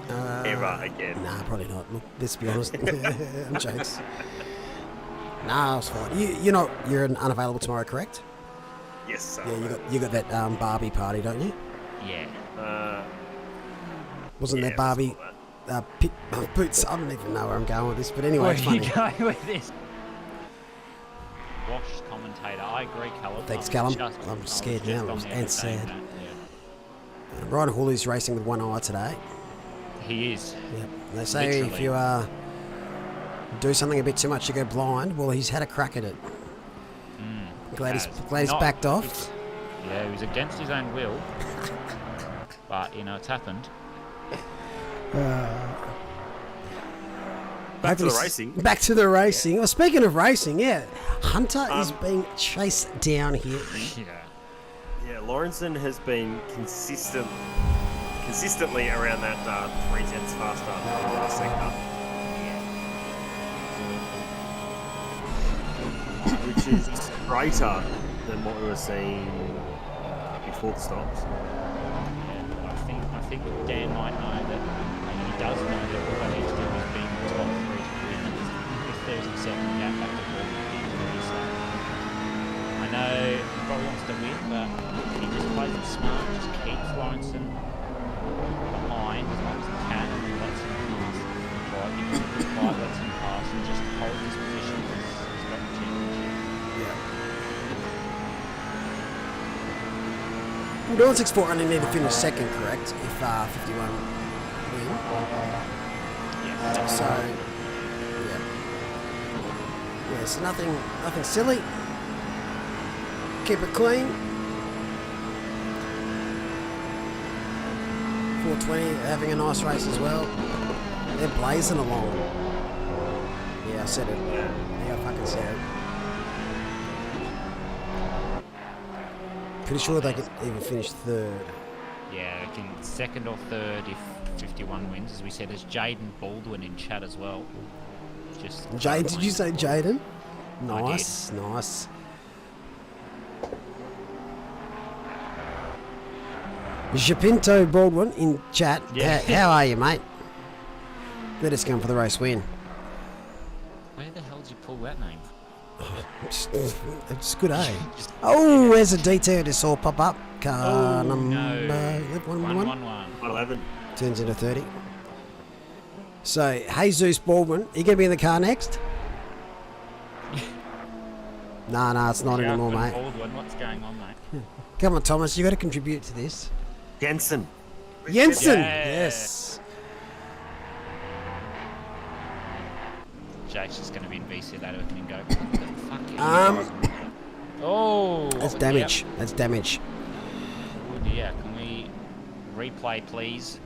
ever again. Nah, probably not. Look, let's be honest. I'm jokes. Nah, it's fine. You're unavailable tomorrow, correct? Yes, sir. Yeah, you got that Barbie party, don't you? Yeah. Wasn't yeah, there Barbie boots? I don't even know where I'm going with this, but anyway, Where it's are you funny. going with this? Washed commentator. I agree, Callum. Thanks, I Callum. was just- I'm I was scared just now on the and other saying sad. that, yeah. Ryan Hawley's racing with one eye today. He is. Yeah. They say if you do something a bit too much, you go blind. Well, he's had a crack at it. Glad he's Not- backed off. Yeah, he was against his own will. But, it's happened. Back to the Hopefully racing. Back to the racing. Well, speaking of racing, yeah, Hunter is being chased down here. Yeah. Yeah, Lawrenson has been consistently around that 3 tenths faster in the last sector. Which is greater than what we were seeing before the stops. I think Dan might know that he does know that all I need to do is be in the top 3 to win. If there's a second gap back to ball, so I know he probably wants to win, but he just plays it smart, just keeps Lawrenson behind as long as he can and lets him pass. Right, gives him a good fight, lets him pass, and just holds his position. He's got the championship. Well, 964 only need to finish second, correct? If 51 win. Yeah. So, yeah, so nothing silly. Keep it clean. 420 having a nice race as well. They're blazing along. Yeah, I said it. Yeah, I fucking said it. Pretty sure they could even finish third. Yeah, I can second or third if 51 wins. As we said, there's Jaden Baldwin in chat as well. Just Jade, did you say Jaden? I Nice, nice. Japinto Baldwin in chat. Yeah. How are you, mate? Let us going for the race win. Where the hell did you pull that name? It's good, eh? Oh, there's a detail just saw pop up. Car number 111 111. turns into 30. So, Jesus Baldwin, you going to be in the car next? Nah, it's not anymore, mate. Baldwin, what's going on, mate? Come on, Thomas, you got to contribute to this. Jensen. Jensen, Yeah. yes. Jake's just going to be in VC later with him and go, what the fuck? Oh! That's damage. Yep. That's damage. Oh dear, can we replay, please?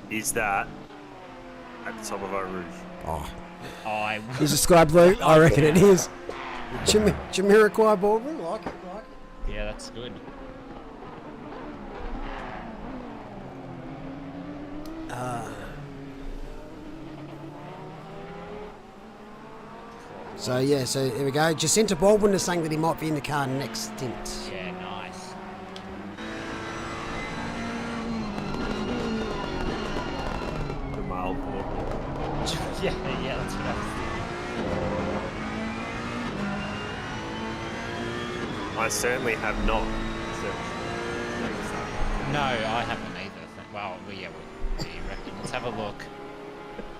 Is that at the top of Eau Rouge? Oh, I is the sky blue? I reckon it is. Jamiroquai Baldwin, like it. Yeah, that's good. So here we go. Jacinta Baldwin is saying that he might be in the car next stint. Yeah, nice. The mild portal. yeah, that's what I was thinking. I certainly have not. No, I haven't either. Well, yeah, what do you reckon? Let's have a look.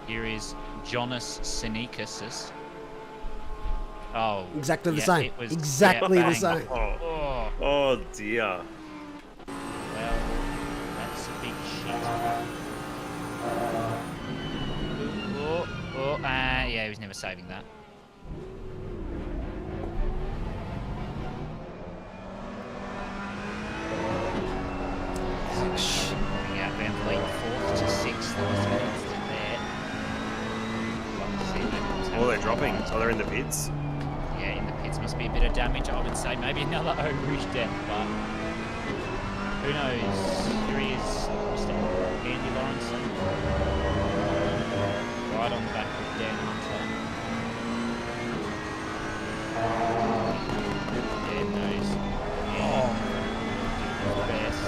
Here is Jonas Sinikis. Oh, Exactly the yeah, same. it was- Exactly yeah, the bang. same. Oh dear. Well, that's a big shit. Yeah, he was never saving that. Moving out Van Vliet, 4th to 6th. There was an instant there. Love to see that. Oh, they're dropping. Oh, they're in the pits. Yeah, in the pits must be a bit of damage. I would say maybe another OOR death, but who knows? Here he is, Mr. Andy Lawrenson. Right on the back of Dan Hunter. Dan knows. Best.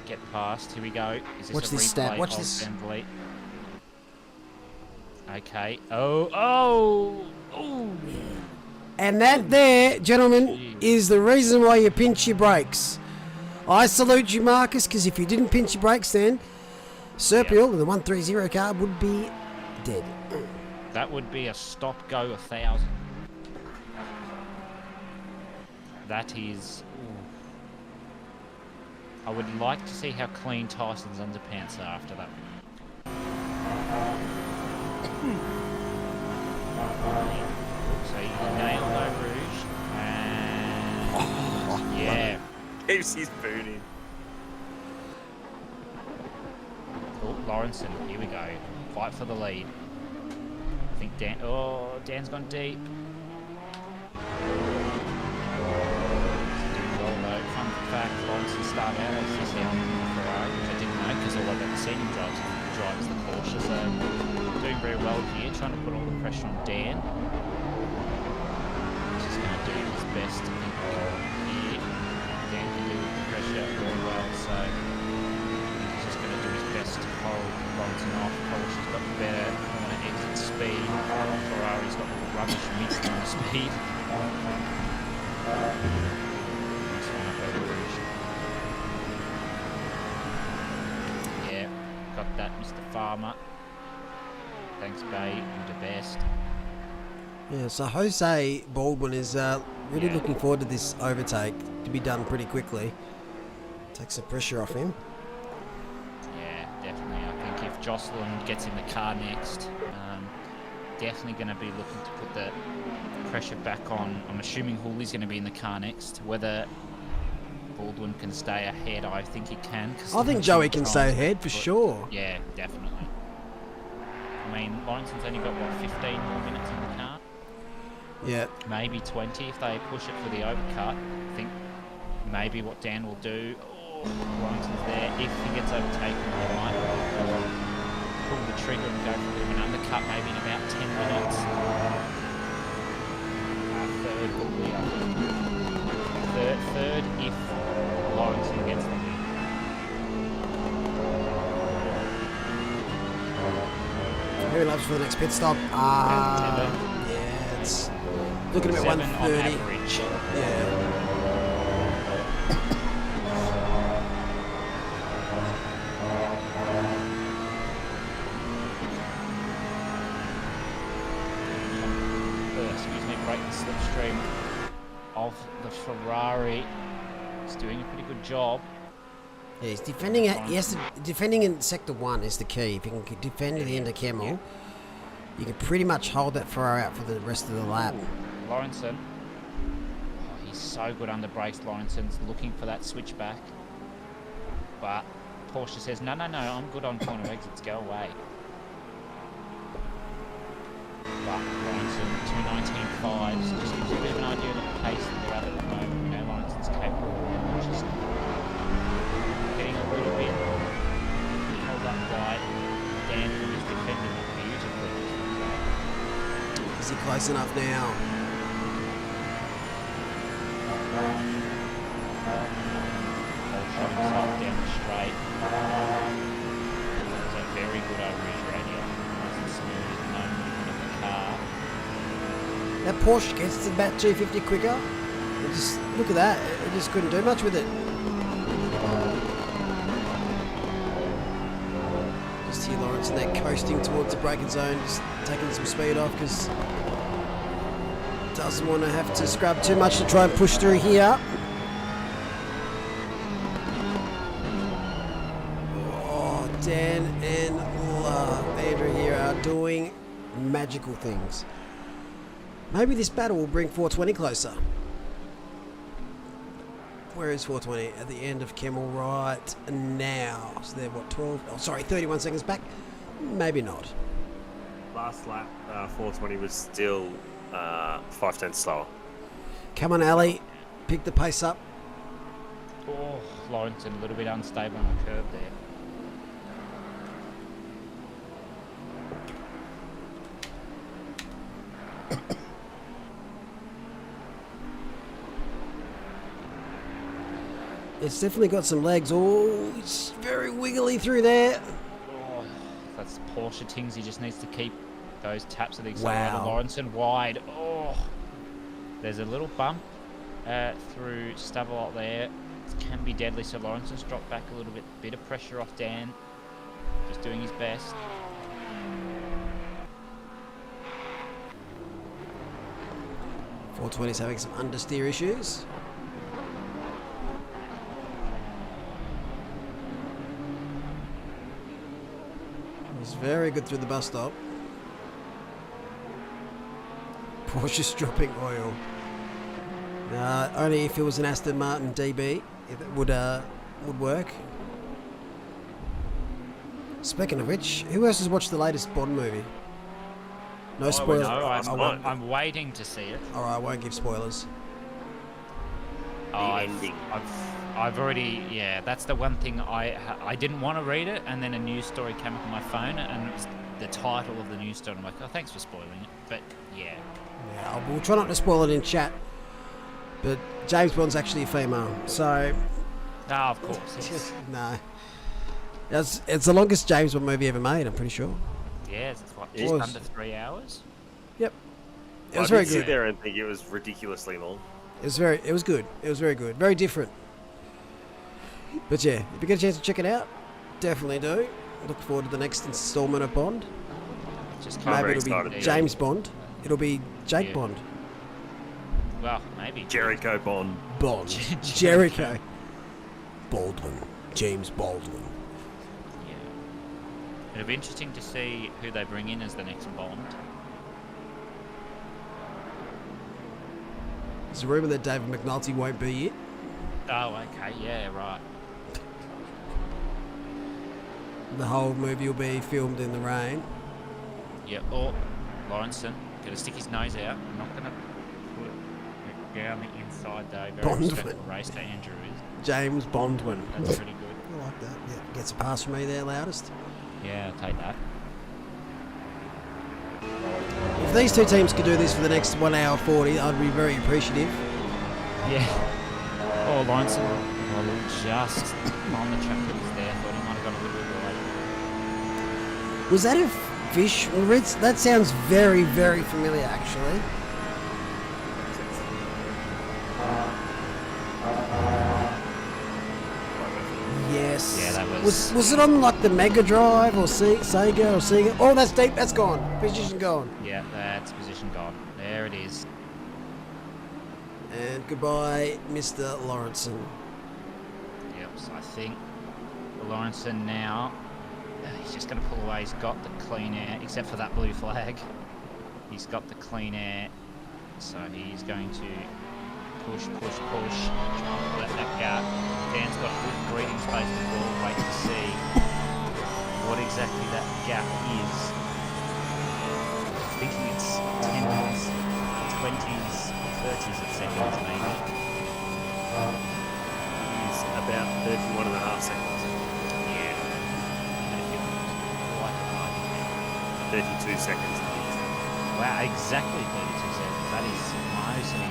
Get past. Here we go. Is this Watch a this replay stat, watch of this. Van Vliet? Okay. Oh! And that there, gentlemen, is the reason why you pinch your brakes. I salute you, Marcus, because if you didn't pinch your brakes then, Serpiel, the 130 car, would be dead. That would be a stop-go 1,000. That is... ooh. I would like to see how clean Tyson's underpants are after that. So you nailed No Rouge, and yeah. Keeps his boot in. Oh, Lawrenson, here we go. Fight for the lead. I think Dan's gone deep. Doing well though. Fun fact, Lawrenson started out as a Ferrari, which I didn't know because all I've ever seen him drive is the Porsche. So doing very well here, trying to put all the pressure on Dan. He's just going to do his best, I think, here. Dan can do the pressure very well, so he's just going to do his best to hold Lawrenson off. Porsche's got the better corner exit speed. Ferrari's got the rubbish mid-corner speed. Nice one up over Rouge. Yeah, got that, Mr. Farmer. Thanks, Bay. You're the best. Yeah, so Jose Baldwin is really looking forward to this overtake to be done pretty quickly. Take some pressure off him. Yeah, definitely. I think if Jocelyn gets in the car next, definitely going to be looking to put the pressure back on. I'm assuming Hooley's going to be in the car next. Whether Baldwin can stay ahead, I think he can. I think Joey can stay ahead for sure. Yeah, definitely. I mean, Lawrenson's only got, what, 15 more minutes in the car? Yeah. Maybe 20 if they push it for the overcut. I think maybe what Dan will do, Lawrenson's there, if he gets overtaken, he might pull the trigger and go for a bit of an undercut maybe in about 10 minutes. Third will be third if Lawrenson gets the win. Who loves for the next pit stop? Yeah, it's looking at 130. On average. Yeah. Break the slipstream of the Ferrari. He's doing a pretty good job. Yeah, he's defending it. Yes, defending in sector 1 is the key. If you can defend at the end of Kemmel, you can pretty much hold that Ferrari out for the rest of the lap. Lawrenson. Oh, he's so good under brakes. Lawrenson's looking for that switchback. But Porsche says, no, I'm good on point of exits. Go away. But Lawrenson, 2:19.5s, just gives you a bit of an idea of the pace that they're at the moment. We know Lawrenson's capable of just getting a little bit held up wide. Dan is defending it beautifully. Is he close enough now? Shot himself down the straight. It's a very good over his radio. Nice and smooth, no movement of the car. That Porsche gets to about 250 quicker. It just look at that. It just couldn't do much with it. Just here, Lawrence, and they're coasting towards the braking zone, just taking some speed off because doesn't want to have to scrub too much to try and push through here. Dan and Andrew here are doing magical things. Maybe this battle will bring 420 closer. Where is 420? At the end of Kemmel right now. So they're what, 12? Oh, sorry, 31 seconds back. Maybe not. Last lap, 420 was still 5/10 slower. Come on, Ali. Pick the pace up. Oh, Lawrenson a little bit unstable on the curve there. It's definitely got some legs. Oh, it's very wiggly through there. Oh, that's Porsche things. He just needs to keep those taps of the accelerator. Wow. Lawrenson wide. Oh, there's a little bump through stubble out there. It can be deadly. So Lawrenson's dropped back a little bit of pressure off Dan. Just doing his best. .420's having some understeer issues. It was very good through the bus stop. Porsche's dropping oil. Only if it was an Aston Martin DB it would work. Speaking of which, who else has watched the latest Bond movie? No spoilers. No, I'm waiting to see it. Alright, I won't give spoilers. Ending. I've already, yeah, that's the one thing I didn't want to read it, and then a news story came up on my phone, and it was the title of the news story. I'm like, oh, thanks for spoiling it. But yeah. Yeah, we'll try not to spoil it in chat. But James Bond's actually a female, so. Oh, of course. Yes. No. It's the longest James Bond movie ever made, I'm pretty sure. Yes, it's what, just under 3 hours? Yep. It was I very did good. sit there and think it was ridiculously long. It was good. It was very good. Very different. But yeah, if you get a chance to check it out, definitely do. Look forward to the next installment of Bond. Just Maybe it'll excited. be James Bond. It'll be Jake Bond. Well, maybe. Jericho Bond. Jericho. Baldwin. James Baldwin. Yeah. It'll be interesting to see who they bring in as the next Bond. There's a rumour that David McNulty won't be it. Oh, okay. Yeah, right. The whole movie will be filmed in the rain. Yeah, or Lawrenson. Got to stick his nose out. I'm not going to put it down the inside, though. Very Bondwin. respectful race to Andrew is. James Bondwin. That's pretty good. I like that. Yeah, gets a pass from me there, loudest. Yeah, I'll take that. If these two teams could do this for the next 1 hour 40, I'd be very appreciative. Yeah. Oh, Lawrenson. Well, just on the track that was there. Thought he might have gone a little bit wide. Was that a fish? That sounds very, very familiar, actually. Yes. Yeah, that was... Was it on like the Mega Drive or Sega or Sega? Oh, that's deep. That's gone. Position gone. Yeah, that's position gone. There it is. And goodbye, Mr. Lawrenson. Yep, so I think Lawrenson now, he's just going to pull away. He's got the clean air, except for that blue flag. He's got the clean air, so he's going to push, try and let that gap. Dan's got good breathing space before, wait to see what exactly that gap is. thinking it's 10s, 20s, 30s at seconds, maybe. He's about 31 and a half seconds. Yeah. Like 32 seconds. wow, exactly 32 seconds. That is most easily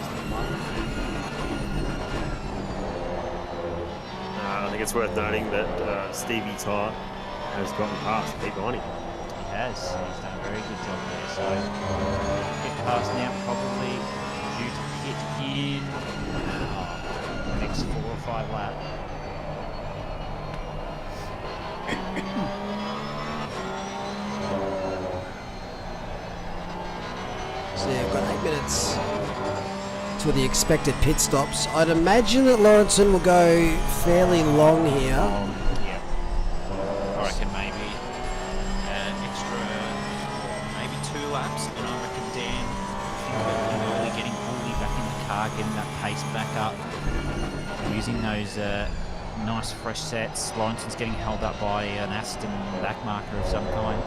I think it's worth noting that Stevie Ty has gotten past Pete Bonnie. He has. He's done a very good job there. So, get past now, probably due to pit in the next 4 or 5 laps. So yeah, I've got 8 minutes to the expected pit stops. I'd imagine that Lawrenson will go fairly long here. Yeah. I reckon maybe an extra, maybe 2 laps, and I reckon Dan really getting Bully back in the car, getting that pace back up, using those nice fresh sets. Lawrenson's getting held up by an Aston backmarker of some kind.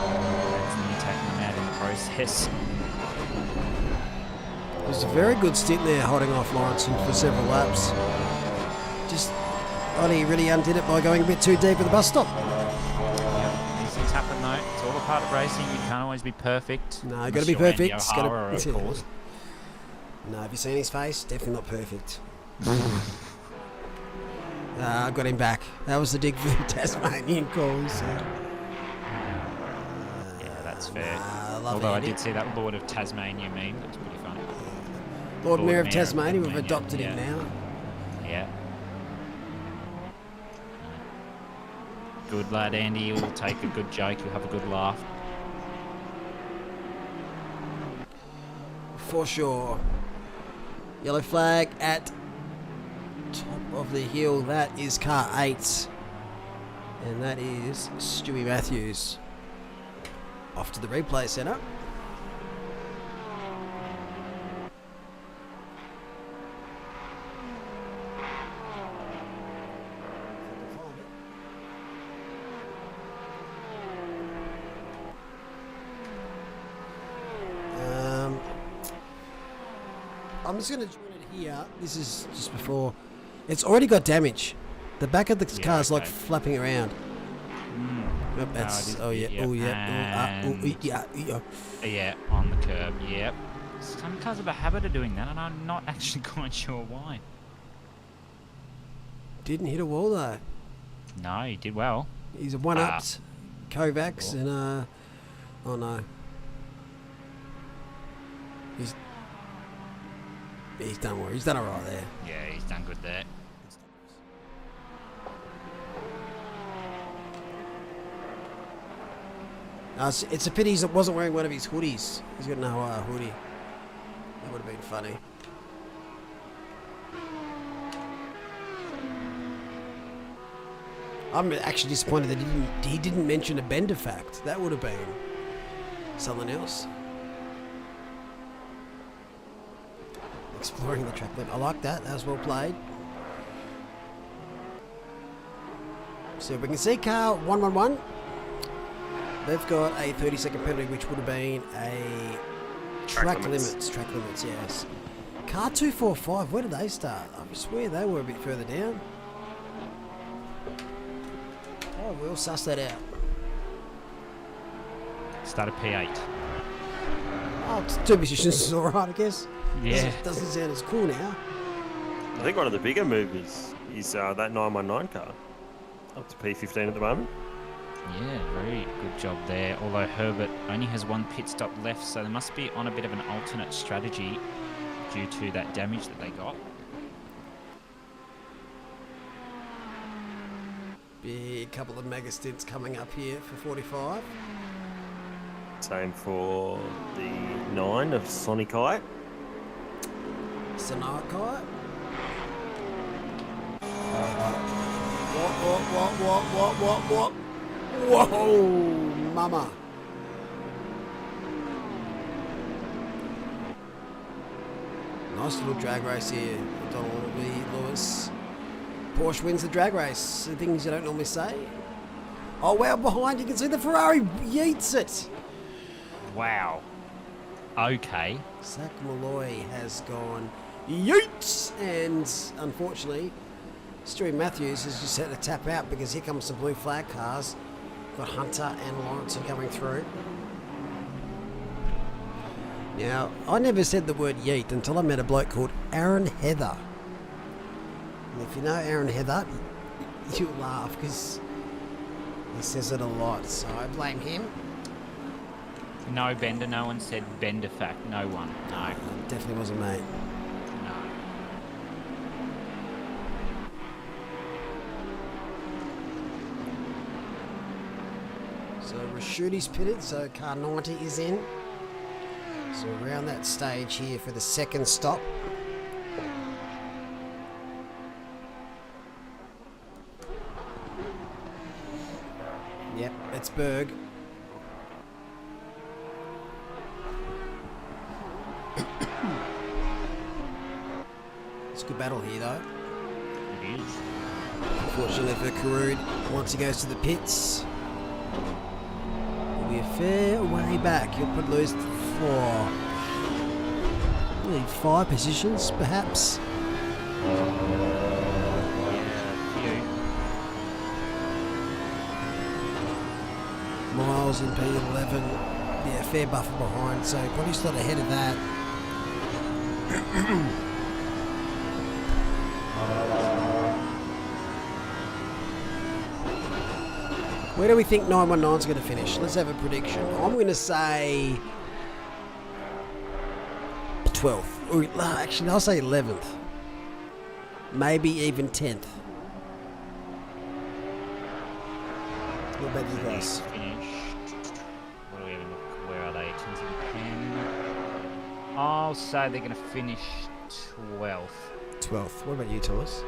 That's nearly taking them out in the process. It was a very good stint there, holding off Lawrenson for several laps. Just, Oddy really undid it by going a bit too deep at the bus stop. Yeah, these things happen though. It's all a part of racing. You can't always be perfect. No, Unless got to be you're Andy perfect. O'Hara, of course. No, have you seen his face? Definitely not perfect. I got him back. That was the dig for the Tasmanian calls. Yeah, that's fair. I love Although Andy. I did see that Lord of Tasmania meme. That's pretty funny. Lord Mayor of Mayor of Tasmania, we've Tasmania, adopted him yeah. now. Yeah. Good lad, Andy. You'll take a good joke. You'll have a good laugh. For sure. Yellow flag at top of the hill. That is car 8. And that is Stewie Matthews. Off to the replay centre. I'm just going to join it here. This is just before. It's already got damage. The back of the car's like flapping around. Yep, that's. No, it is, yeah, on the curb. Yep. Some cars have a habit of doing that, and I'm not actually quite sure why. Didn't hit a wall though. No, he did well. He's a one-upped Kovacs and oh no. He's done well. He's done alright there. Yeah, he's done good there. It's a pity he wasn't wearing one of his hoodies. He's got no hoodie. That would have been funny. I'm actually disappointed that he didn't mention a bender fact. That would have been something else. Exploring the track limit. I like that. That was well played. So we can see car 111. They've got a 30-second penalty, which would have been a track limits. Track limits, yes. Car 245, where did they start? I swear they were a bit further down. Oh, we'll suss that out. Start at P8. Oh, 2 positions is alright, I guess. Yeah. Doesn't sound as cool now. I think one of the bigger movers is that 919 car. Up to P15 at the moment. Yeah, very good job there. Although Herbert only has 1 pit stop left, so they must be on a bit of an alternate strategy due to that damage that they got. Big couple of mega stints coming up here for 45. Same for the 9 of Sonic Eye. Sanakai. What? Whoa, mama. Nice little drag race here. Donald V. Lewis. Porsche wins the drag race. The things you don't normally say. Oh, wow, behind you can see the Ferrari yeets it. Wow. Okay. Zach Malloy has gone yeets, and unfortunately, Stewie Matthews has just had to tap out because here comes the blue flag cars. Got Hunter and Lawrenson coming through. Now, I never said the word yeet until I met a bloke called Aaron Heather. And if you know Aaron Heather, you'll laugh because he says it a lot, so I blame him. No Bender, no one said Bender fact, no one. No. It definitely wasn't me. No. So Rashudi's pitted, so car 90 is in. So around that stage here for the second stop. Yep, it's Berg. It's a good battle here though. It is. Unfortunately for Karud, once he goes to the pits, he'll be a fair way back. He'll probably lose 5 positions, perhaps. Miles in P11, yeah, fair buffer behind, so probably still ahead of that. Where do we think 919's going to finish? Let's have a prediction. I'm going to say 12th. Or, actually, I'll say 11th. Maybe even 10th. What about you guys? Finished. What do we even look? Where are they? 10th and 10. I'll say they're going to finish 12th. 12th. What about you, Thomas?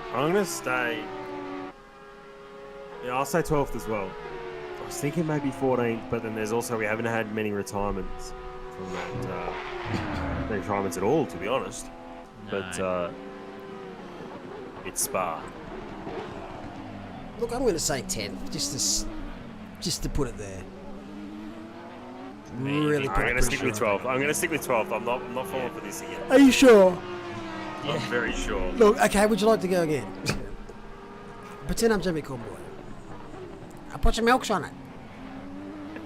I'm going to stay... Yeah, I'll say 12th as well. I was thinking maybe 14th, but then there's also, we haven't had many retirements from that. No retirements at all, to be honest. No. But it's Spa. Look, I'm going to say 10th, just to put it there. Really put I'm it going to stick pretty with sure. 12th. I'm going to stick with 12th. I'm not falling for this again. Are you sure? I'm very sure. Look, okay, would you like to go again? Pretend I'm Jimmy Cornboy. I'll put some milks on it.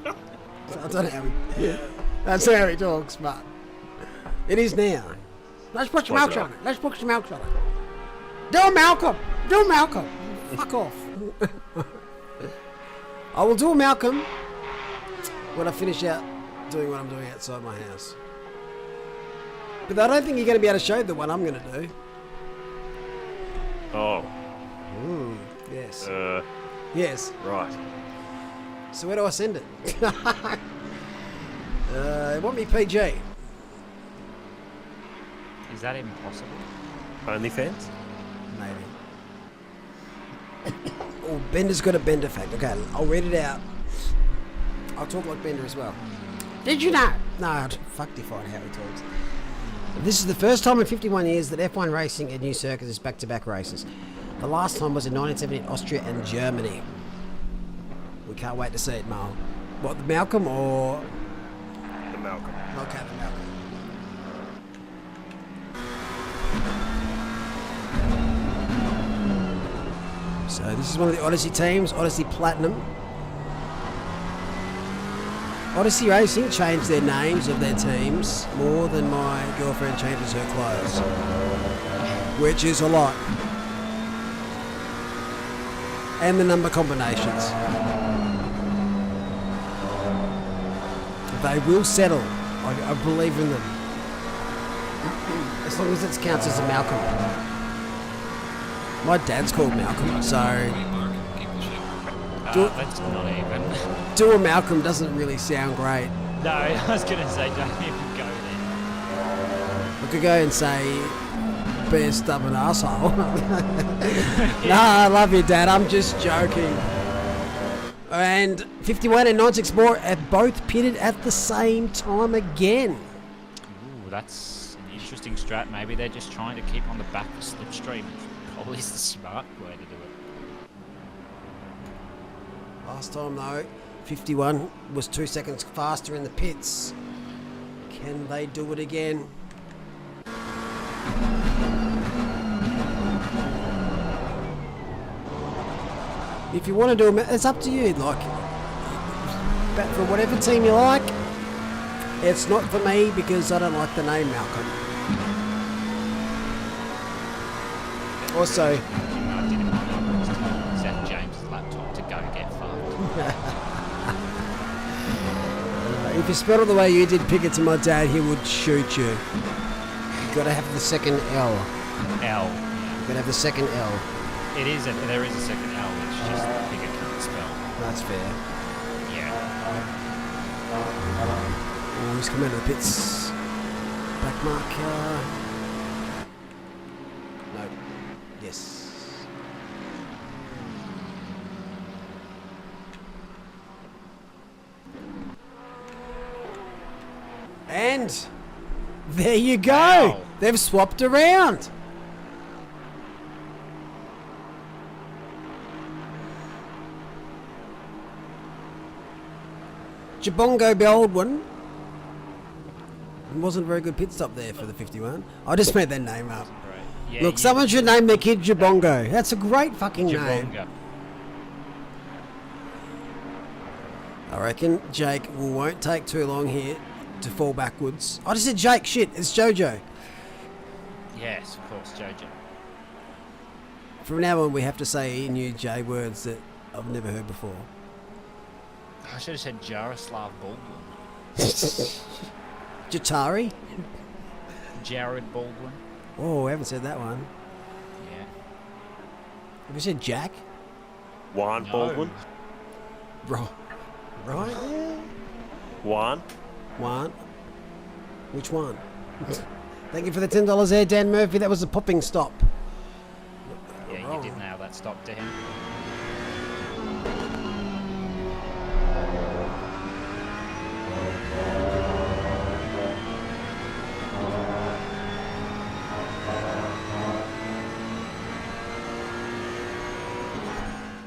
I don't know how that's how he talks, but it is now. Let's put some milks on it. Let's put some milks on it. Do Malcolm! Do Malcolm! Fuck off. I will do a Malcolm when I finish out doing what I'm doing outside my house. But I don't think you're going to be able to show the one I'm going to do. Oh. Yes. Yes. Yes. Right. So where do I send it? Want me PG? Is that even possible? OnlyFans? Maybe. Oh, Bender's got a Bender fact. Okay, I'll read it out. I'll talk like Bender as well. Did you know? No, I'd fuck define how he talks. This is the first time in 51 years that F1 racing at new circuits is back-to-back races. The last time was in 1970 in Austria and Germany. We can't wait to see it, Mal. What, the Malcolm or... The Malcolm. Okay, the Malcolm. So this is one of the Odyssey teams, Odyssey Platinum. Odyssey Racing changed their names of their teams more than my girlfriend changes her clothes, which is a lot. And the number combinations. They will settle. I believe in them. As long as it counts as a Malcolm. My dad's called Malcolm, so... That's not even. Do a Malcolm doesn't really sound great. No, I was going to say, don't even go there. I could go and say, be a stubborn asshole. Nah, I love you, Dad. I'm just joking. And 51 and 964 have both pitted at the same time again. Ooh, that's an interesting strat. Maybe they're just trying to keep on the back of slipstream. Probably is the smart way to do it. Last time, though, 51 was 2 seconds faster in the pits. Can they do it again? If you want to do them, it's up to you. Like, bet for whatever team you like. It's not for me because I don't like the name Malcolm. Also, I did it on Seth James' laptop to go get fucked. if you spelled it the way you did, pick it to my dad, he would shoot you. You gotta have the second L. L. You gotta have the second L. There is a second L, it's just the bigger can't spell. That's fair. Yeah. Oh, he's coming out of the pits. Back marker. No. Yes. And there you go. Wow. They've swapped around. Jabongo Baldwin. It wasn't a very good pit stop there for the 51. I just made that name up. Yeah, Look, someone should name their kid Jabongo. That's a great fucking name. Jabonga. I reckon Jake won't take too long here to fall backwards. I just said Jake. Shit, it's Jojo. Yes, of course, Jojo. From now on, we have to say new J words that I've never heard before. I should have said Jaroslav Baldwin. Jatari? Jared Baldwin. Oh, I haven't said that one. Yeah. Have you said Jack? Juan No. Baldwin. Right. Right, yeah. Juan. One. Which one? Thank you for the $10 there, Dan Murphy. That was a popping stop. Yeah, you did nail that stop to him.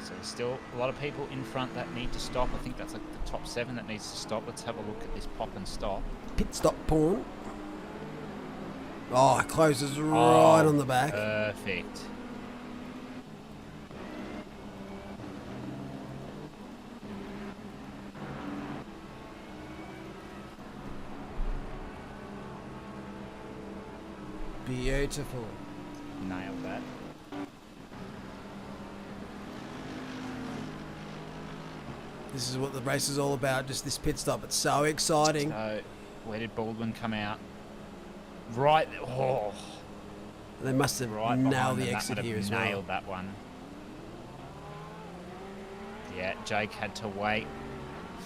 So there's still a lot of people in front that need to stop. I think that's like the top 7 that needs to stop. Let's have a look at this pop and stop. Pit stop porn. Oh, it closes right on the back. Perfect. Beautiful. Nailed that. This is what the race is all about, just this pit stop. It's so exciting. So, where did Baldwin come out? Right. Oh, They must have right nailed behind the them. exit That would here have as nailed well. that one. Yeah, Jake had to wait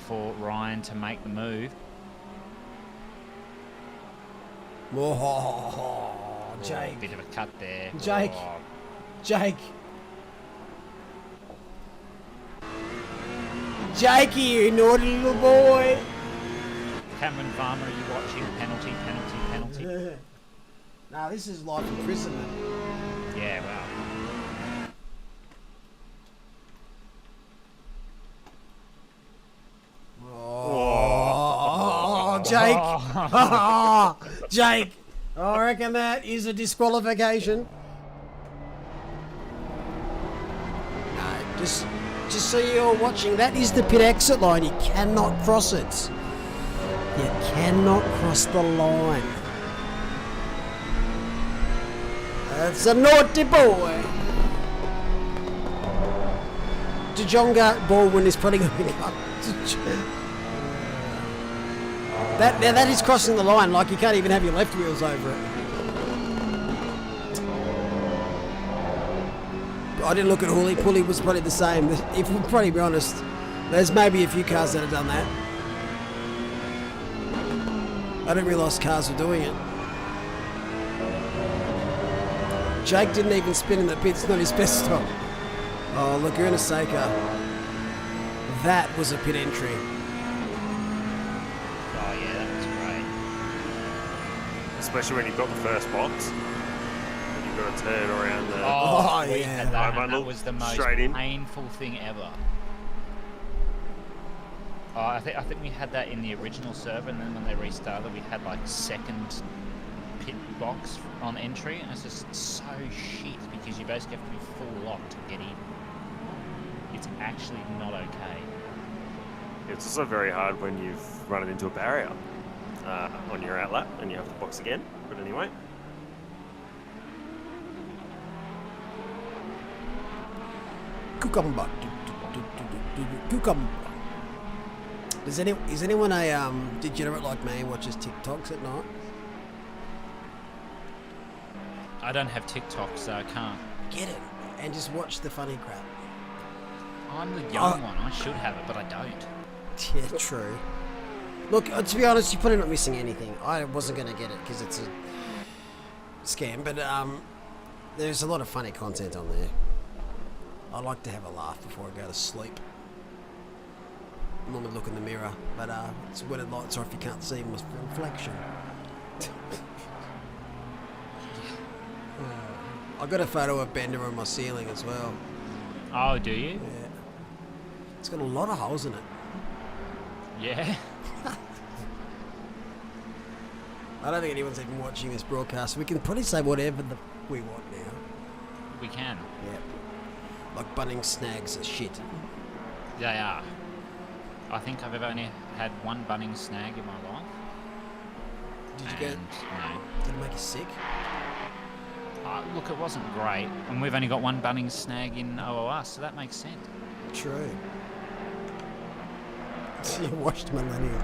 for Ryan to make the move. Oh, Oh, Jake. bit of a cut there. Jake. Oh, Jake. Jakey, you naughty little boy. Cameron Farmer, are you watching? Penalty, penalty, penalty. Nah, this is life imprisonment. Yeah, wow. Oh, Jake. Jake. I reckon that is a disqualification. No, just so you're watching, that is the pit exit line. You cannot cross it. You cannot cross the line. That's a naughty boy. Djonga Baldwin is probably going to come. That is crossing the line. Like, you can't even have your left wheels over it. I didn't look at Hooley. Pulley was probably the same. If we're probably be honest, there's maybe a few cars that have done that. I didn't realise cars were doing it. Jake didn't even spin in the pits, not his best stop. Oh, Laguna Seca. That was a pit entry. Oh, yeah, that was great. Especially when you've got the first box. And you've got to turn around the... Oh, we yeah. had that, and Bundle that was the most straight in. painful thing ever. I think we had that in the original server, and then when they restarted, we had like second pit box on entry, and it's just so shit because you basically have to be full lock to get in. It's actually not okay. It's also very hard when you've run it into a barrier on your outlap and you have to box again. But anyway. Cucumber. Cucumber. Is anyone a degenerate like me and watches TikToks at night? I don't have TikTok, so I can't. Get it and just watch the funny crap. I'm the young one. I should have it, but I don't. Yeah, true. Look, to be honest, you're probably not missing anything. I wasn't going to get it because it's a scam, but there's a lot of funny content on there. I like to have a laugh before I go to sleep. I normally look in the mirror, but it's when the lights off you can't see my reflection. I got a photo of Bender on my ceiling as well. Oh, do you? Yeah. It's got a lot of holes in it. Yeah. I don't think anyone's even watching this broadcast. We can probably say whatever we want now. We can. Yeah. Like Bunnings snags are shit. They are. I think I've only had one Bunnings snag in my life. Did you get? No. Did it make you sick? Look, it wasn't great, and we've only got one Bunnings snag in OOR, so that makes sense. True. You watched Millennium.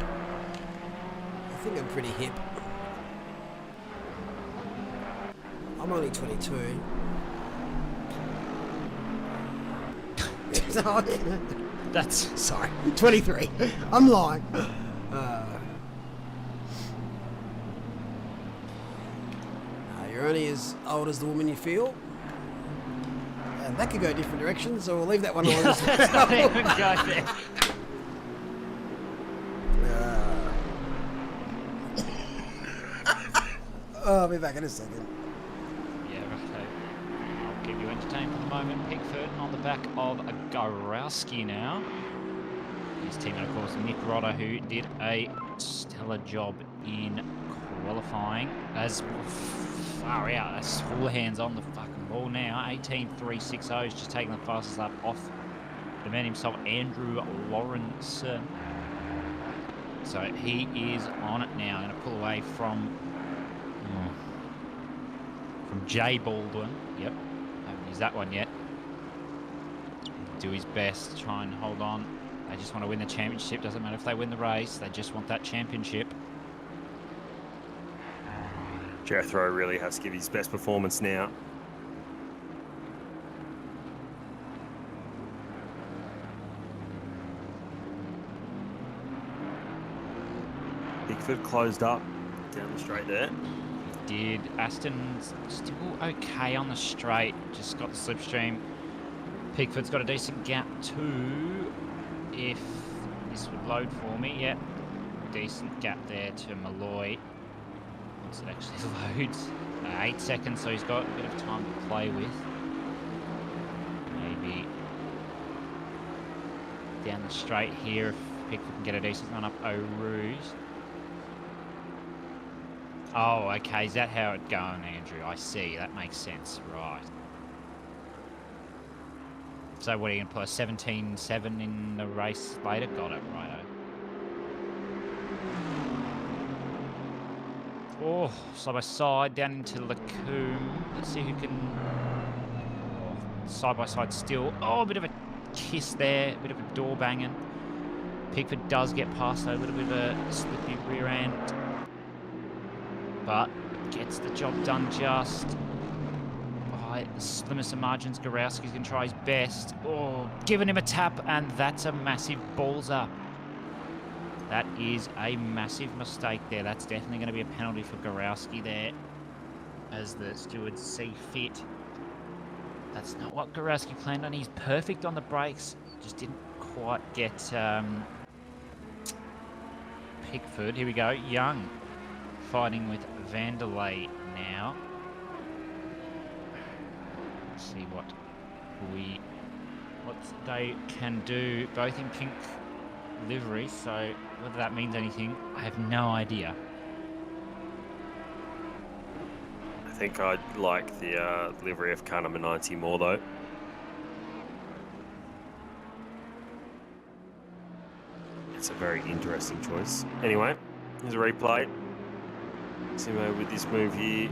I think I'm pretty hip. I'm only 22. That's Sorry, 23. I'm lying. You're only as old as the woman you feel. And that could go different directions, so we'll leave that one alone. let's not even go there. I'll be back in a second. Yeah, right. I'll keep you entertained for the moment. Pickford on the back of Gorowski now. His teammate, of course, Nick Rodder, who did a stellar job in qualifying. As far out, that's full hands on the fucking ball now. 18.360 is just taking the fastest lap off the man himself, Andrew Lawrence. So he is on it now. Going to pull away from Jay Baldwin. Yep, haven't used that one yet. Do his best to try and hold on. They just want to win the championship. Doesn't matter if they win the race. They just want that championship. Jethro really has to give his best performance now. Pickford closed up down the straight there. Did Aston's still okay on the straight? Just got the slipstream. Pickford's got a decent gap too. If this would load for me, yep. Decent gap there to Malloy. Once it actually loads. 8 seconds, so he's got a bit of time to play with. Maybe down the straight here if Pickford can get a decent run up O'Roos. Oh, okay. Is that how it's going, Andrew? I see. That makes sense. Right. So what are you going to put? 17.7 in the race later? Got it. Righto. Oh, side by side down into Lacombe. Let's see who can... Side by side still. Oh, a bit of a kiss there. A bit of a door banging. Pickford does get past though. A little bit of a slippy rear end. But gets the job done just by the slimmest of margins. Gorowski's going to try his best. Oh, giving him a tap, and that's a massive balls up. That is a massive mistake there. That's definitely going to be a penalty for Gorowski there, as the stewards see fit. That's not what Gorowski planned on. He's perfect on the brakes. Just didn't quite get Pickford. Here we go. Young fighting with Vanderlei now. Let's see what they can do. Both in pink livery, so whether that means anything, I have no idea. I think I'd like the livery of car number 90 more, though. It's a very interesting choice. Anyway, here's a replay. Simo with this move here.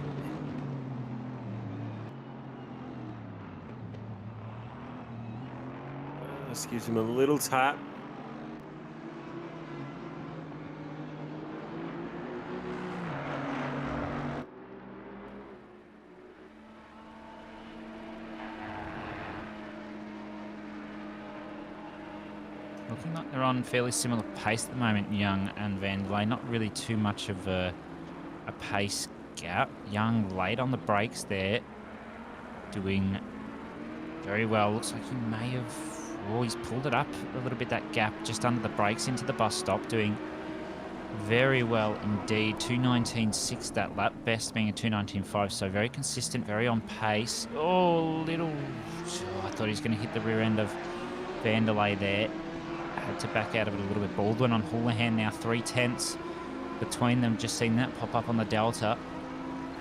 This gives him a little tap. Looking like they're on fairly similar pace at the moment, Young and Vandelay. Not really too much of a pace gap. Young late on the brakes there, doing very well. Looks like he may have... Oh, he's pulled it up a little bit, that gap just under the brakes into the bus stop, doing very well indeed. 2:19.6 that lap, best being a 2:19.5, so very consistent, very on pace. Oh, little... Oh, I thought he was going to hit the rear end of Vandelay there. Had to back out of it a little bit. Baldwin on Houlihan now, 3/10 between them. Just seen that pop up on the Delta.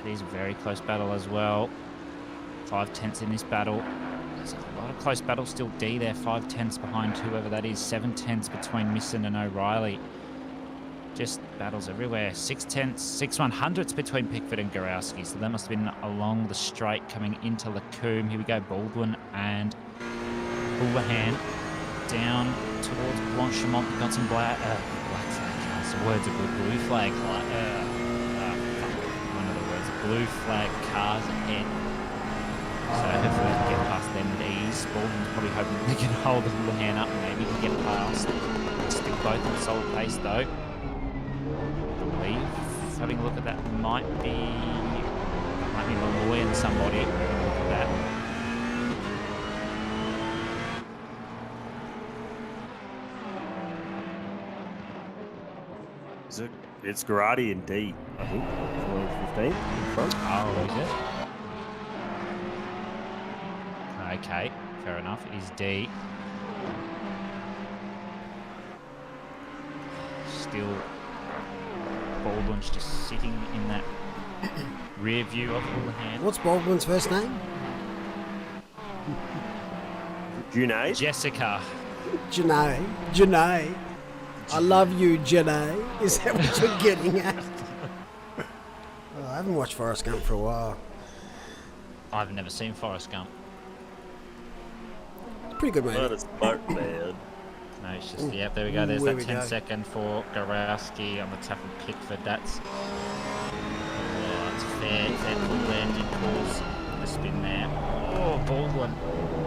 It is a very close battle as well. 5/10 in this battle. There's a lot of close battles still. D there, 5/10 behind whoever that is. 7/10 between Misson and O'Reilly. Just battles everywhere. 6/10, 6/100ths between Pickford and Gorowski. So that must have been along the straight coming into Lacombe. Here we go, Baldwin and Houlihan down towards Blanchimont. We've got some black flag. The words of blue flag. One of the words, blue flag cars ahead. So hopefully we can get past them with ease. Baldwin's probably hoping they can hold the Houlihan up and maybe we can get past. Stick both on solid pace though. I believe. Having a look at that might be Malloy and somebody. Look at that. It's Garati and D, I think. 15 in front. Oh, is it? Okay, fair enough. It is D. Still, Baldwin's just sitting in that rear view of Houlihan. What's Baldwin's first name? Junaid? Jessica. Janae. I love you, Janae. Is that what you're getting at? Oh, I haven't watched Forrest Gump for a while. I've never seen Forrest Gump. Pretty good, mate. What a smart man. No, it's just, yep, there we go. There's that 10 go. second for Gorowski on the tap of Pickford. That's fair. That landing cause the spin there. Oh, Baldwin.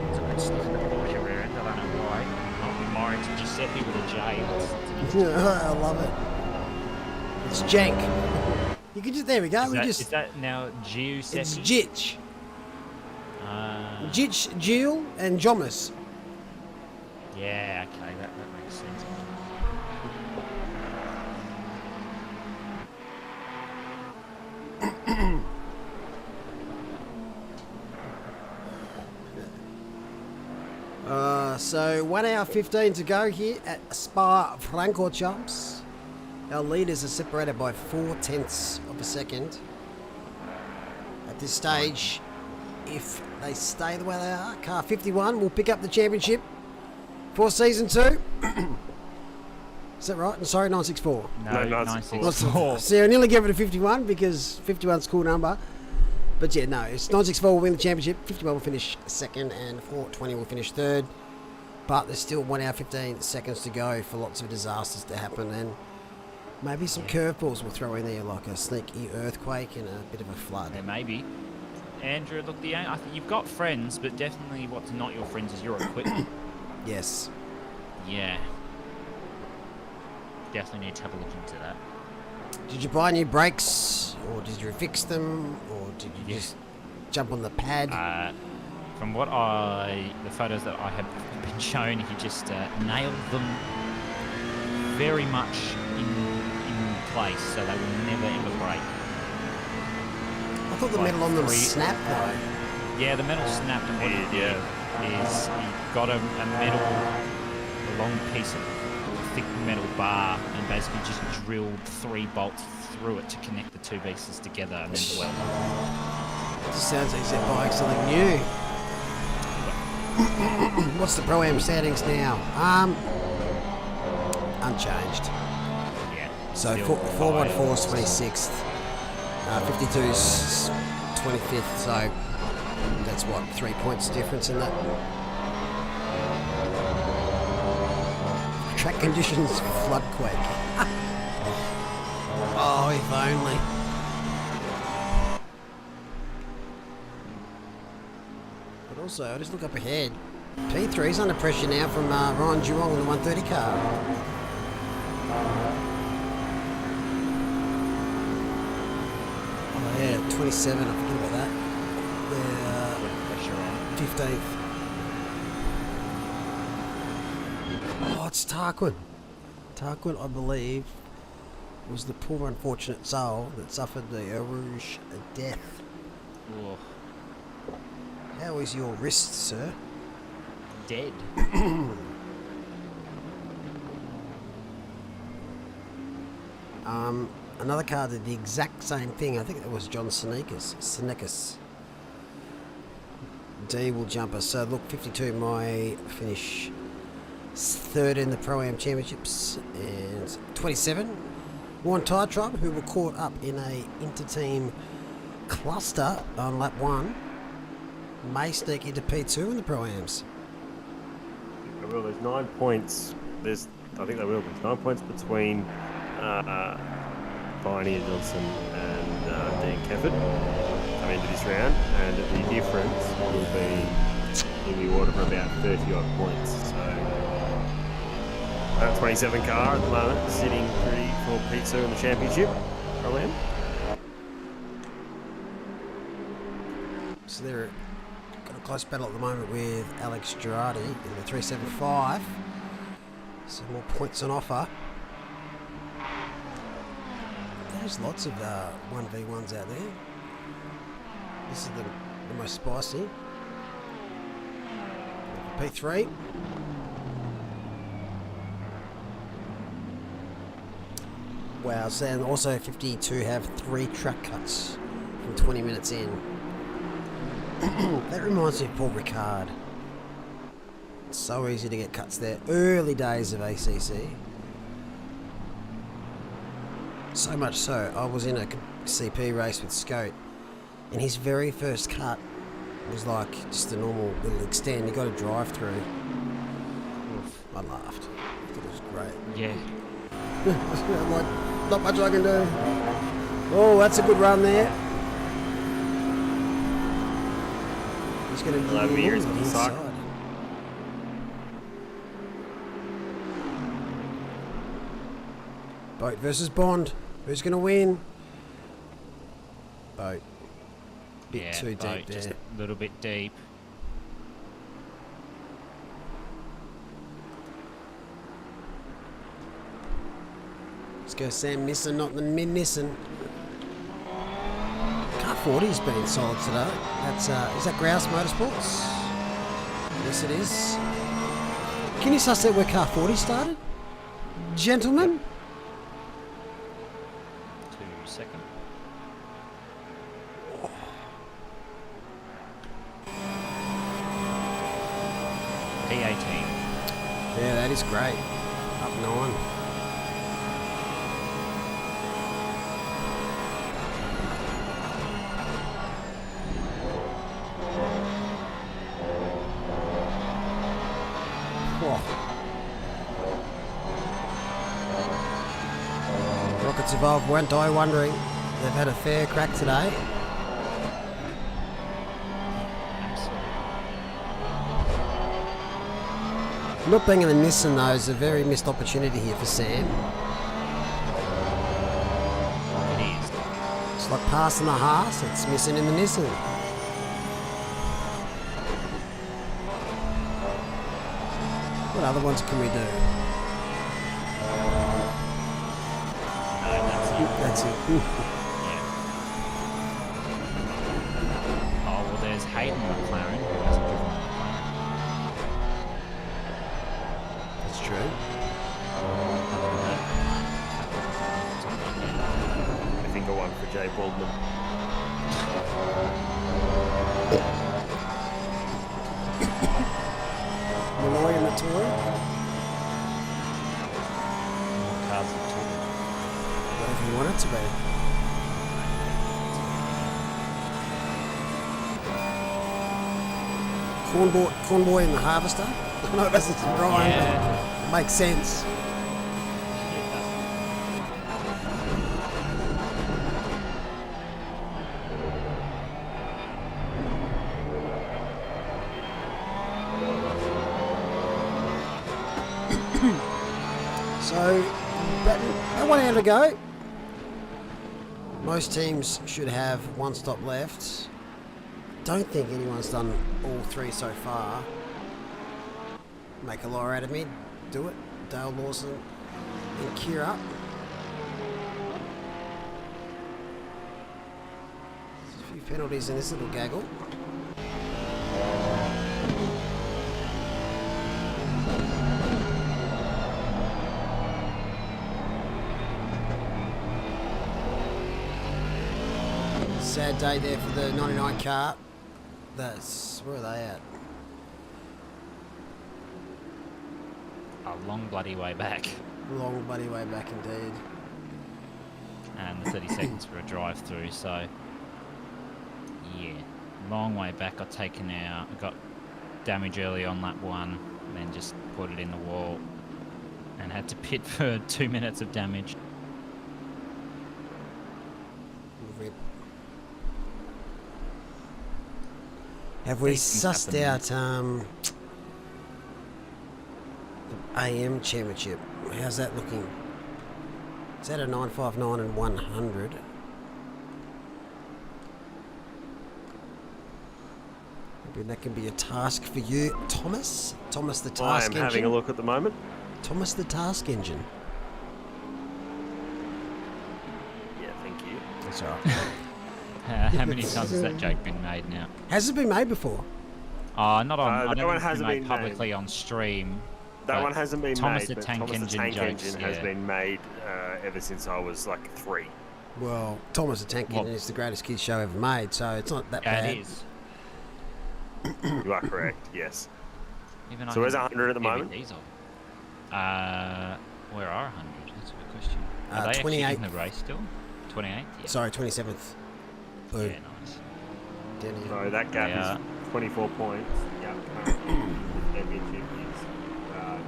It's a good stick in the Porsche rear end. I don't know why. Not Maury to Giuseppe with a J. I love it. It's jank. You could just, there we go. Is that now Giuseppe? It's Jitch. Jitch, Jill, and Jomas. Yeah, okay, that makes sense. So 1 hour 15 to go here at Spa-Francorchamps. Our leaders are separated by 4/10 of a second. At this stage, if they stay the way they are, car 51 will pick up the championship for season 2. Is that right? I'm sorry, 964. No, 964. See, I nearly gave it a 51 because 51's a cool number. But yeah, no, it's 964 will win the championship, 51 will finish second, and 420 will finish third. But there's still 1 hour 15 seconds to go for lots of disasters to happen, and maybe some curveballs will throw in there, like a sneaky earthquake and a bit of a flood. There may be. Andrew, look, I think you've got friends, but definitely what's not your friends is your equipment. Yes. Yeah. Definitely need to have a look into that. Did you buy new brakes, or did you fix them, or did you just jump on the pad? From what the photos that I have been shown, he just nailed them very much in place, so they will never ever break. I thought the metal on them snapped though. Yeah, the metal snapped, and what he did is he got a long piece of thick metal bar and basically just drilled 3 bolts through it to connect the 2 pieces together and then weld them. It just sounds like he's buying something new. What's the Pro-Am settings now? Unchanged. Yeah. So still 414 is 26th. 52's 25th. So that's what, 3 points difference in that. Track conditions, floodquake. Oh, if only. But also, I just look up ahead. P3's under pressure now from Ryan Jurong in the 130 car. Oh yeah, 27, I forget about that. Yeah, 15th. Oh, it's Tarquin. Tarquin, I believe, was the poor unfortunate soul that suffered the Rouge death. Whoa. How is your wrist, sir? Dead. Another car did the exact same thing. I think it was John Senekis. D will jump us. So look, 52 my finish. 3rd in the Pro-Am Championships. And 27. Warren Tyre Tribe, who were caught up in a inter-team cluster on lap 1, may sneak into P2 in the Pro-Ams. Well, there's 9 points. I think there will be 9 points between Pioneer Johnson and Dan Kefford coming into this round, and the difference will be in the order of about 30 odd points. So that 27 car at the moment sitting pretty for P2 in the championship. Pro-Am. So they're got a close battle at the moment with Alex Girardi in the 375. Some more points on offer. There's lots of 1v1s out there. This is the most spicy. P3. Wow, so and also 52 have 3 track cuts from 20 minutes in. That reminds me of Paul Ricard. It's so easy to get cuts there. Early days of ACC. So much so, I was in a CP race with Scout, and his very first cut was like just a normal little extend. He got a drive through. I laughed. I thought it was great. Yeah. I'm like, not much I can do. Oh, that's a good run there. He's going to Love be years on on the the side. inside. Boat versus Bond. Who's going to win? Boat. Bit Yeah, too boat, deep there. just a little bit deep. Let's go Sam Nissen, not the Min Nissen. Car 40's been solid today. That's is that Grouse Motorsports? Yes, it is. Can you suss out where car 40 started? Gentlemen? 2 seconds. P18. Yeah, that is great. Up 9. Rockets Evolve won't die wondering. They've had a fair crack today. Not being in the Nissan though is a very missed opportunity here for Sam. It is. It's like passing the Haas, it's missing in the Nissan. What other ones can we do? That's it. Yeah. Oh, well, there's Hayden McLaren, who hasn't driven a McLaren. That's true. called them. Malloy and the toy. Cars and tour. Whatever you want it to be. Corn boy and the harvester. I know it doesn't rhyme, but it makes sense. So, about 1 hour to go. Most teams should have one stop left. Don't think anyone's done all three so far. Make a liar out of me. Do it. Dale Lawson and Kira. There's a few penalties in this little gaggle. Sad day there for the 99 car. Where are they at? A long bloody way back. Long bloody way back indeed. And the 30 seconds for a drive-through, so yeah, long way back. Got taken out. I got damage early on lap 1, and then just put it in the wall, and had to pit for 2 minutes of damage. Rip. Have we sussed out the AM Championship? How's that looking? Is that a 959 and 100? Maybe that can be a task for you, Thomas. Thomas the I Task am Engine. having a look at the moment. Thomas the Task Engine. Yeah, thank you. That's all right. How many times has that joke been made now? Has it been made before? Not on. I that don't one think it's hasn't been made been publicly on stream. That but one hasn't been Thomas made, the but Tank Thomas Engine the Tank jokes, Engine has yeah. been made ever since I was like 3. Well, Thomas the Tank Engine is the greatest kids show ever made, so it's not that bad. It is. You are correct, yes. Even So I where's can 100 at the moment? DVDs of. Where are 100? That's a good question. Are they actually 28. in the race still? 28? Yeah. Sorry, 27th. Boom. Yeah, nice. Down here. So that gap Yeah. is 24 points. Yeah, currently the championship is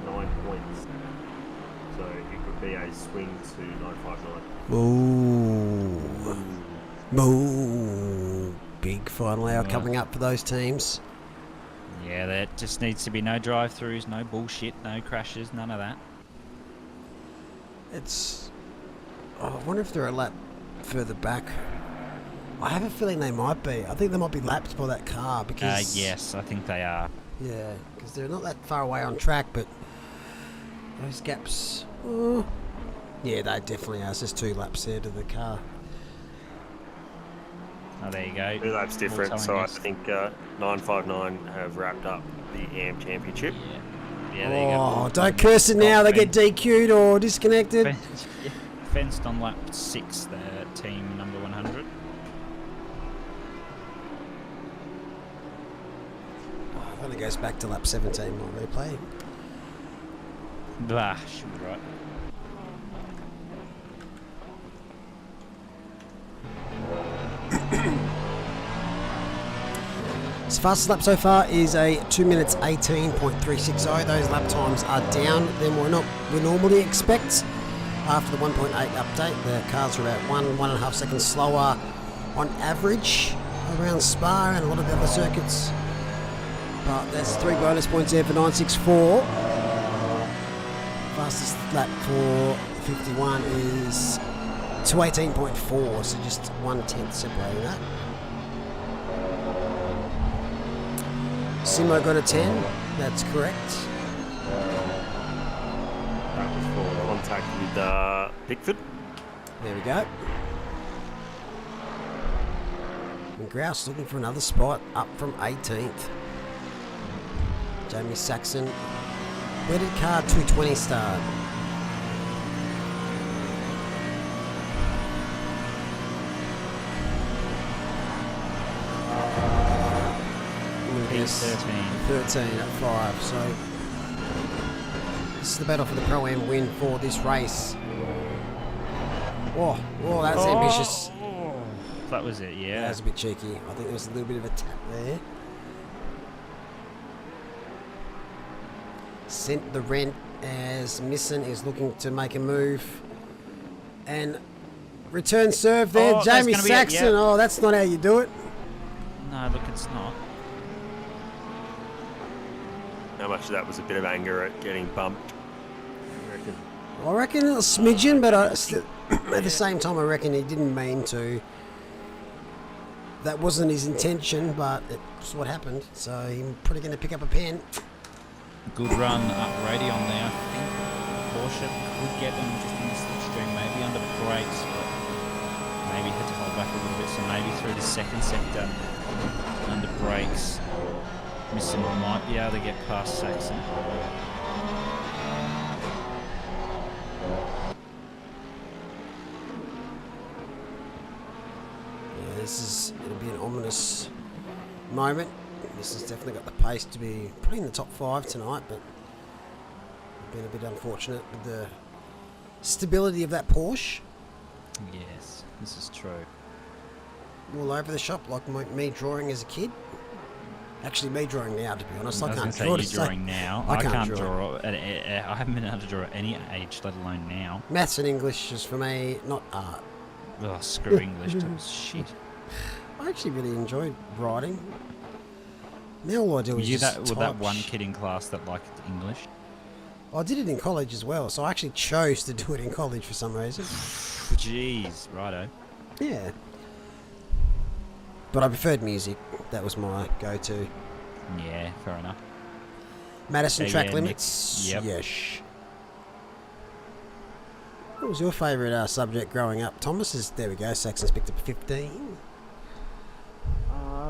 9 points. So it could be a swing to 959. Moo. Moo. Big final hour coming up for those teams. Yeah, there just needs to be no drive-throughs, no bullshit, no crashes, none of that. I wonder if they're a lap further back. I have a feeling they might be. I think they might be lapped by that car because... Yes, I think they are. Yeah, because they're not that far away on track, but those gaps... yeah, they definitely are. It's just 2 laps there to the car. Oh, there you go. 2 laps different, so I us. think 959 have wrapped up the AM Championship. Yeah, there you go. Oh, don't curse it now. They get DQ'd or disconnected. Fenced on lap 6 there, team number 100. It only goes back to lap 17 on replay. Blah, should be right. His fastest lap so far is a 2 minutes 18.360. Those lap times are down than we normally expect. After the 1.8 update, the cars are about 1.5 seconds slower on average around Spa and a lot of the other circuits. But there's 3 bonus points there for 964. Fastest lap for 51 is 218.4, so just 1/10 separating that. Simo got a 10, that's correct. That was for contact with Pickford. There we go. And Grouse looking for another spot, up from 18th. Jamie Saxon. Where did car 220 start? Yes, 13 at 5. So this is the battle for the Pro-Am win for this race. Whoa, that's ambitious. That was it, yeah. That was a bit cheeky. I think there was a little bit of a tap there. Sent the rent as Misson is looking to make a move. And return serve there, Jamie Saxon. Oh, that's not how you do it. No, look, it's not. How much of that was a bit of anger at getting bumped? I reckon a smidgen, but at the same time, I reckon he didn't mean to. That wasn't his intention, but it's what happened. So he's probably going to pick up a pen. Good run up Radion there. I think Porsche could get them just in the slipstream, maybe under brakes, but maybe had to hold back a little bit. So maybe through the second sector under brakes, Misson might be able to get past Saxon. It'll be an ominous moment. This has definitely got the pace to be probably in the top 5 tonight, but been a bit unfortunate with the stability of that Porsche. Yes, this is true. All over the shop, like me drawing as a kid. Actually, me drawing now, to be honest. I can't draw. You drawing now. I can't draw. I haven't been able to draw at any age, let alone now. Maths and English is for me, not art. Oh, screw English. That was shit. I actually really enjoyed writing. Now all I do is just type. That one kid in class that liked English? I did it in college as well, so I actually chose to do it in college for some reason. Jeez, righto. Yeah. But I preferred music. That was my go-to. Yeah, fair enough. Madison track limits? Yep. Yes. What was your favourite subject growing up? Thomas there we go, Saxon's picked up 15.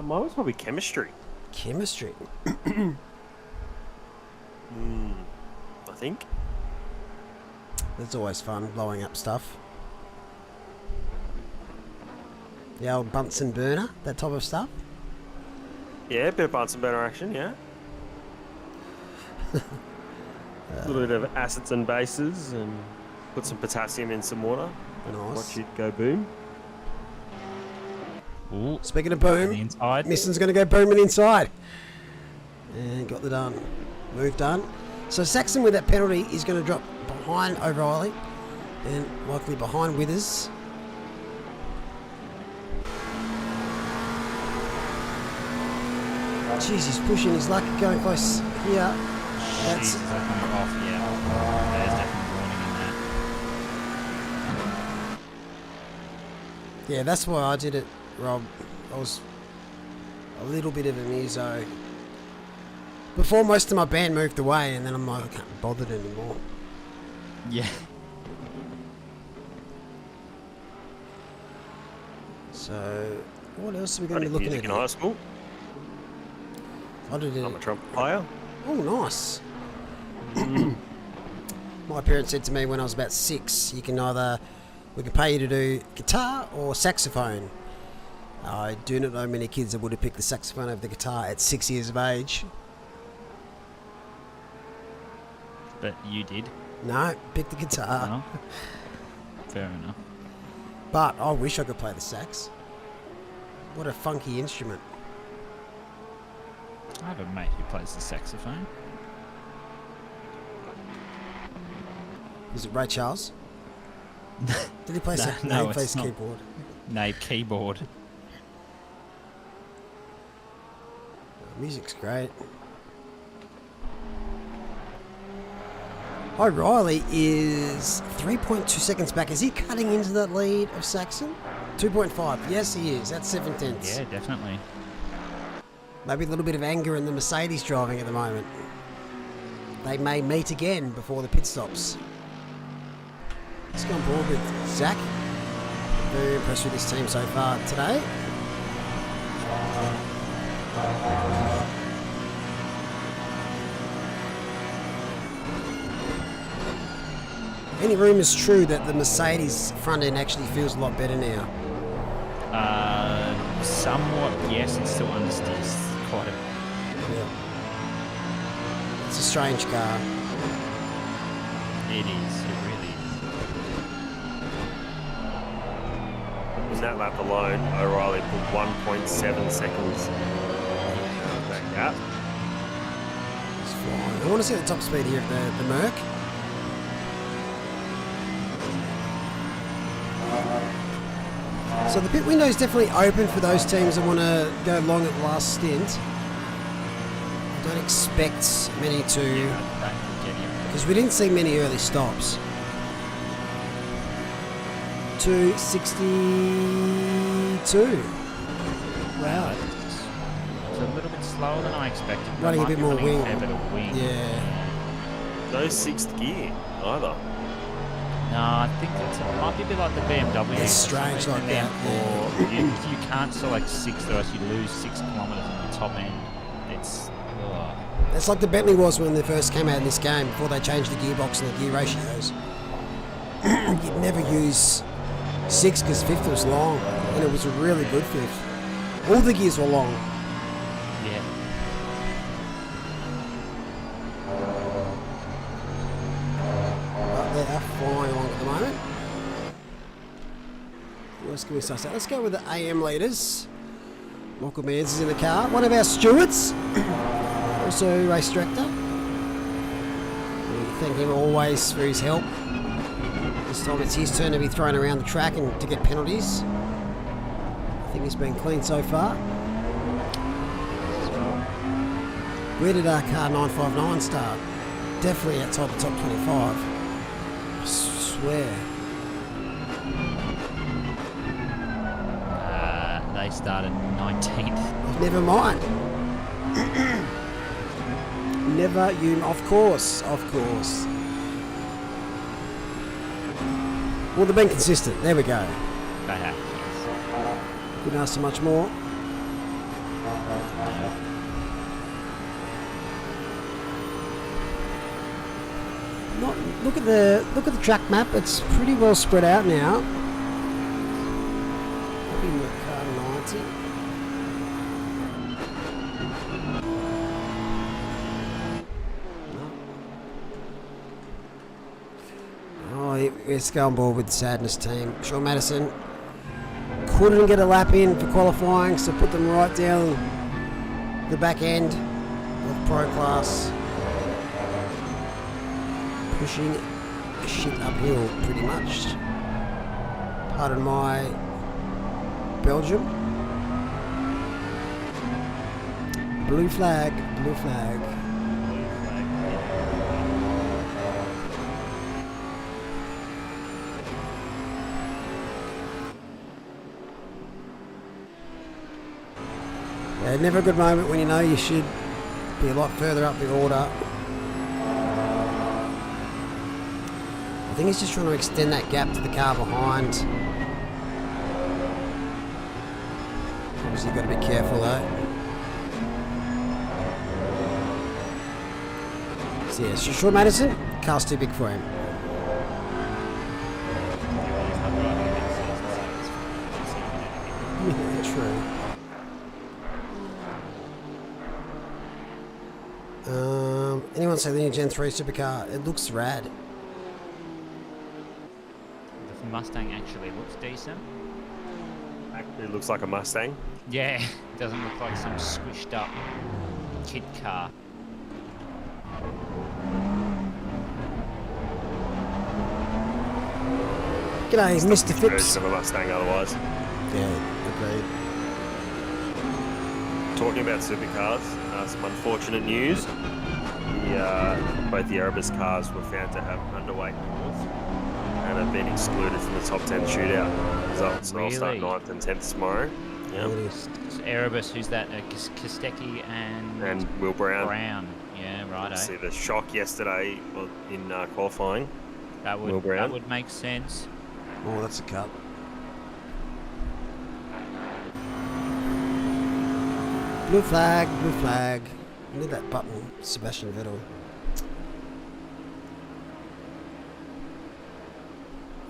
Mine was probably chemistry. Chemistry? I think. That's always fun, blowing up stuff. The old Bunsen burner, that type of stuff? Yeah, a bit of Bunsen burner action, yeah. A little bit of acids and bases, and put some potassium in some water. Nice. Watch it go boom. Ooh, speaking of boom, inside. Misson's going to go booming inside. And got the done. Move done. So Saxon with that penalty is going to drop behind O'Reilly and likely behind Withers. Jeez, he's pushing his luck, going close here. That's off, yeah. There's definitely warning in that. Yeah, that's why I did it, Rob. I was a little bit of a muso before most of my band moved away, and then I'm like, I can't be bothered anymore. Yeah. So, what else are we going to be looking at? In high school. I did it. I'm a trumpet player. Oh, nice. My parents said to me when I was about 6, we can pay you to do guitar or saxophone. I do not know many kids that would have picked the saxophone over the guitar at 6 years of age. But you did. No, picked the guitar. Oh. Fair enough. But I wish I could play the sax. What a funky instrument. I have a mate who plays the saxophone. Is it Ray Charles? Did he play sax? No, he plays keyboard. No, keyboard. Music's great. O'Reilly is 3.2 seconds back. Is he cutting into that lead of Saxon? 2.5. Yes, he is. That's 7/10. Yeah, definitely. Maybe a little bit of anger in the Mercedes driving at the moment. They may meet again before the pit stops. Let's go on board with Zach. Very impressed with this team so far today. Any rumours true that the Mercedes front end actually feels a lot better now? Somewhat, yes. It still understeers quite a It's a strange car. It is. It really is. In that lap alone, O'Reilly put 1.7 seconds on that gap. It's flying. I want to see the top speed here of the Merc. So the pit window is definitely open for those teams that want to go long at the last stint. I don't expect many to, because we didn't see many early stops. 262. Wow. It's a little bit slower than I expected. Running a bit more wing. A bit of wing. Yeah. No sixth gear either. No, I think it might be a bit like the BMW. It's strange like that. Or if you can't select 6, or else you lose 6 kilometres on the top end. It's... It's like the Bentley was when they first came out in this game, before they changed the gearbox and the gear ratios. You'd never use 6 because 5th was long, and it was a really good 5th. All the gears were long. Yeah. But they are flying along at the moment. What else can we suss out? Let's go with the AM leaders. Michael Mans is in the car. One of our stewards, also race director. We thank him always for his help. This time it's his turn to be thrown around the track and to get penalties. I think he's been clean so far. Where did our car 959 start? Definitely outside the top 25. I swear. They started 19th. Never mind. Never you. Of course. Well, they've been consistent. There we go. They have, yes. Couldn't ask so much more. Look at the track map. It's pretty well spread out now. Maybe in the car 90. Oh, let's go on board with the Sadness team. Sean Madison couldn't get a lap in for qualifying, so put them right down the back end of Pro Class. Pushing shit uphill pretty much. Pardon my Belgium. Blue flag, blue flag. Yeah, never a good moment when you know you should be a lot further up the order. I think he's just trying to extend that gap to the car behind. Obviously you've got to be careful though. So yeah, Sean Madison, car's too big for him. Yeah, true. Anyone say the new Gen 3 supercar? It looks rad. The Mustang actually looks decent. Actually looks like a Mustang. Yeah, it doesn't look like some squished up kid car. G'day, Mr. Phipps. Version of a Mustang otherwise. Yeah, agreed. Talking about supercars, some unfortunate news. Both the Erebus cars were found to have underweight cores and have been excluded from the top 10 shootout results. So I'll start 9th and 10th tomorrow. Yeah. It's Erebus, who's that? Kostecki and Will Brown. Yeah, right. See the shock yesterday in qualifying. That would make sense. Oh, that's a cut. Blue flag, blue flag. I need that button, Sebastian Vettel.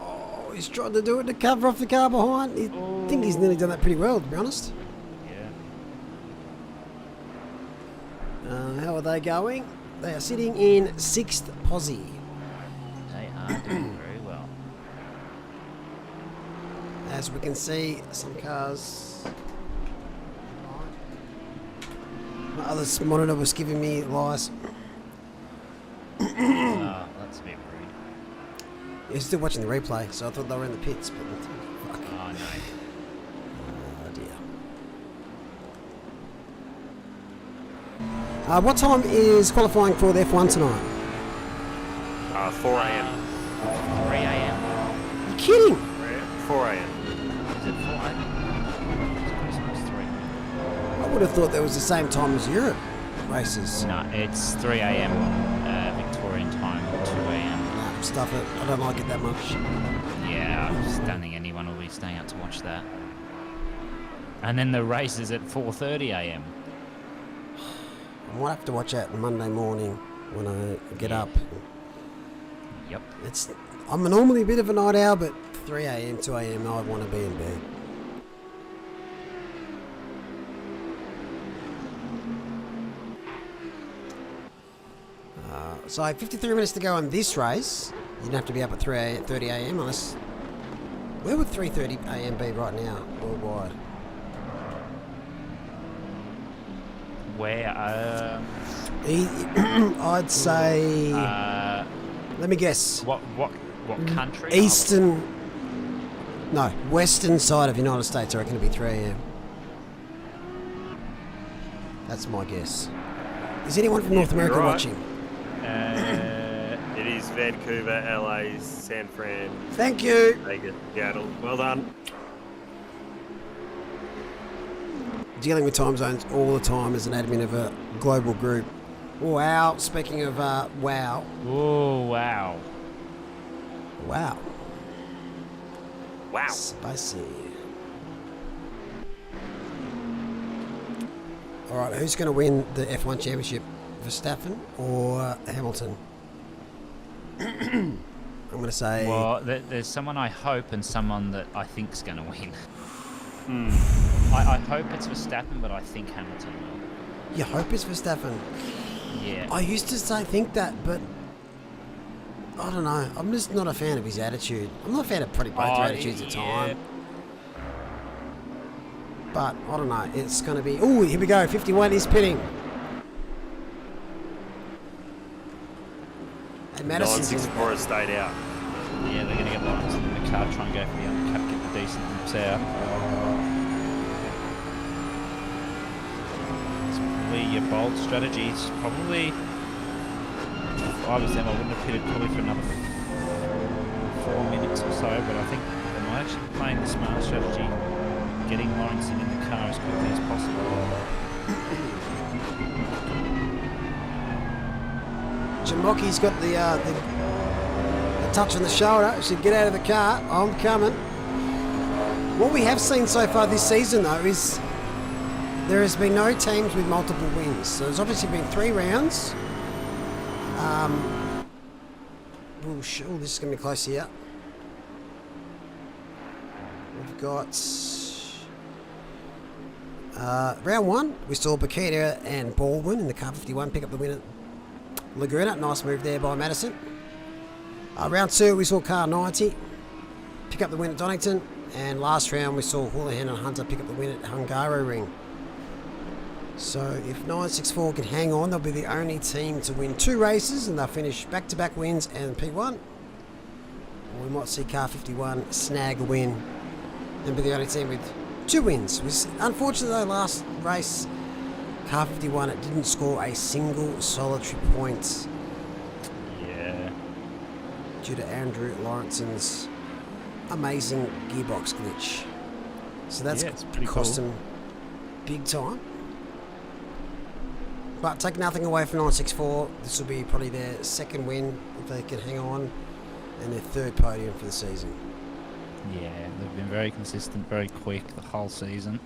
Oh, he's trying to do it to cover off the car behind. I think he's nearly done that pretty well, to be honest. Yeah. How are they going? They are sitting in 6th posse. They are doing very well. As we can see, some cars. My other monitor was giving me lies. Oh, that's a bit rude. You're still watching the replay, so I thought they were in the pits, but fuck. Oh, no. Oh dear. What time is qualifying for the F1 tonight? 4 a.m. 3 a.m. You kidding? 4 a.m. Is it 4 a.m.? It's Christmas 3. I would have thought that was the same time as Europe races. No, it's 3 a.m. Victorian time, 2 a.m. Nah, stuff it. I don't like it that much. Yeah, I just don't think anyone will be staying out to watch that. And then the race is at 4:30 a.m. I might have to watch that Monday morning when I get up. Yep. I'm normally a bit of a night owl, but 3 a.m., 2 a.m. I want to be in bed. So 53 minutes to go on this race. You don't have to be up at 3:30 a.m. unless... Where would 3:30 a.m. be right now, worldwide? Where? I'd say... let me guess. What country? Eastern... No, western side of the United States, I reckon it'd be 3 a.m. That's my guess. Is anyone from North America right. watching? It is Vancouver, LA, San Fran, Thank you. Vegas, Seattle. Well done. Dealing with time zones all the time as an admin of a global group. Wow. Speaking of wow. Oh, wow. Wow. Wow. Spicy. All right, who's going to win the F1 championship? Verstappen or Hamilton? I'm going to say... Well, there's someone I hope and someone that I think's going to win. I hope it's Verstappen, but I think Hamilton will. You hope it's Verstappen? Yeah. I used to think that, but I don't know. I'm just not a fan of his attitude. I'm not a fan of probably both their attitudes at time. But I don't know. It's going to be... Oh, here we go. 51 is pitting. And Madison's in 964 has stayed out. Yeah, they're going to get Lawrence in the car, try and go for the undercut, get the decent lips out. It's probably your bold strategy. It's probably... If I was them, I wouldn't have pitted probably for another 4 minutes or so, but I think they might actually be playing the smart strategy, getting Lawrence in the car as quickly as possible. Jamoki's got the touch on the shoulder. Should get out of the car. I'm coming. What we have seen so far this season, though, is there has been no teams with multiple wins. So there's obviously been 3 rounds. Oh, this is going to be close here. We've got round 1. We saw Bakita and Baldwin in the car 51 pick up the win at Laguna. Nice move there by Madison. Round 2, we saw car 90 pick up the win at Donington. And last round, we saw Houlihan and Hunter pick up the win at Hungaroring. So if 964 can hang on, they'll be the only team to win 2 races, and they'll finish back-to-back wins and P1. We might see car 51 snag a win and be the only team with 2 wins. Unfortunately, last race, car 51, it didn't score a single solitary point. Yeah. Due to Andrew Lawrenson's amazing gearbox glitch. So that's cost him big time. But take nothing away from 964. This will be probably their 2nd win if they can hang on, and their 3rd podium for the season. Yeah, they've been very consistent, very quick the whole season.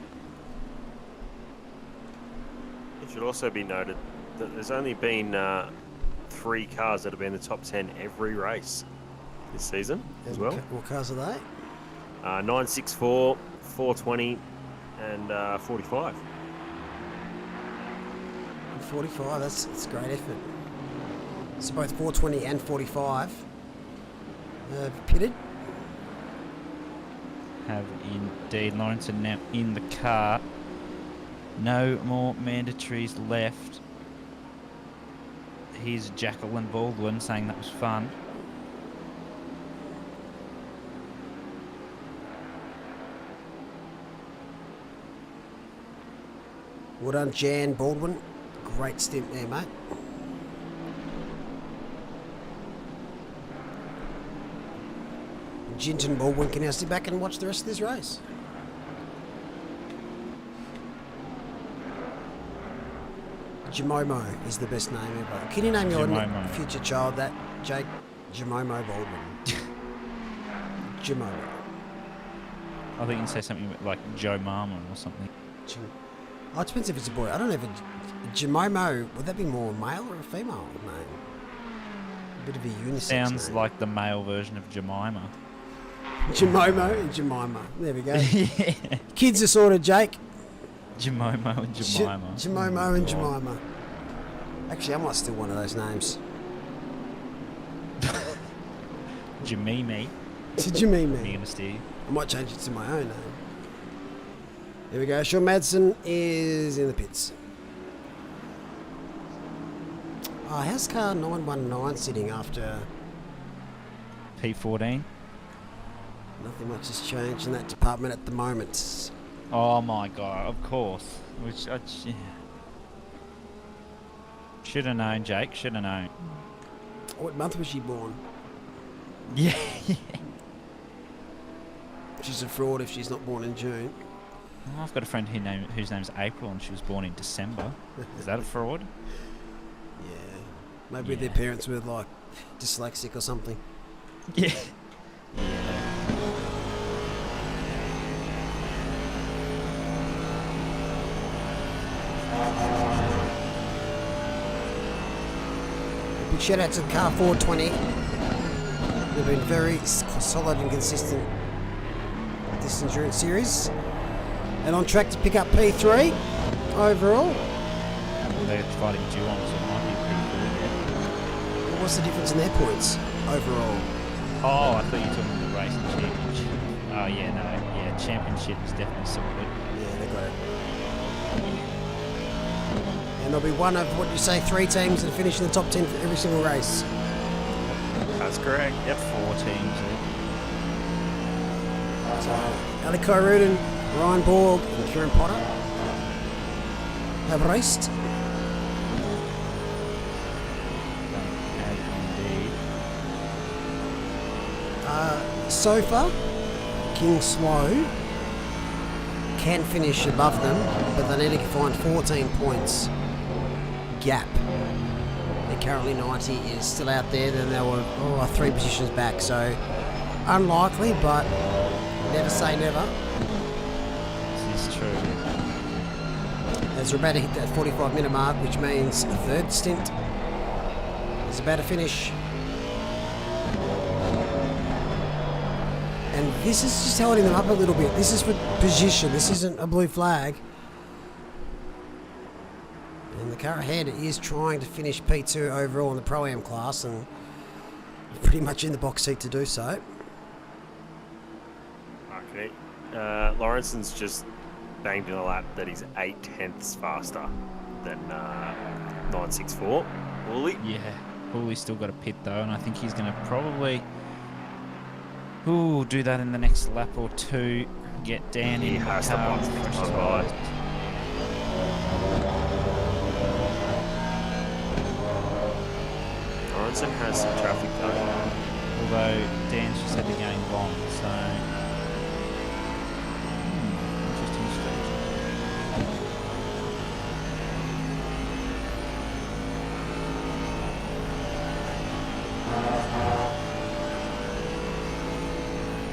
It should also be noted that there's only been 3 cars that have been in the top 10 every race this season as well. What cars are they? 964, 420, and 45. 45, that's a great effort. So both 420 and 45 pitted. Have indeed. Lawrence now in the car. No more mandatories left. Here's Jacqueline Baldwin saying that was fun. Well done, Jan Baldwin. Great stint there, mate. Jinton Baldwin can now sit back and watch the rest of this race. Jamomo is the best name ever. Can you name your future child that, Jake? Jamomo Baldwin. Jamomo. I think you can say something like Joe Mama or something. Oh, it depends if it's a boy. I don't know if it's Jamomo. Would that be more a male or a female name? A bit of a unisex Sounds name. like the male version of Jemima. Jamomo and Jemima. There we go. Yeah. Kids are sorted, Jake. Jamomo and Jemima. Jamomo and Jemima. Actually, I might steal one of those names. Jamimi. To Jamimi. You're gonna steal. I might change it to my own name. There we go. Sean Madsen is in the pits. Oh, how's car 919 sitting after? P14. Nothing much has changed in that department at the moment. Oh my god, of course. Which I should have known, Jake. Should have known. What month was she born? Yeah. She's a fraud if she's not born in June. Oh, I've got a friend whose name's April and she was born in December. Is that a fraud? Yeah. Maybe their parents were like dyslexic or something. Yeah. Big shout out to the car 420. They've been very solid and consistent this endurance series. And on track to pick up P3 overall. They're fighting Geelong, so it might be pretty good, yeah. What's the difference in their points overall? Oh, I thought you were talking about the racing championship. Oh, yeah, no. Yeah, championship is definitely sorted. Yeah, they got it. And there'll be one of, what do you say, 3 teams that finish in the top 10 for every single race. That's correct. Yep. 4 teams. So, Ali Rudin, Ryan Borg and Kieran Potter have raced. Indeed. So far, King Slow can finish above them, but they need to find 14 points gap. They're currently 90 is still out there, then they were 3 positions back, so unlikely, but never say never. This is true. As we're about to hit that 45-minute mark, which means the third stint is about to finish. And this is just holding them up a little bit. This is for position. This isn't a blue flag. And the car ahead is trying to finish P2 overall in the Pro-Am class and pretty much in the box seat to do so. Okay. Lawrenson's just banged in a lap that he's 8/10ths faster than 964. Woolley? Yeah, Woolley's still got a pit though, and I think he's going to probably do that in the next lap or 2. Get down in the car. Lawrenson has some traffic going on. Although Dan's just said they're going long, so interesting strategy.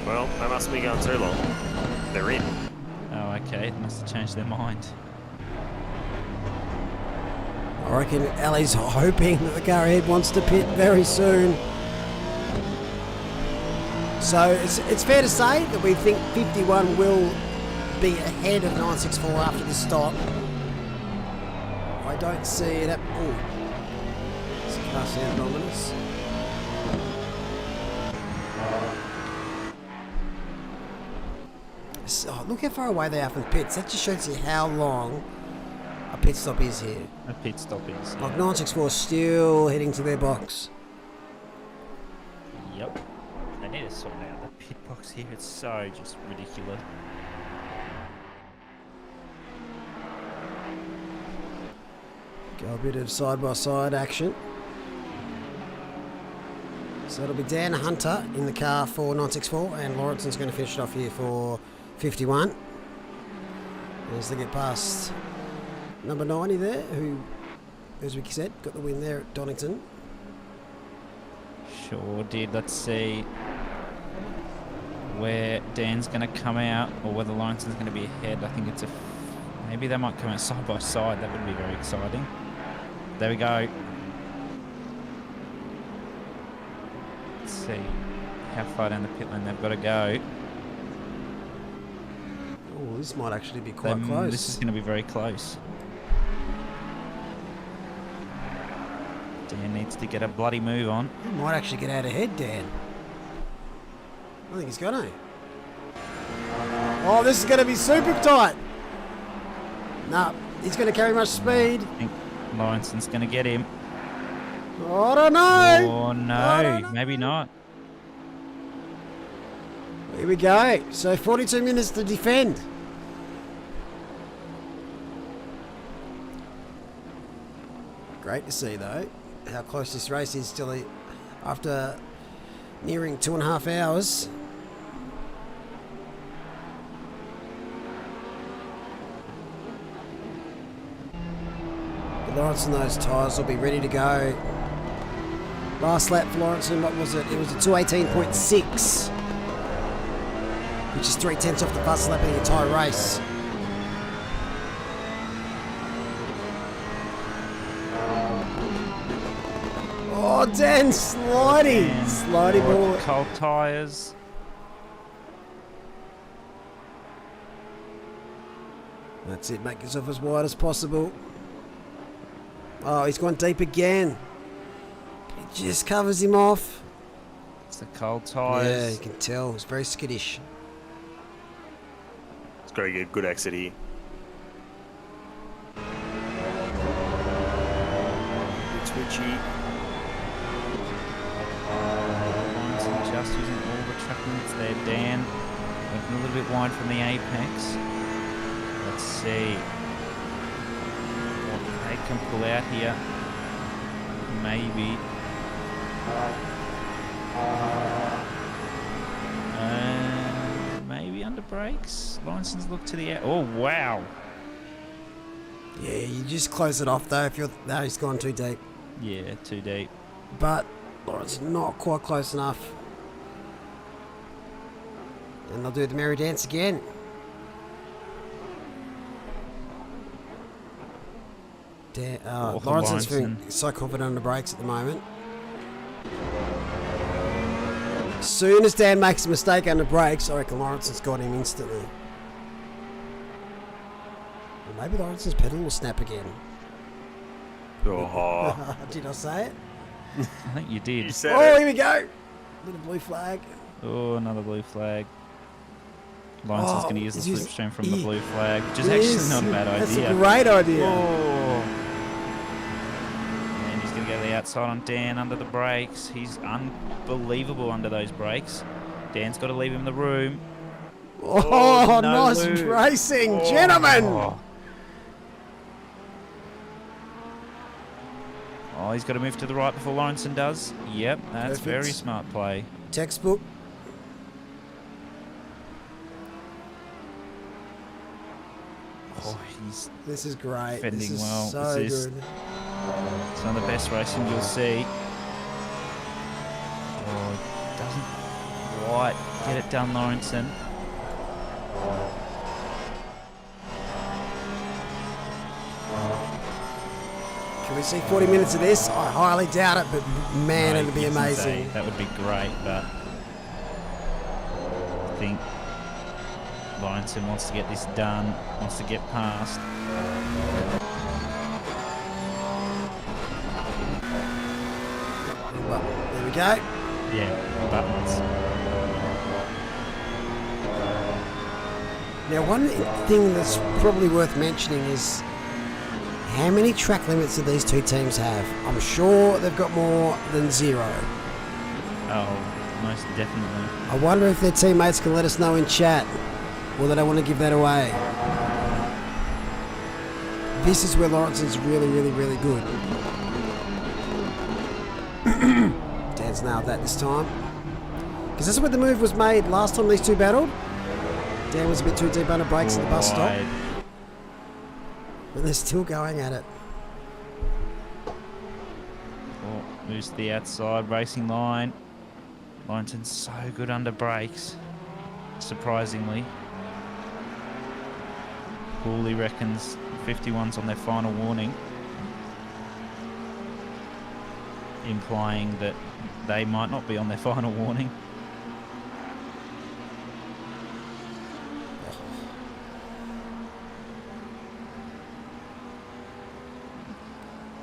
Well, they mustn't be going too long. They're in. Oh, okay. It must have changed their mind. I reckon Ali's hoping that the car ahead wants to pit very soon. So it's fair to say that we think 51 will be ahead of 964 after this stop. I don't see it. Oh, this car past the Dominus. So, look how far away they are from the pits. That just shows you how long a pit stop is here. A pit stop is. Like 964 still heading to their box. Yep. They need to sort out the pit box here. It's so just ridiculous. Go a bit of side-by-side action. So it'll be Dan Hunter in the car for 964, and Lawrenson's going to finish it off here for 51. As they get past number 90 there, who, as we said, got the win there at Donington. Sure did. Let's see where Dan's going to come out, or whether Lawrenson's going to be ahead. I think it's maybe they might come out side by side. That would be very exciting. There we go. Let's see how far down the pit lane they've got to go. Oh, this might actually be quite close. This is going to be very close. Dan needs to get a bloody move on. He might actually get out ahead, Dan. I think he's going to. Oh, this is going to be super tight. Nah, he's going to carry much speed. I think Lawrenson's going to get him. Oh, I don't know. Oh, no. Maybe not. Here we go. So 42 minutes to defend. Great to see, though, how close this race is still after nearing 2.5 hours. Lawrence and those tyres will be ready to go. Last lap for Lawrence, what was it? It was a 218.6, which is 3/10 off the fastest lap of the entire race. Oh, Dan sliding. Sliding ball. Cold tyres. That's it, make yourself as wide as possible. Oh, he's gone deep again. It just covers him off. It's the cold tyres. Yeah, you can tell. It's very skittish. It's got to get a good exit here. It's twitchy. Lawrence just using all the track limits there. Dan went a little bit wide from the apex. Let's see what they can pull out here. Maybe. Maybe under brakes. Lawrenson's look to the oh wow. Yeah, you just close it off though if you're. No, he's gone too deep. Yeah, too deep. But Lawrence not quite close enough. And they'll do the merry dance again. Lawrenson's feeling so confident on the brakes at the moment. As soon as Dan makes a mistake under brakes, I reckon Lawrenson's got him instantly. Or maybe Lawrenson's pedal will snap again. Oh. Did I say it? I think you did. You said Oh, it. here we go. Little blue flag. Oh, another blue flag. Lawrenson's going to use the he's- slipstream from the blue flag, which is actually not a bad idea. That's a great idea. Oh. And he's going to go to the outside on Dan under the brakes. He's unbelievable under those brakes. Dan's got to leave him the room. Oh, no nice lose. racing, gentlemen. Oh, he's got to move to the right before Lawrenson does. Yep, that's Perfect. very smart play. Textbook. Oh, he's This is great. Defending this is well. so This is- good. some of the best racing you'll see. Oh, doesn't quite get it done, Lawrenson. Can we see 40 minutes of this? I highly doubt it, but man, it'd be You can amazing. say that would be great, but I think Lawrenson wants to get this done, wants to get past. go. Yeah, buttons. Now, one thing that's probably worth mentioning is how many track limits do these two teams have? I'm sure they've got more than 0. Oh, most definitely. I wonder if their teammates can let us know in chat, or they don't want to give that away. This is where Lawrenson's really, really, really good. Dan's nailed that this time. Because this is where the move was made last time these two battled. Dan was a bit too deep under brakes at the bus stop. But they're still going at it. Oh, moves to the outside racing line. Lawrenson's so good under brakes, surprisingly. Cooley reckons 51's on their final warning, implying that they might not be on their final warning.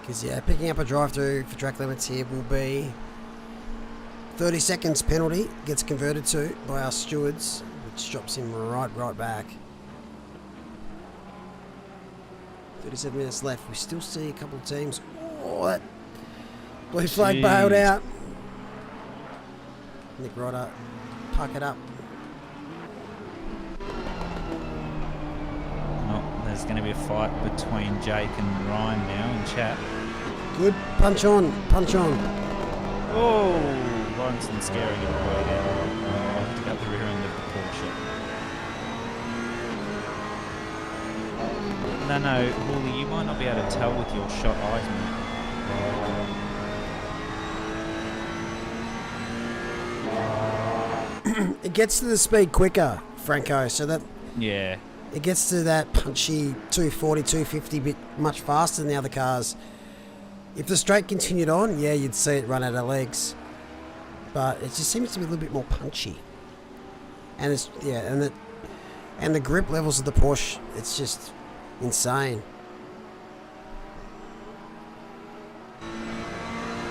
Because, yeah, picking up a drive-through for track limits here will be 30 seconds penalty, gets converted to by our stewards, which drops him right back. 37 minutes left. We still see a couple of teams. Oh, that blue flag bailed out. Nick Rodder, puck it up. Oh, there's going to be a fight between Jake and Ryan now in chat. Good. Punch on. Punch on. Oh, Lawrenson scaring it away there. Picked up the rear end of the Porsche. No, Hawley, you might not be able to tell with your shot eyes, mate. It gets to the speed quicker, Franco, so that yeah, it gets to that punchy 240, 250 bit much faster than the other cars. If the straight continued on, yeah, you'd see it run out of legs. But it just seems to be a little bit more punchy. And it's and the grip levels of the Porsche, it's just insane.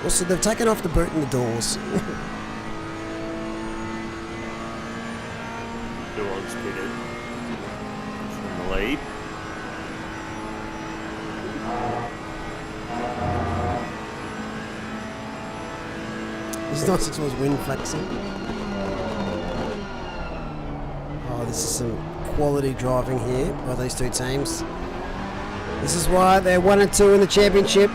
Also, they've taken off the boot and the doors. Duon's pitted from the lead. This 96 was wind flexing. Oh, this is some quality driving here by these two teams. This is why they're 1 and 2 in the championship.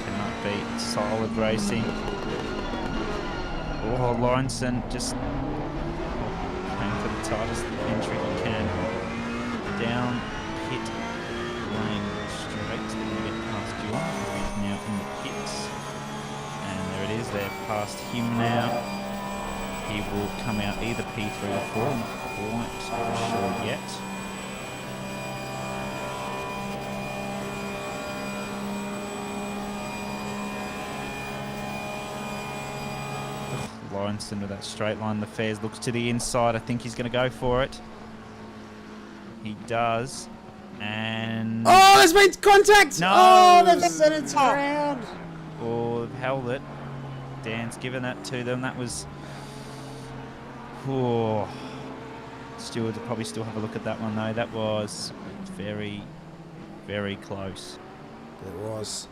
cannot beat solid racing. Oh, Lawrenson just going for the tightest entry he can. Down pit lane straight. They're going to get past John, who is now in the pits. And there it is, they're past him now. He will come out either P3 or 4, I'm not quite sure yet. Lawrenson with that straight line. The Fairs looks to the inside. I think he's going to go for it. He does. And... Oh, there's been contact! No! Oh, they've set it around. Oh, they've held it. Dan's given that to them. That was... Oh. Stewards will probably still have a look at that one, though. That was very, very close. It was.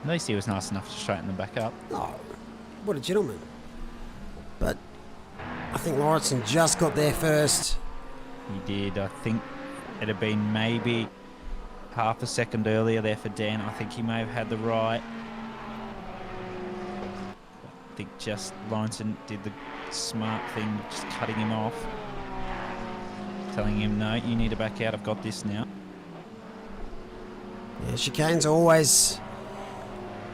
At least he was nice enough to straighten them back up. Oh, what a gentleman. But I think Lawrenson just got there first. He did. I think it had been maybe half a second earlier there for Dan. I think he may have had the right. I think just Lawrenson did the smart thing, just cutting him off. Telling him, no, you need to back out. I've got this now. Yeah, chicanes are always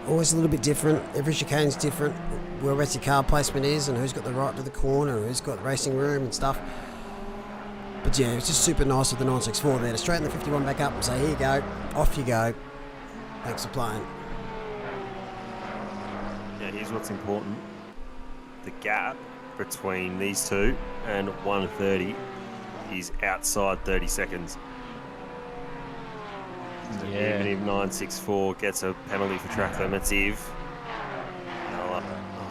a little bit different. Every chicane's different. Whereabouts your car placement is and who's got the right to the corner and who's got racing room and stuff. But yeah, it's just super nice with the 964 there to straighten the 51 back up and say, here you go, off you go. Thanks for playing. Yeah, here's what's important. The gap between these two and 130 is outside 30 seconds. So Yeah. even if 964 gets a penalty for track limits, I'll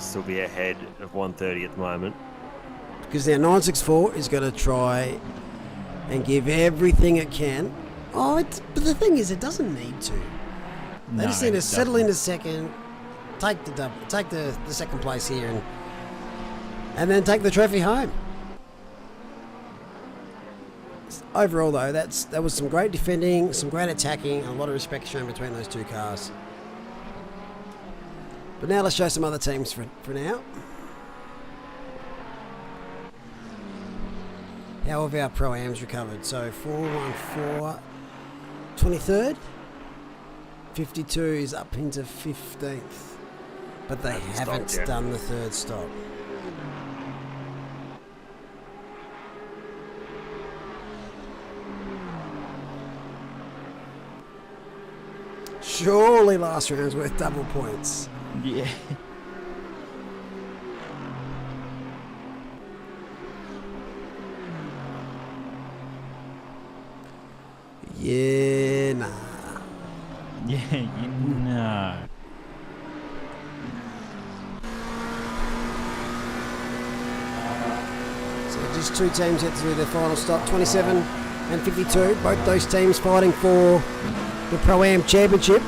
still be ahead of 130 at the moment. Because now 964 is going to try and give everything it can. But the thing is, it doesn't need to. They just need to settle into second, take the second place here, and then take the trophy home. Overall, though, that was some great defending, some great attacking, and a lot of respect shown between those two cars. But now let's show some other teams for now. How have our Pro-Ams recovered? So 414, 23rd. 52 is up into 15th. But they haven't done the third stop. Surely last round's worth double points. Yeah. Yeah, nah. Yeah, you know. So just two teams yet to do their final stop, 27 and 52. Both those teams fighting for the Pro-Am Championship.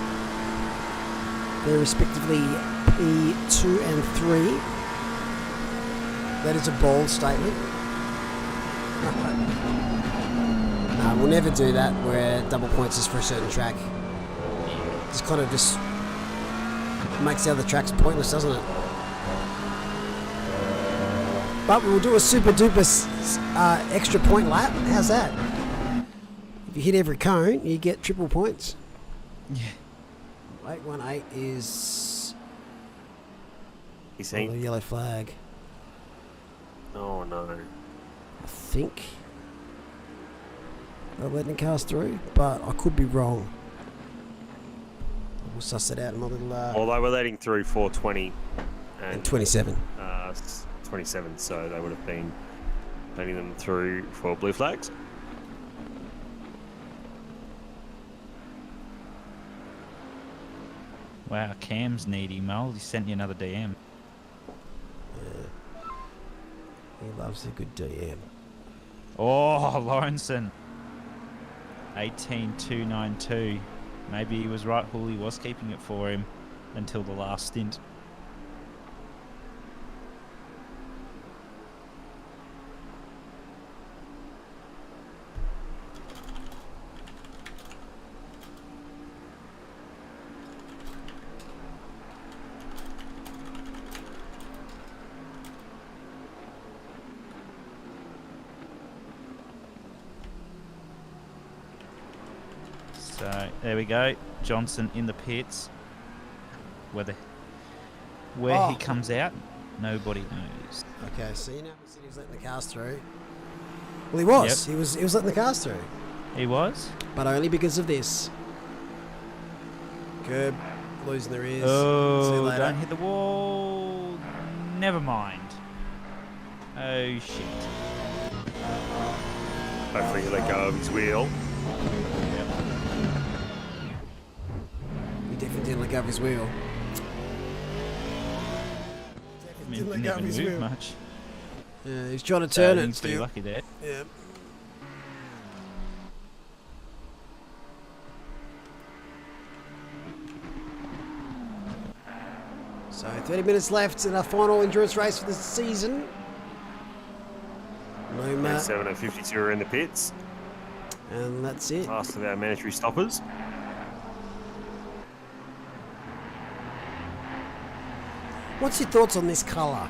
They're respectively P2 and 3. That is a bold statement. No, we'll never do that where double points is for a certain track. Just kind of just makes the other tracks pointless, doesn't it? But we'll do a super duper extra point lap. How's that? If you hit every cone, you get triple points. Yeah. 818 is He's the saying, yellow flag. oh no. I think they're letting cars through, but I could be wrong. We'll suss it out in my little... Although we're letting through 420 and 27. 27, so they would have been letting them through for blue flags. Wow, Cam's needy, Mole. He sent you another DM. Yeah. He loves a good DM. Oh, Lawrenson. 18292. Maybe he was right, Hooley was keeping it for him until the last stint. So there we go. Johnson in the pits. Where he comes out, nobody knows. Okay, so you know he said he was letting the cars through. Well, he was. Yep. He was letting the cars through, He was? but only because of this. Curb, losing their ears. See you Oh, later. don't hit the wall. Never mind. Oh, shit. Hopefully he let go of his wheel. He definitely didn't let go of his wheel. Didn't let go of his wheel. Much. Yeah, he's trying to turn it. He's pretty Still. lucky there. Yeah. So 30 minutes left in our final endurance race for the season. Luma, 7 and 52 are in the pits. and that's it. Last of our mandatory stoppers. What's your thoughts on this colour?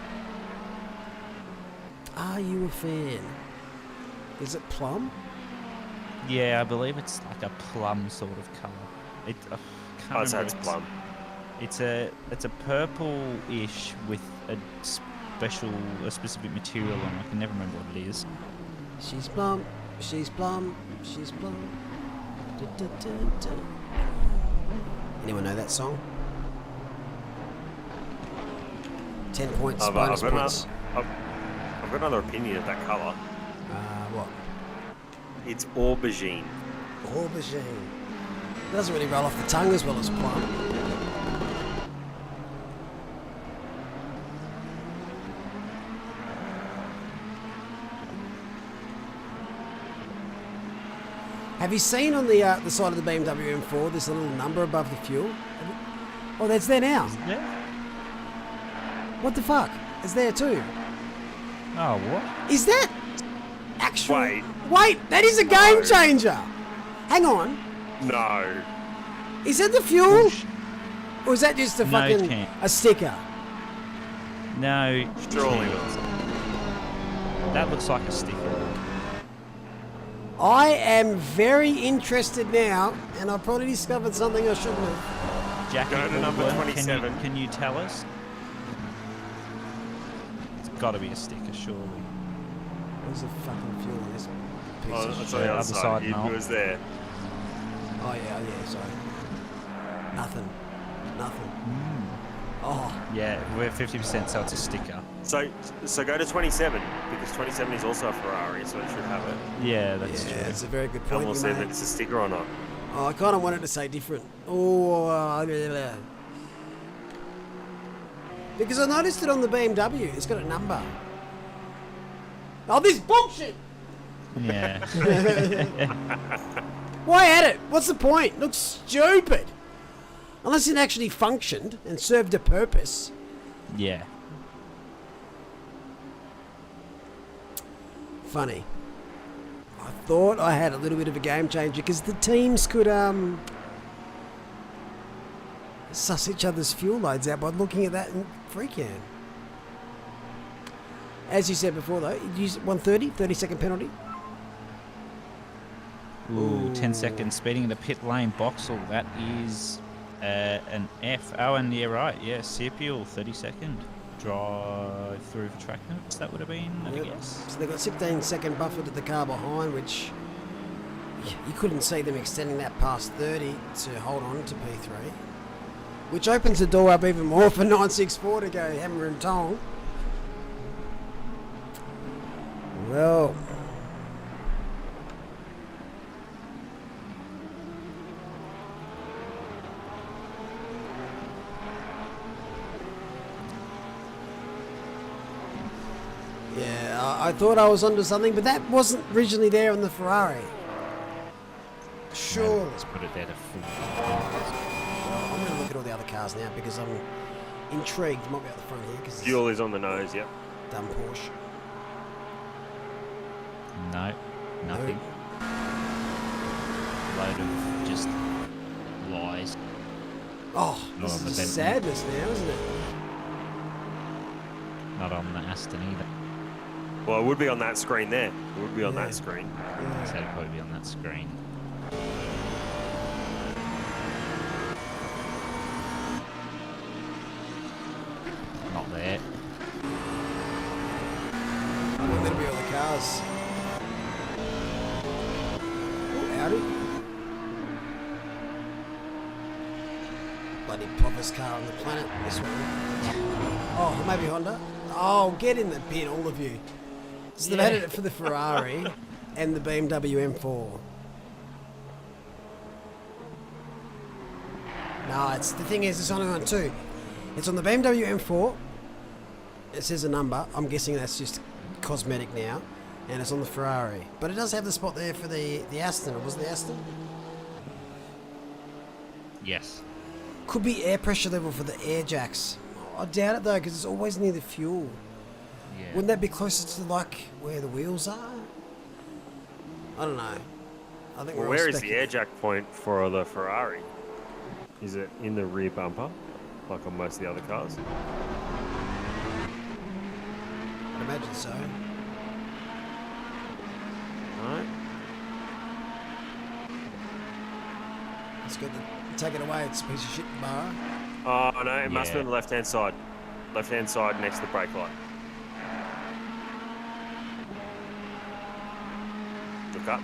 Are you a fan? Is it plum? Yeah, I believe it's like a plum sort of colour. I can't I'd say remember. it's plum. It's a purple-ish with a specific material on it. I can never remember what it is. She's plum, she's plum, she's plum. Da, da, da, da. Anyone know that song? 10 points, I've bonus got points. I've got another opinion of that colour. What? It's aubergine. Aubergine. Doesn't really roll off the tongue as well as Plum. Have you seen on the side of the BMW M4, there's a little number above the fuel? Oh, that's there now. Yeah. What the fuck? It's there too. Oh, what? Is that actual? Wait, that is a game changer. Hang on. No. Is that the fuel? Or is that just a fucking chance. a sticker? No. Surely chance. not. That looks like a sticker. I am very interested now, and I've probably discovered something I shouldn't have. Jackie, Go to number Baldwin, 27. Can you tell us? It's got to be a sticker, surely. Where's the fucking fuel on this piece Oh, of that's shit? on the other other side, side. It Noel. was there. Oh yeah, sorry. Nothing. Oh, Yeah, we're 50%, so it's a sticker. So go to 27 because 27 is also a Ferrari, so it should have it. Yeah, that's yeah, true. it's a very good And point. we'll You see if made. it's a sticker or not. Oh, I kind of wanted to say different. Oh, because I noticed it on the BMW. It's got a number. Oh, this bullshit! Yeah. Why add it? What's the point? Looks stupid. Unless it actually functioned and served a purpose. Yeah. Funny. I thought I had a little bit of a game changer because the teams could suss each other's fuel loads out by looking at that in Freecam. As you said before though, you use 130, 30-second penalty. Ooh, 10 seconds speeding in the pit lane. Boxall, that is an F. Oh, and yeah, right. Yeah, Serpiel, 30-second. Drive through for track notes, that would have been, I Yep. guess. So they've got 16-second buffer to the car behind, which you couldn't see them extending that past 30 to hold on to P3. Which opens the door up even more for 964 to go hammer and tong. Well, yeah, I thought I was onto something, but that wasn't originally there on the Ferrari. Sure. Let's put it there to full. I'm going to look at all the other cars now because I'm intrigued. Might be out the front here because it's Fuel is on the nose, yep. dumb Porsche. No, nothing. Load of just lies. Oh, Not this on the is just Bentley. sadness now, isn't it? Not on the Aston either. Well, it would be on that screen there. It would be on Yeah. that screen. So it'd probably be on that screen. Not there. I want there to be all the cars. Oh, Audi. Bloody properest car on the planet, this one. Oh, maybe Honda. Oh, get in the bin, all of you. So they've added it for the Ferrari and the BMW M4. No, it's the thing is, it's only on two. It's on the BMW M4. It says a number. I'm guessing that's just cosmetic now, and it's on the Ferrari. But it does have the spot there for the Aston. Or was it the Aston? Yes. Could be air pressure level for the air jacks. I doubt it though, because it's always near the fuel. Yeah. Wouldn't that be closer to like where the wheels are? I don't know. I think Well, we're where all is the air speculating. jack point for the Ferrari? Is it in the rear bumper, like on most of the other cars? I'd imagine so. Alright. Let's go. Take it away. It's a piece of shit bar. Oh, no, it must be Yeah. on the left-hand side. Left-hand side next to the brake light. Look up.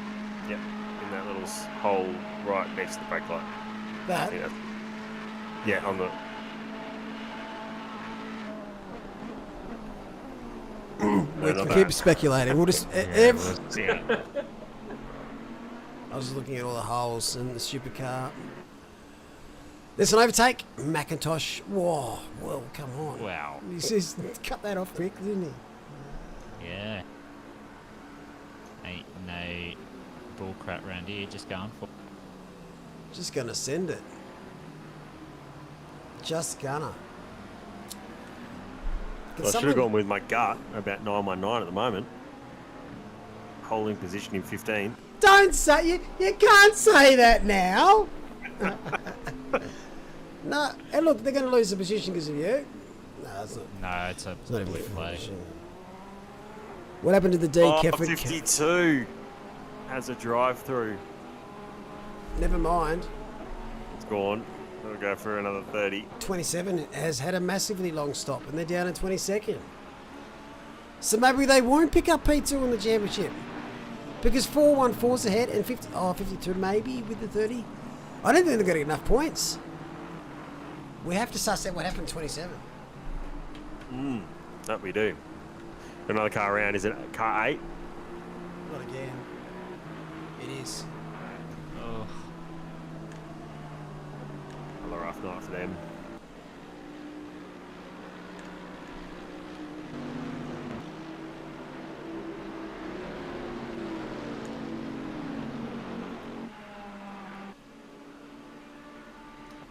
Yep. In that little hole right next to the brake light. I That. think that's- yeah, on the... We not can keep that. speculating. We'll just. Yeah. I was looking at all the holes in the stupid car. There's an overtake. McIntosh. Whoa, well, come on. Wow. He just cut that off quick, didn't he? Yeah. Ain't no bullcrap round here. Just going for. Just gonna send it. Just gonna. Well, I should have gone with my gut about 919 at the moment. Holding position in 15. Don't say you can't say that now. No, and look, they're going to lose the position because of you. No, it's not. No, it's Not even a play. What happened to the D? Oh, Kefford? 52 has a drive-through. Never mind. It's gone. We'll go for another 30. 27 has had a massively long stop, and they're down in 22nd. So maybe they won't pick up P2 in the championship. Because 414's ahead and 52 maybe with the 30. I don't think they're going to get enough points. We have to suss out what happened in 27. That we do. Another car around. Is it car 8? Not again. It is. Oh. Another rough night for them.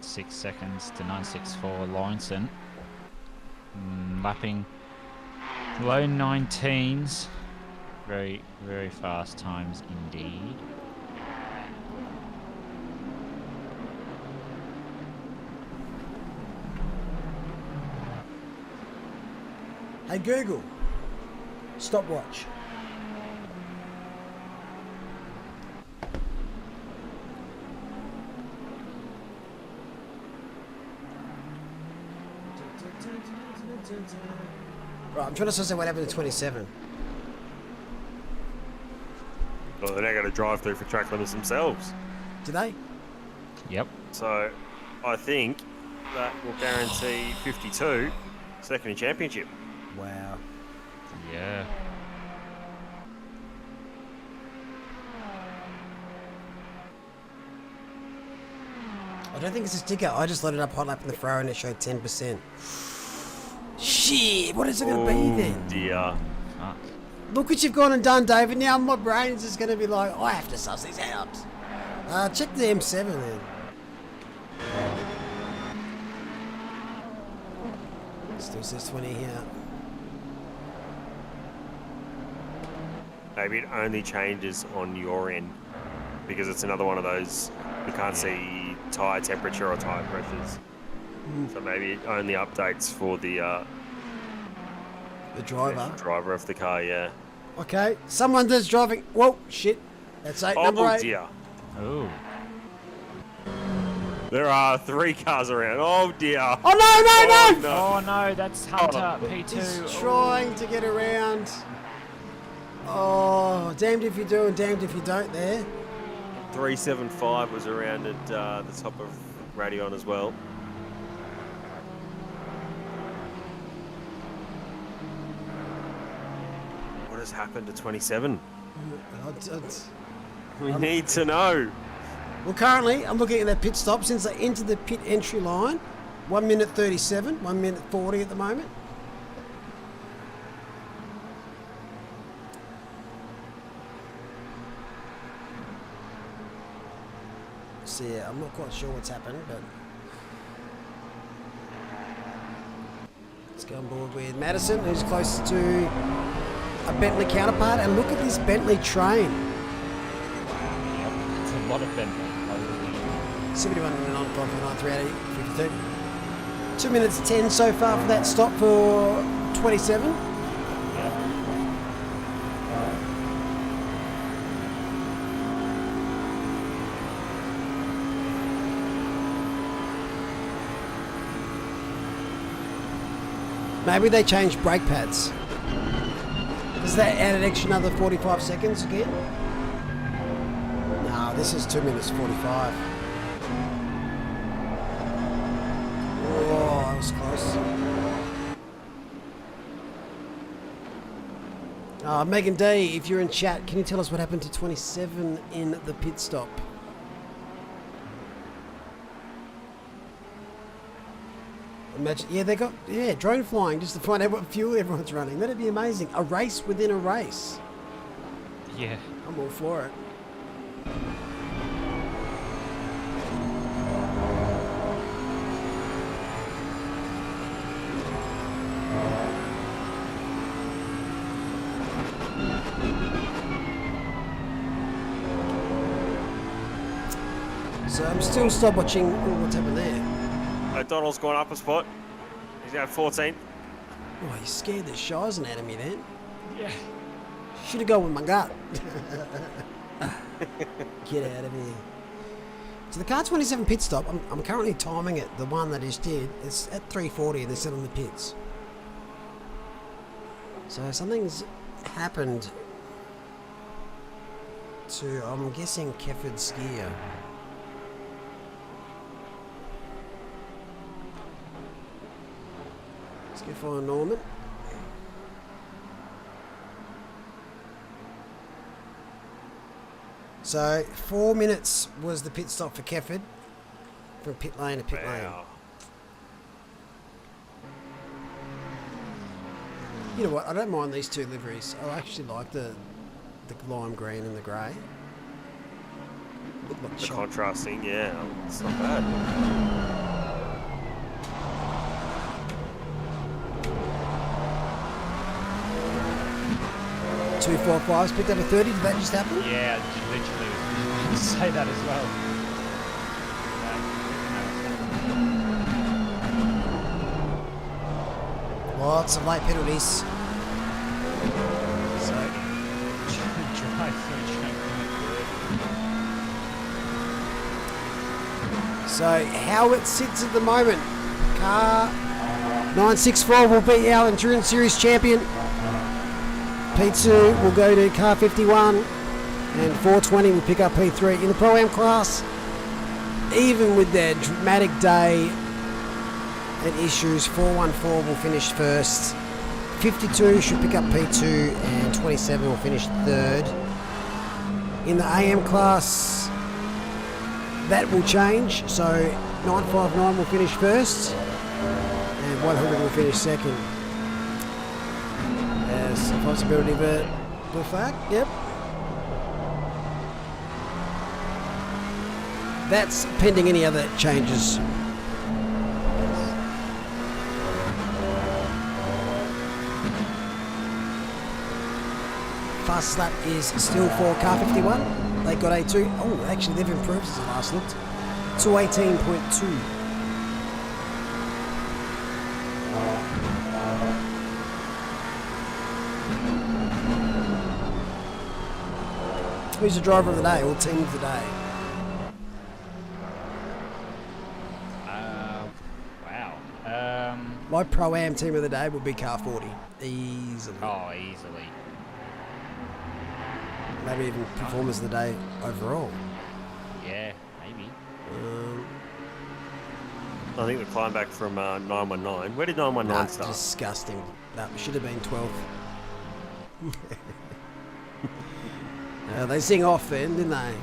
.6 seconds to 964 Lawrenson. Lapping low 19s. Very, very fast times indeed. Hey Google, stopwatch. Right, I'm trying to suss out what happened to 27. Well, they're now going to drive through for track limits themselves. Did they? Yep. So I think that will guarantee 52 second in championship. Wow. Yeah. I don't think it's a sticker. I just loaded up hot lap in the throw and it showed 10%. Shit, what is it going to be then? Dear. Fuck. Look what you've gone and done, David. Now my brain's just going to be like, I have to suss these out. Check the M7 then. Still says 20 here. Maybe it only changes on your end because it's another one of those you can't see tyre temperature or tyre pressures. So maybe it only updates for the driver of the car, yeah. Okay, someone that's driving. Whoa, shit. That's 8, number 8. Dear. Oh. There are 3 cars around. Oh dear. Oh, no, no, no! Oh no, that's Hunter P2. He's trying to get around. Oh, damned if you do and damned if you don't there. 375 was around at the top of Radion as well. What has happened to 27? We need to know. Well, currently, I'm looking at their pit stop since they entered the pit entry line. 1 minute 37, 1 minute 40 at the moment. So yeah, I'm not quite sure what's happened, but let's go on board with Madison, who's close to a Bentley counterpart. And look at this Bentley train. Yep, it's a lot of Bentley. 71 and 9.93 52. 2 minutes 10 so far for that stop for 27. Maybe they changed brake pads. Does that add an extra another 45 seconds again? No, this is 2 minutes 45. Oh, that was close. Megan D, if you're in chat, can you tell us what happened to 27 in the pit stop? Imagine, yeah, they got drone flying just to find out what fuel everyone's running. That'd be amazing. A race within a race. Yeah. I'm all for it. So I'm still stop watching what's happened there. Donald's gone up a spot. He's now 14th. Oh, you scared the shizen out of me then. Yeah. Should have gone with my gut. Get out of here. So the car 27 pit stop, I'm currently timing it, the one that I just did, it's at 3:40 and they're still in the pits. So something's happened to, I'm guessing, Kefford's gear. Let's go find Norman. So 4 minutes was the pit stop for Kefford, from pit lane to pit lane. You know what? I don't mind these two liveries. I actually like the lime green and the grey. Look like The shot. contrasting, yeah, it's not bad. 245's picked up a 30. Did that just happen? Yeah, literally was about to say that as well. Lots of late penalties. So Drive through So how it sits at the moment. Car 964 will be our Endurance Series champion. P2 will go to car 51 and 420 will pick up P3. In the Pro-Am class, even with their dramatic day and issues, 414 will finish first. 52 should pick up P2 and 27 will finish third. In the AM class, that will change, so 959 will finish first and 100 will finish second. There's a possibility of a fact, yep. That's pending any other changes. Fast lap is still for car 51. They got A2. Oh, actually they've improved since I last looked. 218.2. Who's the driver of the day or team of the day? wow. My Pro-Am team of the day would be car 40. Easily. Oh, easily. Maybe even performers of the day overall. Yeah, maybe. I think the climb back from 919. Where did 919 start? Disgusting. That should have been 12. They sing off then, didn't they?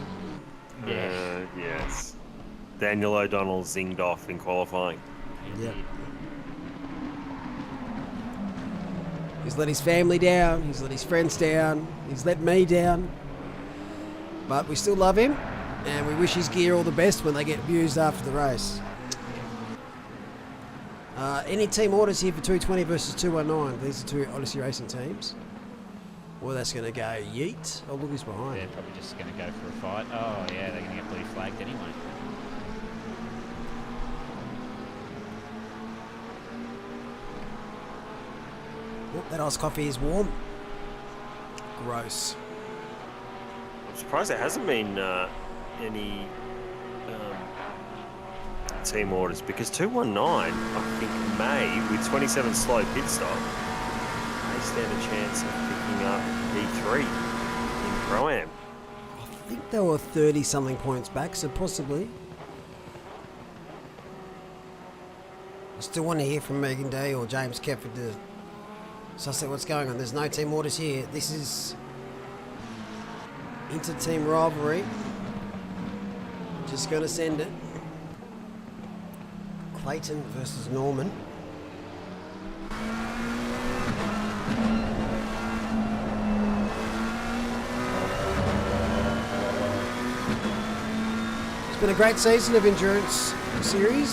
Yeah. Yes. Daniel O'Donnell zinged off in qualifying. Yep. He's let his family down, he's let his friends down, he's let me down. But we still love him, and we wish his gear all the best when they get abused after the race. Any team orders here for 220 versus 219? These are two Odyssey Racing teams. Well, that's going to go yeet. Oh, look who's behind. They're probably just going to go for a fight. Oh, yeah, they're going to get blue flagged anyway. Oh, that ice coffee is warm. Gross. I'm surprised there hasn't been any team orders because 219, I think, may, with 27 slow pit stop, may stand a chance of picking up P3 in Pro-Am. I think they were 30-something points back, so possibly. I still want to hear from Megan Day or James Kefford to suss out what's going on. There's no team orders here. This is inter-team rivalry. Just going to send it. Clayton versus Norman. It's been a great season of Endurance Series.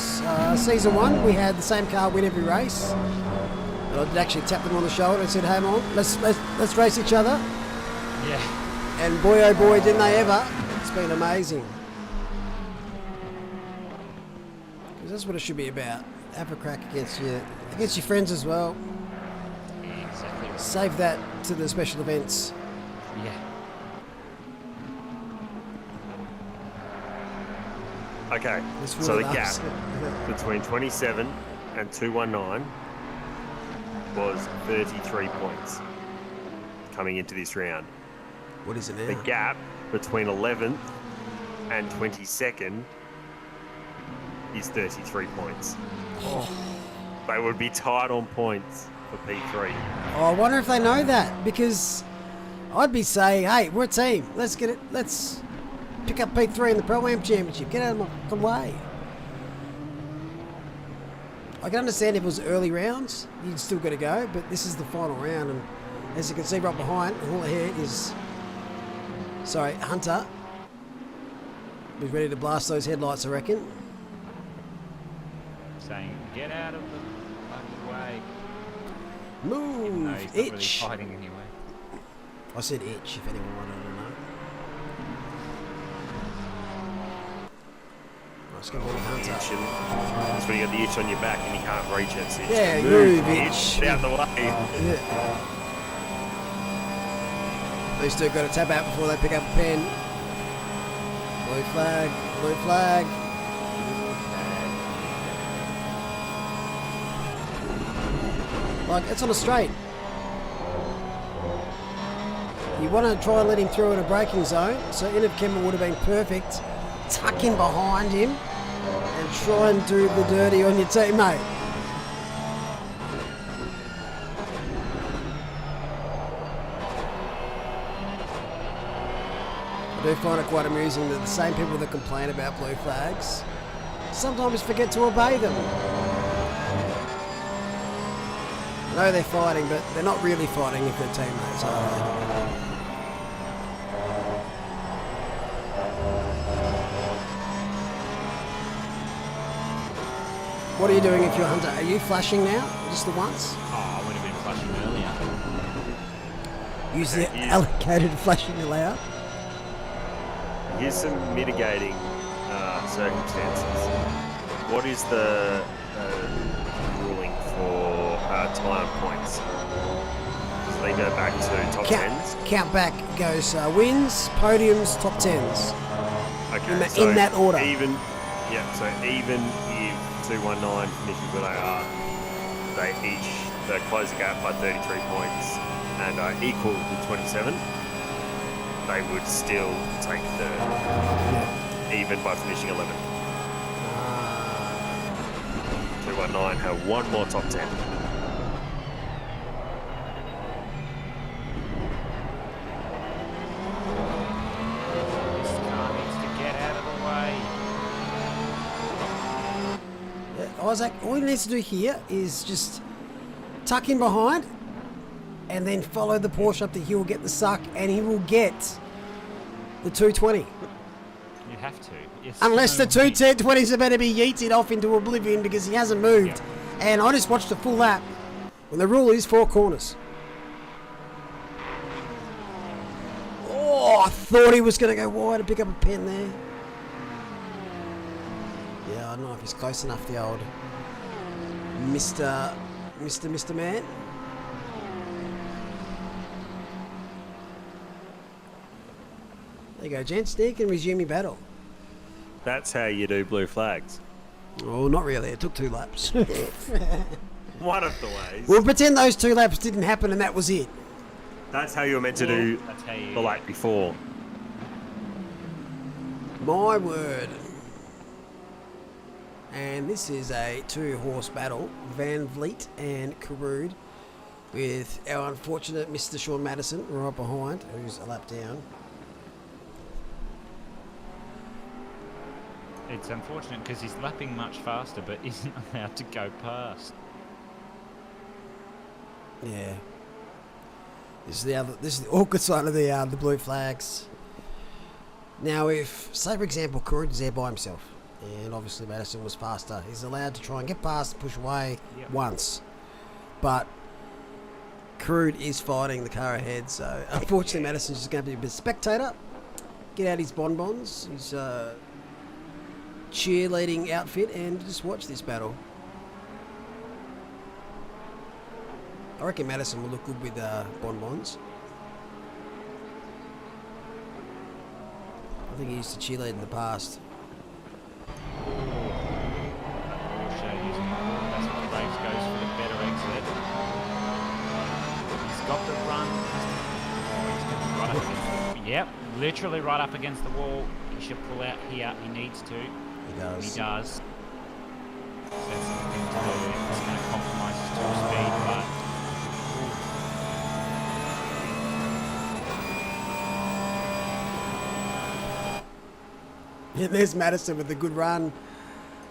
Season 1, we had the same car win every race. And I did actually tap them on the shoulder and said, "Hey, on, let's race each other." Yeah. And boy, oh boy, didn't they ever. It's been amazing. Because that's what it should be about. Have a crack against your friends as well. Yeah, exactly. Save that to the special events. Yeah. Okay, This so the would gap upset. between 27 and 219 was 33 points coming into this round. What is it now? The gap between 11th and 22nd is 33 points. Oh. They would be tied on points for P3. Oh, I wonder if they know that, because I'd be saying, "Hey, we're a team. Let's get it. Let's pick up P3 in the Pro-Am Championship. Get out of the way." I can understand if it was early rounds, you'd still got to go, but this is the final round, and as you can see right behind, all ahead is, Hunter. He's ready to blast those headlights, I reckon. Saying, get out of the fucking way. Move, Even though he's not really itch. fighting anyway. I said itch, if anyone wanted to know. Let's go with Hunter. Itch, and that's when you got the itch on your back and you can't reach it. So you Yeah, just move, itch. itch. Get out the way. Yeah. These two got to tap out before they pick up a pen. Blue flag, blue flag. Like, it's on a straight. You want to try and let him through in a braking zone, so Inab Kemba would have been perfect. Tuck in behind him and try and do the dirty on your teammate. I do find it quite amusing that the same people that complain about blue flags sometimes forget to obey them. I know they're fighting, but they're not really fighting if they're teammates, are they? What are you doing if you're Hunter? Are you flashing now? Just the once? Oh, I would have been flashing earlier. Use the allocated flashing allowed. Here's some mitigating circumstances. What is the ruling for time points? Does they go back to top 10s? Count back goes wins, podiums, top 10s. Okay, In that order. So even if 219 finishes where they are, they close the gap by 33 points and are equal with 27. They would still take third, even by finishing 11. 219 have one more top 10. This car needs to get out of the way. Isaac, all he needs to do here is just tuck in behind and then follow the Porsche up the hill, get the suck, and he will get the 220. You have to. Unless the 220s are about to be yeeted off into oblivion because he hasn't moved. Yeah. And I just watched a full lap when the rule is 4 corners. Oh, I thought he was going to go wide and pick up a pen there. Yeah, I don't know if he's close enough, the old Mr. Man. There you go, gents. There you can resume your battle. That's how you do blue flags. Oh, not really. It took 2 laps. One of the ways. We'll pretend those 2 laps didn't happen and that was it. That's how you were meant to do That's how you... the lap before. My word. And this is a 2-horse battle. Van Vliet and Carood, with our unfortunate Mr. Sean Madison right behind, who's a lap down. it's unfortunate because he's lapping much faster, but isn't allowed to go past. Yeah. This is the awkward side of the blue flags. Now, if, say for example, Karud is there by himself, and obviously Madison was faster, he's allowed to try and get past and push away once. But Karud is fighting the car ahead, so unfortunately Madison's just going to be a bit of a spectator. Get out his bonbons, his cheerleading outfit, and just watch this battle. I reckon Madison will look good with bonbons. I think he used to cheerlead in the past. Using the ball, that's what Graves goes for the better exit. He's got the run. He's going right up against the, yep, literally right up against the wall. He should pull out here. He needs to. He does. He does. So that's something to do. It's going to compromise his top speed, but yeah, there's Madison with a good run.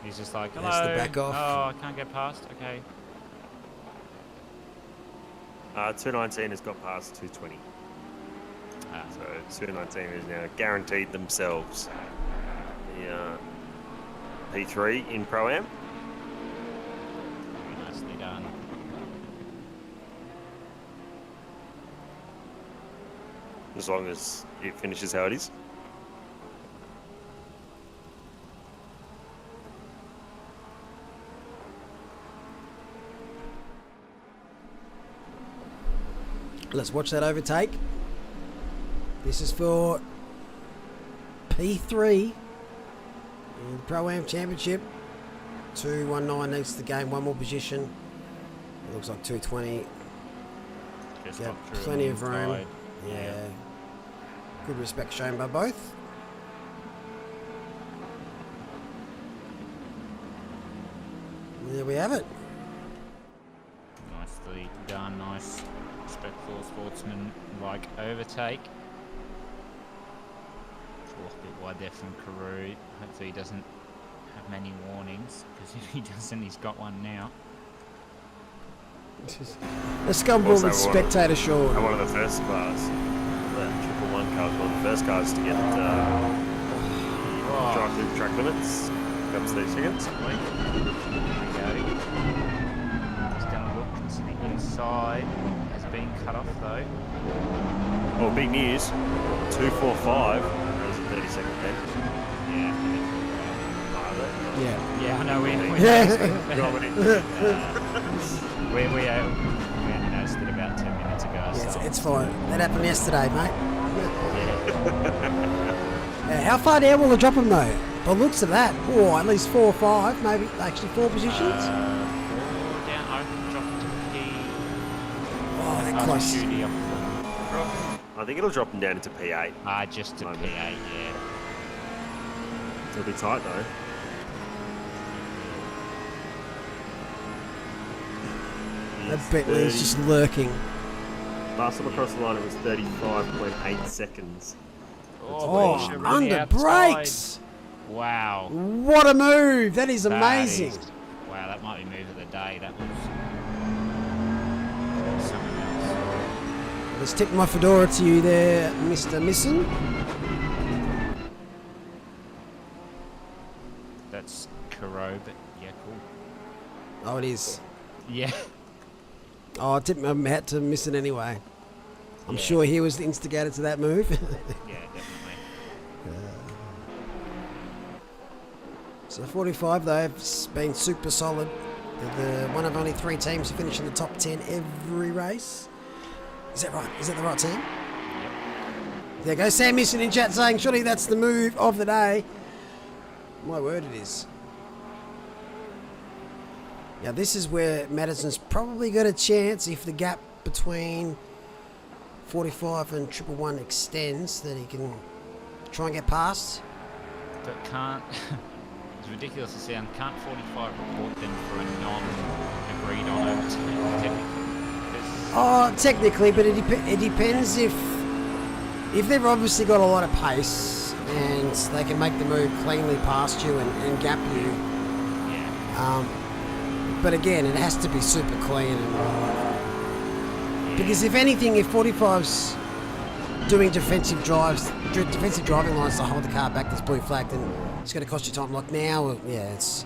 he's just like, hello. That's the back off. Oh, I can't get past. Okay. 219 has got past 220. So 219 is now guaranteed themselves the P3 in Pro-Am. Very nicely done. As long as it finishes how it is. Let's watch that overtake. This is for P3 in the Pro-Am Championship. 219 needs to gain one more position. It looks like 220. Just Got got through plenty on of the room. inside. Yeah. Good respect shown by both. And there we have it. Nicely done, nice, respectful sportsman-like overtake. It's a little bit wide there from Karoo. Hopefully he doesn't have many warnings, because if he doesn't, he's got one now. Let's go with spectator short. And one of the first cars, the 111 car was one of the first cars to get drive through the track limits. Comes 30 seconds. There we go. He's going to look to the inside. Has been cut off though. Oh, big news. 245. That was a 30-second pen. Yeah. Yeah, I know. We only noticed it about 10 minutes ago. Yeah, So. it's fine. That happened yesterday, mate. How far down will it drop them though? By the looks of that, at least 4 or 5, maybe actually 4 positions. 4 down. I can drop it to P. Oh, they're close. I think it'll drop them down into P8. Just to P8, yeah. It'll be tight though. That Bentley's just lurking. Last time across the line it was 35.8 seconds. Oh, under brakes! Wow. What a move! That is amazing. Wow, that might be move of the day. That was something else. Let's tip my fedora to you there, Mr. Misson. That's Kuro, but yeah, cool. Oh, it is. Yeah. Oh, I tip my hat to Misson anyway. I'm sure he was the instigator to that move. Yeah, definitely. So 45 though have been super solid. They're one of only 3 teams to finish in the top 10 every race. Is that right? Is that the right team? Yep. There goes Sam Misson in chat saying, surely that's the move of the day. My word, it is. Now this is where Madison's probably got a chance if the gap between 45 and 111 extends, that he can try and get past. But can't... It's ridiculous to sound. Can't 45 report them for a non-agreed on overtake technically? Oh, technically, but it depends if they've obviously got a lot of pace and they can make the move cleanly past you and gap you. Yeah. But again, it has to be super clean. Because if anything, if 45's doing defensive driving lines to hold the car back that's blue flagged, then it's going to cost you time. Like now, it's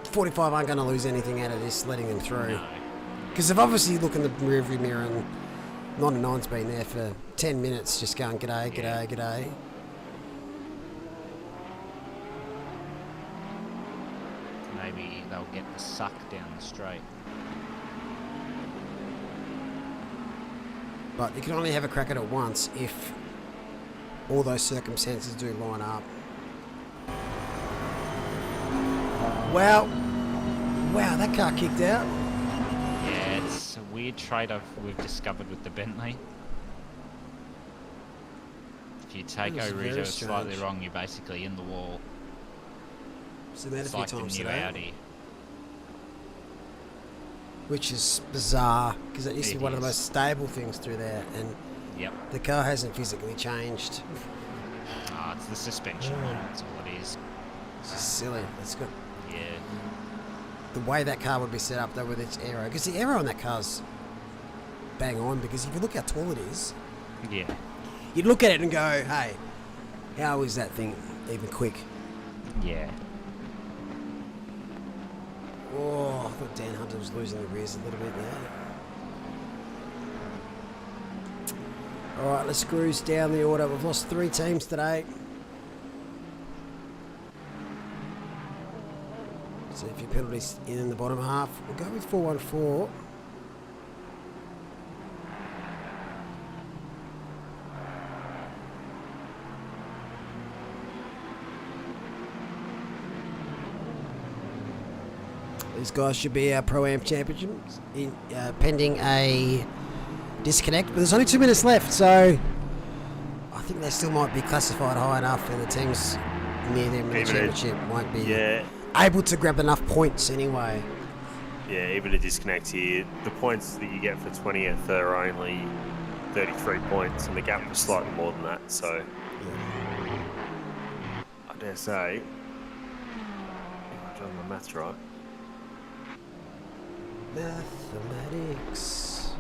45 aren't going to lose anything out of this, letting them through. Because they've obviously looked in the rearview mirror and 99's been there for 10 minutes just going, g'day, g'day, g'day. Maybe they'll get the suck down the straight. But you can only have a crack at it once if all those circumstances do line up. Wow, that car kicked out. Yeah, it's a weird trade-off we've discovered with the Bentley. If you take That was O'Reilly very slightly strange. wrong, you're basically in the wall. So that a It's few like the times new today, Audi. which is bizarre because it used to be It one of the is. most stable things through there, and Yep. the car hasn't physically changed. Oh, it's the suspension, man. That's all it is. It's just silly. It's got Yeah. the way that car would be set up though with its aero, because the aero on that car's bang on. Because if you look how tall it is, Yeah. you'd look at it and go, "Hey, how is that thing even quick?" Yeah. Oh, I thought Dan Hunter was losing the rears a little bit there. All right, let's cruise down the order. We've lost 3 teams today. So if your penalties in the bottom half, we'll go with 414. These guys should be our Pro-Am champions pending a disconnect. But there's only 2 minutes left, so I think they still might be classified high enough, and the teams near them in the Even championship might be Yeah, able to grab enough points anyway. yeah, even a disconnect here. The points that you get for 20th are only 33 points, and the gap was slightly more than that. So Yeah. I dare say, if I'm doing my maths right, Mathematics.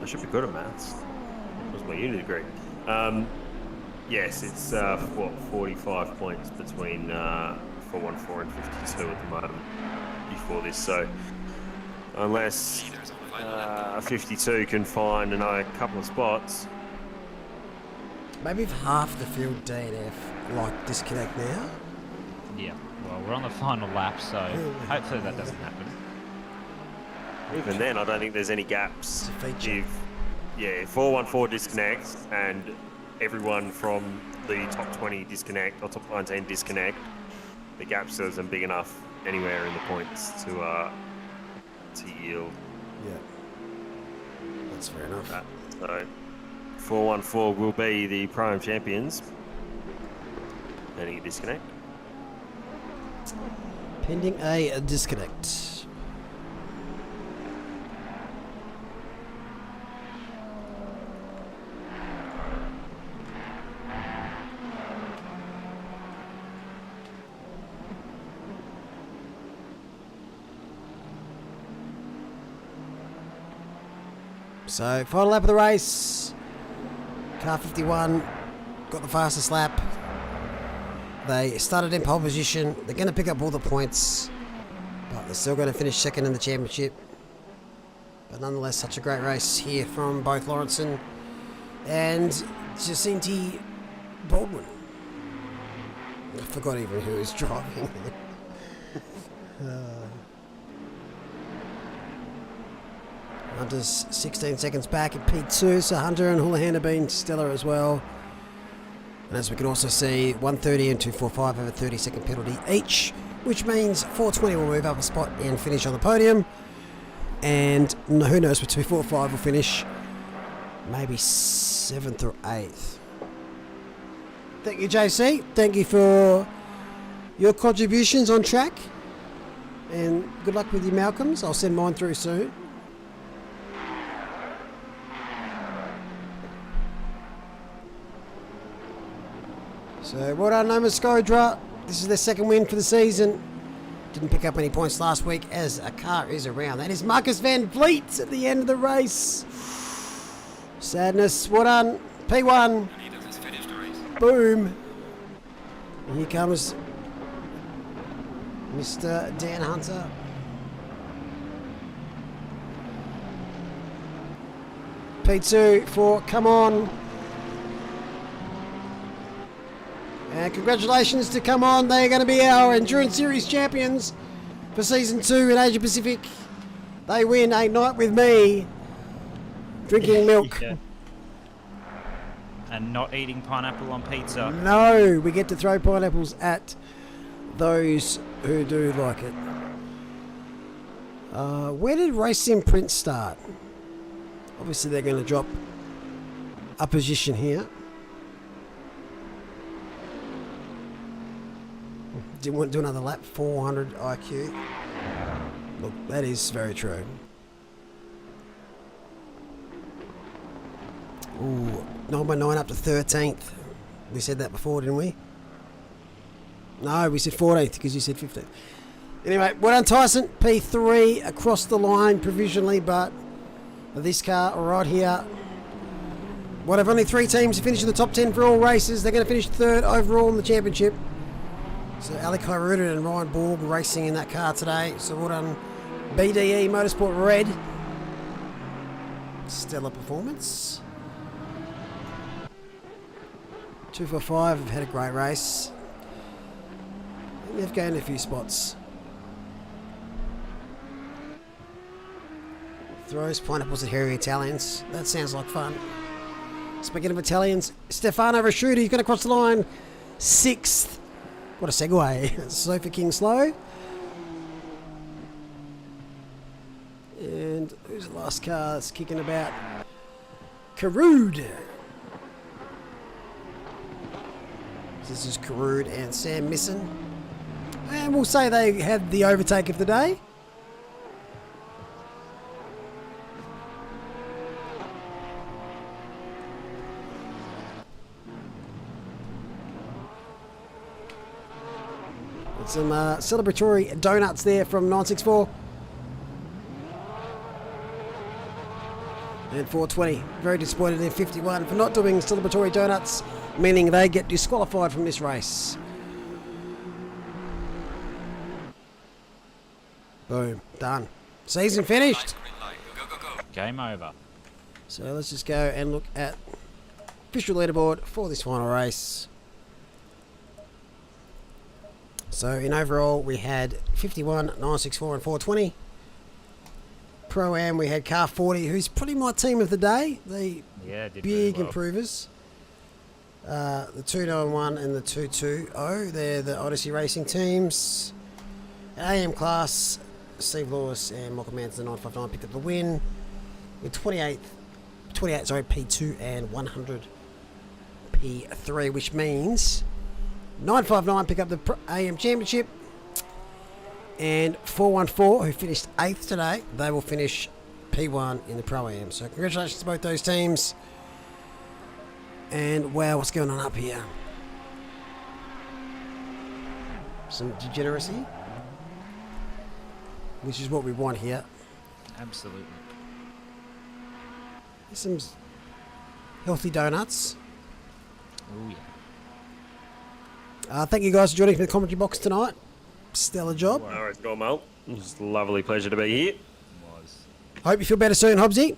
I should be good at maths. That was my uni degree. Yes, it's 45 points between 414 and 52 at the moment before this. So unless 52 can find another couple of spots, Maybe if half the field DNF like disconnect now. Yeah. Well, we're on the final lap, so hopefully that doesn't happen. even then, I don't think there's any gaps. It's a feature. If 414 disconnects and everyone from the top 20 disconnect or top 19 disconnect, the gap still isn't big enough anywhere in the points to yield Yeah. That's fair enough. that. So 414 will be the Pro-Am champions. Pending a disconnect. Pending a disconnect. So, final lap of the race. Car 51 got the fastest lap. They started in pole position. They're going to pick up all the points, but they're still going to finish second in the championship. But nonetheless, such a great race here from both Lawrenson and Jacinti Baldwin. I forgot even who was driving. Hunter's 16 seconds back at P2, so Hunter and Houlihan have been stellar as well. And as we can also see, 130 and 245 have a 30-second penalty each, which means 420 will move up a spot and finish on the podium. And who knows where 245 will finish, maybe 7th or 8th. Thank you, JC. Thank you for your contributions on track. And good luck with your Malcolms. I'll send mine through soon. So well done, Noma Skodra. This is their second win for the season. Didn't pick up any points last week as a car is around. That is Marcus Van Vliet at the end of the race. Sadness. Well done. P1. Boom. And here comes Mr. Dan Hunter. P2 for Come On. And congratulations to Come On. They are going to be our Endurance Series champions for Season 2 in Asia Pacific. They win a night with me drinking milk. Yeah. And not eating pineapple on pizza. No, we get to throw pineapples at those who do like it. Where did Race Sim Print start? Obviously they're going to drop a position here. Do you want to do another lap? 400 IQ. Look, that is very true. Ooh, 9x9 up to 13th. We said that before, didn't we? No, we said 14th because you said 15th. Anyway, well done, Tyson. P3 across the line provisionally, but this car right here. One of only 3 teams to finish in the top 10 for all races. They're going to finish 3rd overall in the championship. So Ali Kairuda and Ryan Borg racing in that car today. So well done, BDE Motorsport Red. Stellar performance. 245 have had a great race. They've gained a few spots. Throws pineapples at hairy Italians. That sounds like fun. Speaking of Italians, Stefano Rasciuti, he's going to cross the line 6th. What a segue. Sofa King slow. And who's the last car that's kicking about? Carood. This is Carood and Sam Misson. And we'll say they had the overtake of the day. Some celebratory donuts there from 964. And 420, very disappointed in 51 for not doing celebratory donuts, meaning they get disqualified from this race. Boom, done. Season finished. Game over. So let's just go and look at official leaderboard for this final race. So in overall we had 51, 964 and 420. Pro-Am we had Car 40, who's pretty my team of the day. The did big really well. improvers. The 291 and the 220, they're the Odyssey Racing teams. AM class, Steve Lewis and Michael Manson 959 picked up the win with 28 P2 and 100 P3, which means 959 pick up the AM Championship, and 414, who finished 8th today, they will finish P1 in the Pro-Am. So congratulations to both those teams. And wow, what's going on up here? Some degeneracy, which is what we want here. Absolutely. Some healthy donuts. Oh yeah. Thank you guys for joining me in the commentary box tonight. Stellar job. All right, go, Mel. It's a lovely pleasure to be here. Hope you feel better soon, Hobbsy.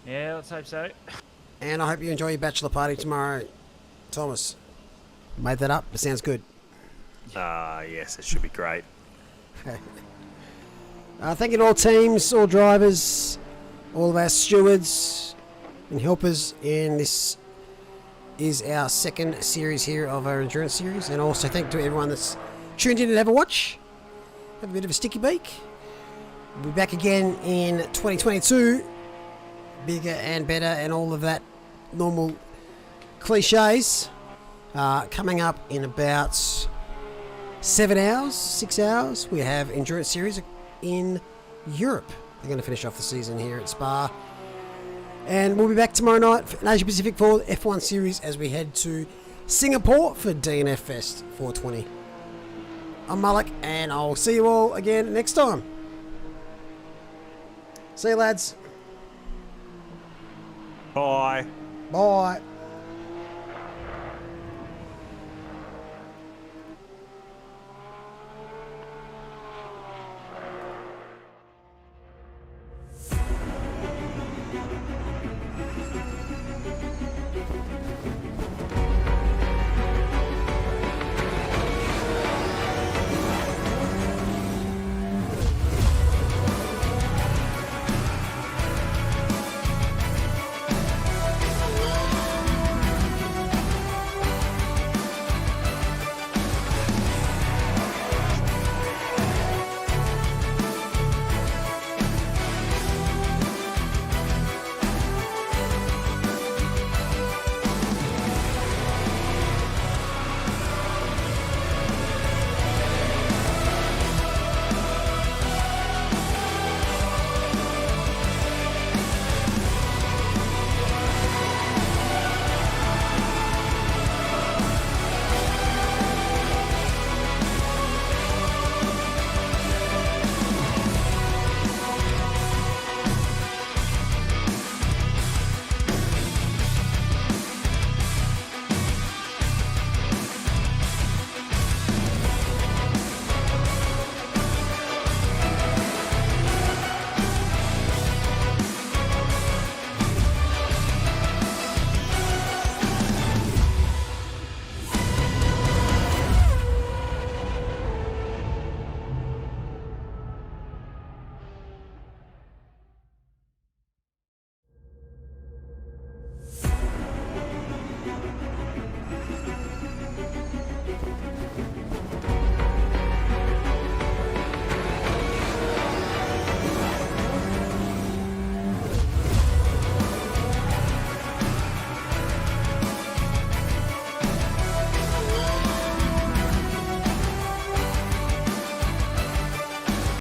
Yeah, let's hope so. And I hope you enjoy your bachelor party tomorrow, Thomas. Made that up. It sounds good. Yes, it should be great. Thank you to all teams, all drivers, all of our stewards and helpers. And this is our second series here of our endurance series. And also thank you to everyone that's tuned in and have a watch. Have a bit of a sticky beak. We'll be back again in 2022. Bigger and better and all of that normal cliches. Coming up in about 6 hours, we have endurance series in Europe. They're going to finish off the season here at Spa. And we'll be back tomorrow night in Asia Pacific for the F1 series as we head to Singapore for DNF Fest 420. I'm Mullock, and I'll see you all again next time. See you, lads. Bye. Bye.